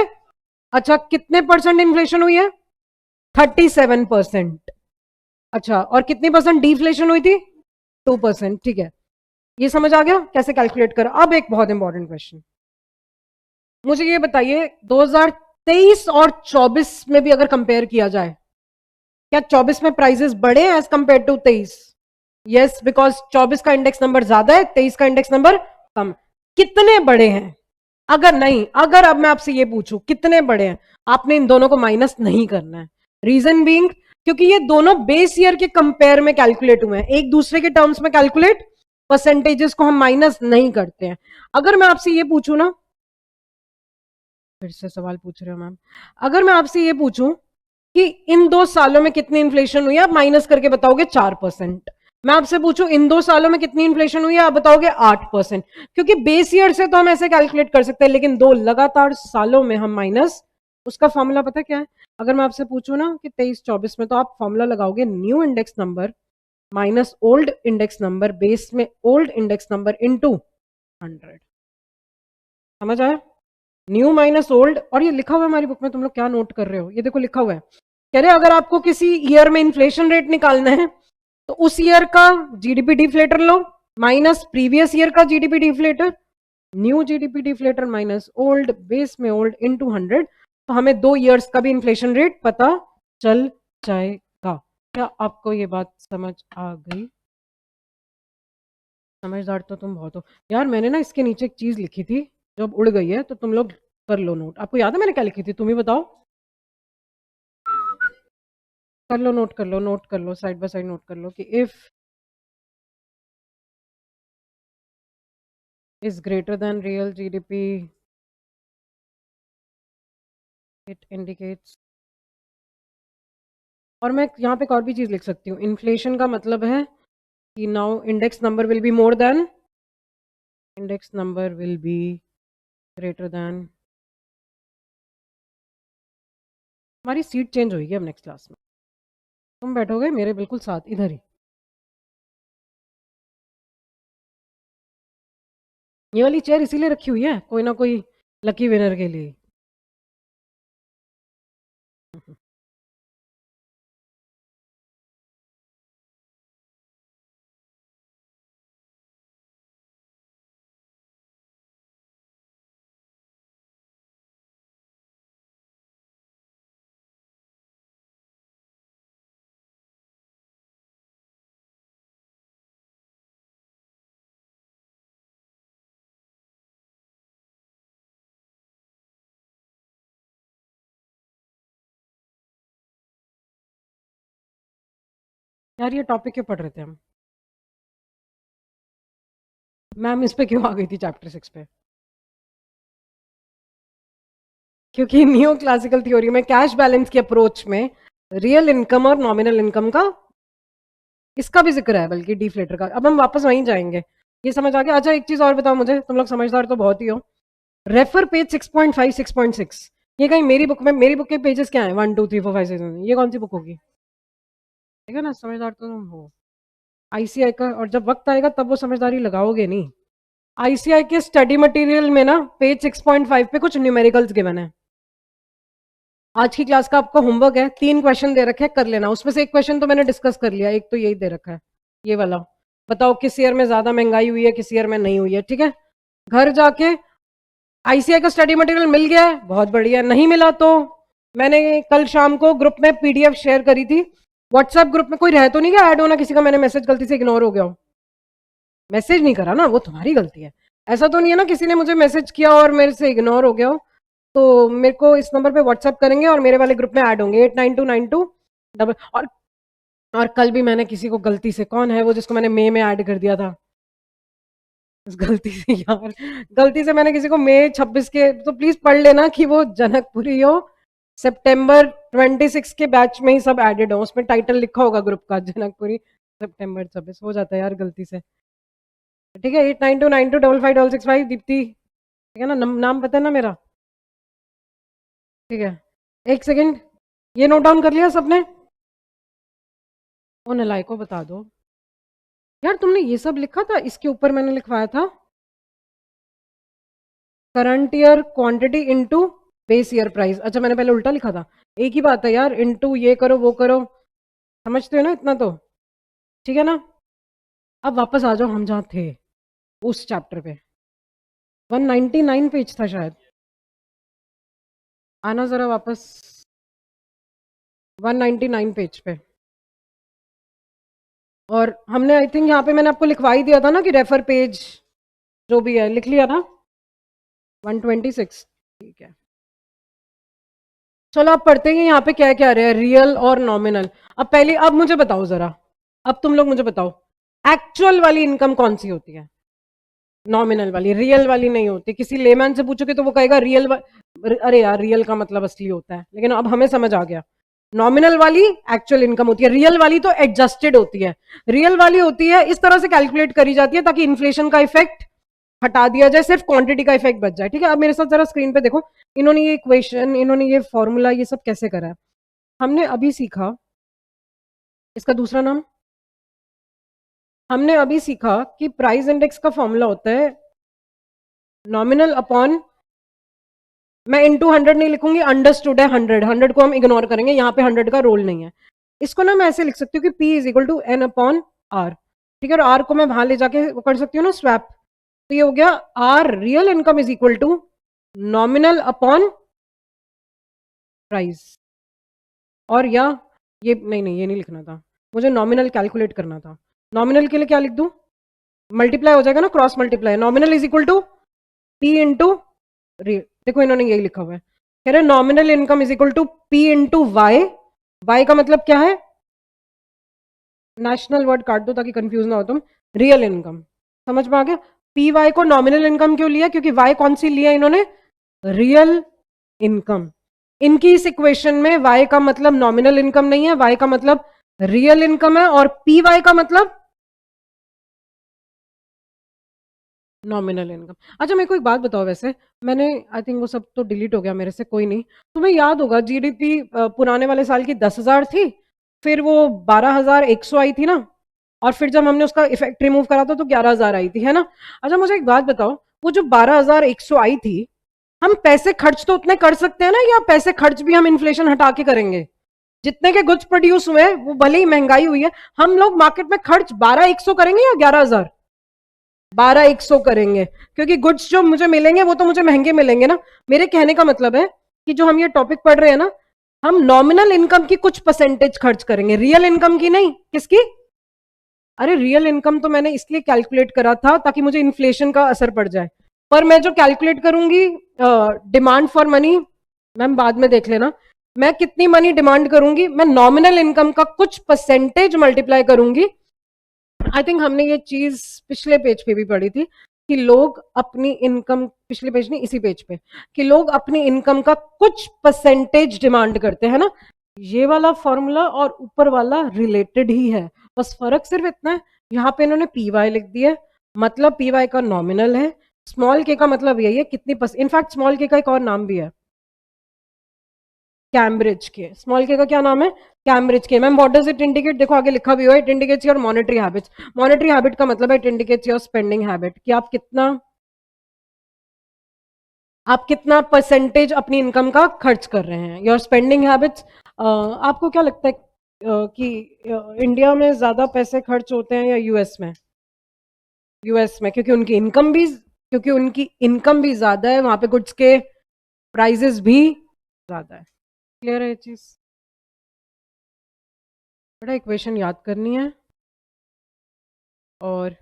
[SPEAKER 1] अच्छा, कितने परसेंट इन्फ्लेशन हुई है? 37%। अच्छा, और कितनी परसेंट डिफ्लेशन हुई थी? 2%। ठीक है, ये समझ आ गया कैसे कैलकुलेट कर। अब एक बहुत इंपॉर्टेंट क्वेश्चन, मुझे ये बताइए 2023 और 24 में भी अगर कंपेयर किया जाए, क्या 24 में प्राइसेस बढ़े as compared to 23? Yes, because 24 का इंडेक्स नंबर ज्यादा है, 23 का इंडेक्स नंबर कम। कितने बड़े हैं? अगर नहीं, अगर अब मैं आपसे ये पूछूं कितने बड़े हैं, आपने इन दोनों को माइनस नहीं करना है। रीजन बीइंग, क्योंकि ये दोनों बेस ईयर के कंपेयर में कैलकुलेट हुए हैं, एक दूसरे के टर्म्स में कैलकुलेट, परसेंटेजेस को हम माइनस नहीं करते हैं। अगर मैं आपसे ये पूछूं ना, फिर से सवाल पूछ रहे हो मैम, अगर मैं आपसे ये पूछूं कि इन 2 सालों में कितनी इन्फ्लेशन हुई है, आप माइनस करके बताओगे 4%। मैं आपसे पूछूं इन 2 सालों में कितनी इन्फ्लेशन हुई है, आप बताओगे 8%। क्योंकि बेस ईयर से तो हम ऐसे कैलकुलेट कर सकते हैं, लेकिन 2 लगातार सालों में हम माइनस, उसका फॉर्मूला पता क्या है? अगर मैं आपसे पूछूं ना कि 23-24 में, तो आप फॉर्मूला लगाओगे new index number minus old index number base में ओल्ड इंडेक्स नंबर इनटू 100। समझ आया? न्यू माइनस ओल्ड, और ये लिखा हुआ है हमारी बुक में, तुम लोग क्या नोट कर रहे हो, ये देखो लिखा हुआ है। कह रहे अगर आपको किसी ईयर में इन्फ्लेशन रेट निकालना है तो उस ईयर का जीडीपी डिफ्लेटर लो माइनस प्रीवियस ईयर का GDP deflator, new GDP deflator minus old base में ओल्ड इनटू 100, तो हमें 2 ईयर्स का भी इन्फ्लेशन रेट पता चल जाएगा। क्या आपको ये बात समझ आ गई? समझदार तो तुम बहुत हो यार। मैंने ना इसके नीचे एक चीज लिखी थी जो अब उड़ गई है, तो तुम लोग कर लो नोट। आपको याद है मैंने क्या लिखी थी? तुम ही बताओ। कर लो, नोट कर लो, नोट कर लो, साइड बाय साइड नोट कर लो कि if is greater than real GDP it indicates, और मैं यहाँ पे एक और भी चीज लिख सकती हूँ, इन्फ्लेशन का मतलब है कि now index number will be more than, index number will be greater than. हमारी सीट चेंज होगी अब नेक्स्ट क्लास में, तुम बैठोगे मेरे बिल्कुल साथ इधर ही। ये वाली चेयर इसीलिए रखी हुई है कोई ना कोई लकी विनर के लिए। यार ये टॉपिक क्यों पढ़ रहे थे हम? मैम इस पे क्यों आ गई थी चैप्टर 6 पे? क्योंकि न्यू क्लासिकल थ्योरी में कैश बैलेंस की अप्रोच में रियल इनकम और नॉमिनल इनकम का, इसका भी जिक्र है बल्कि डिफ्लेटर का। अब हम वापस वहीं जाएंगे, ये समझ आ गया? अच्छा एक चीज और बताओ मुझे, तुम लोग समझदार तो बहुत ही हो। रेफर पेज 6.5 6.6, ये कहीं मेरी बुक में, मेरी बुक के पेजेस क्या है 1 2 3 4 5 6, ये कौन सी बुक होगी? ठीक है ना, समझदार तो तुम हो। आईसीआई का, और जब वक्त आएगा तब वो समझदारी लगाओगे नहीं। आईसीआई के स्टडी मटेरियल में ना पेज 6.5 पे कुछ न्यूमेरिकल्स गिवन है। आज की क्लास का आपका होमवर्क है, 3 क्वेश्चन दे रखे हैं, कर लेना। उसमें से एक क्वेश्चन तो मैंने डिस्कस कर लिया, एक तो यही दे रखा है, ये वाला। बताओ किस ईयर में ज्यादा महंगाई हुई है, किस ईयर में नहीं हुई है। ठीक है, घर जाके आईसीआई का स्टडी मटेरियल मिल गया है, बहुत बढ़िया। नहीं मिला तो मैंने कल शाम को ग्रुप में पीडीएफ शेयर करी थी। व्हाट्सएप ग्रुप में कोई रह तो नहीं गया ऐड होना किसी का, मैंने मैसेज गलती से इग्नोर हो गया हो? मैसेज नहीं करा ना, वो तुम्हारी गलती है। ऐसा तो नहीं है ना किसी ने मुझे मैसेज किया और मेरे से इग्नोर हो गया हो? तो मेरे को इस नंबर पे व्हाट्सएप करेंगे और मेरे वाले ग्रुप में ऐड होंगे 8929 डबल। और कल भी मैंने किसी को गलती से, कौन है वो जिसको मैंने मई में ऐड कर दिया था, गलती से यार, गलती से मैंने किसी को मई 26 के, तो प्लीज पढ़ लेना कि वो जनकपुरी हो, सितंबर 26 के बैच में ही सब एडेड हो। उसमें टाइटल लिखा होगा ग्रुप का जनकपुरी सितंबर 26, हो जाता है यार गलती से। ठीक है, 8929255665 दीप्ति, ठीक है ना, नाम पता है ना मेरा? ठीक है, एक सेकंड, ये नोट डाउन कर लिया सबने? ओ नलायक को बता दो यार, तुमने ये सब लिखा था? इसके ऊपर मैंने लिखवाया था current year quantity into base year price. अच्छा मैंने पहले उल्टा लिखा था। एक ही बात है यार, इनटू ये करो वो करो, समझते हो ना इतना तो? ठीक है ना, अब वापस आ जाओ हम जहाँ थे, उस चैप्टर पे। 199 पेज था शायद, आना जरा वापस 199 पेज पे। और हमने आई थिंक यहाँ पे मैंने आपको लिखवा ही दिया था ना कि रेफर पेज जो भी है, लिख लिया ना 126। ठीक है, चलो अब पढ़ते हैं यहाँ पे क्या क्या रहा है, रियल और नॉमिनल। अब पहले, अब मुझे बताओ जरा, अब तुम लोग मुझे बताओ, एक्चुअल वाली इनकम कौन सी होती है? नॉमिनल वाली, रियल वाली नहीं होती। किसी लेमैन से पूछोगे तो वो कहेगा रियल अरे यार रियल का मतलब असली होता है, लेकिन अब हमें समझ आ गया। नॉमिनल वाली एक्चुअल इनकम होती है, रियल वाली तो एडजस्टेड होती है। रियल वाली होती है इस तरह से कैलकुलेट करी जाती है ताकि इन्फ्लेशन का इफेक्ट हटा दिया जाए, सिर्फ क्वांटिटी का इफेक्ट बच जाए। ठीक है, अब मेरे साथ जरा स्क्रीन पे देखो, इन्होंने ये इक्वेशन, इन्होंने ये फॉर्मूला, ये सब कैसे करा है। हमने अभी सीखा, इसका दूसरा नाम, हमने अभी सीखा कि प्राइस इंडेक्स का फॉर्मूला होता है नॉमिनल अपॉन, मैं इनटू 100 नहीं लिखूंगी, अंडरस्टूड है 100, 100 को हम इग्नोर करेंगे, यहाँ पे 100 का रोल नहीं है। इसको ना मैं ऐसे लिख सकती हूँ कि P is equal to N upon R. ठीक है, और आर को मैं वहां ले जाके वो कर सकती हूँ ना स्वैप, तो ये हो गया R real income is equal to nominal upon price. और या ये नहीं, ये नहीं लिखना था, मुझे नॉमिनल कैलकुलेट करना था। नॉमिनल के लिए क्या लिख दूं? मल्टीप्लाई हो जाएगा ना, cross multiply. Nominal is equal to P into, देखो इन्होंने यही लिखा हुआ है, कह रहे nominal income is equal to P into Y. Y का मतलब क्या है, नेशनल वर्ड काट दो ताकि कंफ्यूज ना हो तुम, रियल इनकम। समझ में आ गया? पी वाई को नॉमिनल इनकम क्यों लिया? क्योंकि वाई कौन सी लिया इन्होंने, रियल इनकम। इनकी इस इक्वेशन में y का मतलब नॉमिनल इनकम नहीं है, y का मतलब रियल इनकम है, और पी वाई का मतलब नॉमिनल इनकम। अच्छा मेरे को एक बात बताओ, वैसे मैंने आई थिंक वो सब तो डिलीट हो गया मेरे से, कोई नहीं, तुम्हें याद होगा जीडीपी पुराने वाले साल की 10,000 थी, फिर वो 12,100 आई थी ना, और फिर जब हमने उसका इफेक्ट रिमूव करा था तो 11,000 आई थी, है ना। अच्छा मुझे एक बात बताओ, वो जो 12,100 आई थी, हम पैसे खर्च तो उतने कर सकते हैं ना, या पैसे खर्च भी हम इन्फ्लेशन हटा के करेंगे? जितने के गुड्स प्रोड्यूस हुए वो भले ही महंगाई हुई है, हम लोग मार्केट में खर्च 12,100 करेंगे या 11,000? 12,100 करेंगे, क्योंकि गुड्स जो मुझे मिलेंगे वो तो मुझे महंगे मिलेंगे ना। मेरे कहने का मतलब है कि जो हम ये टॉपिक पढ़ रहे हैं ना, हम नॉमिनल इनकम की कुछ परसेंटेज खर्च करेंगे, रियल इनकम की नहीं। किसकी? अरे रियल इनकम तो मैंने इसलिए कैलकुलेट करा था ताकि मुझे इन्फ्लेशन का असर पड़ जाए, पर मैं जो कैलकुलेट करूंगी डिमांड फॉर मनी, मैम बाद में देख लेना, मैं कितनी मनी डिमांड करूंगी, मैं नॉमिनल इनकम का कुछ परसेंटेज मल्टीप्लाई करूंगी। आई थिंक हमने ये चीज पिछले पेज पे भी पढ़ी थी कि लोग अपनी इनकम, पिछले पेज नहीं इसी पेज पे, कि लोग अपनी इनकम का कुछ परसेंटेज डिमांड करते हैं ना। ये वाला फॉर्मूला और ऊपर वाला रिलेटेड ही है, बस फर्क सिर्फ इतना है, यहाँ पे इन्होंने पी वाई लिख दिया है, मतलब पी वाई का नॉमिनल है, स्मॉल के का मतलब यही है कितनी इनफैक्ट स्मॉल के का एक और नाम भी है, कैम्ब्रिज के। स्मॉल के का क्या नाम है? कैम्ब्रिज के। Ma'am what does it indicate? देखो आगे लिखा भी हुआ है, it indicates your monetary habits. Monetary habit का मतलब है it indicates your spending habit, कि आप कितना परसेंटेज अपनी इनकम का खर्च कर रहे हैं, योर स्पेंडिंग हैबिट्स। आपको क्या लगता है कि इंडिया में ज्यादा पैसे खर्च होते हैं या यूएस में? यूएस में, क्योंकि उनकी इनकम भी ज्यादा है, वहां पे गुड्स के प्राइजेस भी ज्यादा है। क्लियर है ये चीज? बड़ा इक्वेशन याद करनी है, और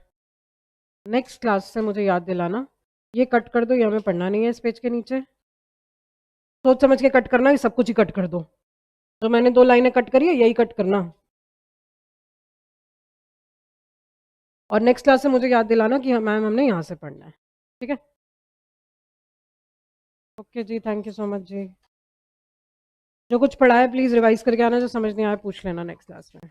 [SPEAKER 1] नेक्स्ट क्लास से मुझे याद दिलाना। ये कट कर दो, ये हमें पढ़ना नहीं है इस पेज के नीचे। सोच समझ के कट करना, ये सब कुछ ही कट कर दो, जो मैंने 2 लाइनें कट करी है यही कट करना। और नेक्स्ट क्लास से मुझे याद दिलाना कि मैम हमने यहाँ से पढ़ना है, ठीक है? ओके जी, थैंक यू सो मच जी। जो कुछ पढ़ा है प्लीज़ रिवाइज करके आना, जो समझ नहीं आया पूछ लेना नेक्स्ट क्लास में।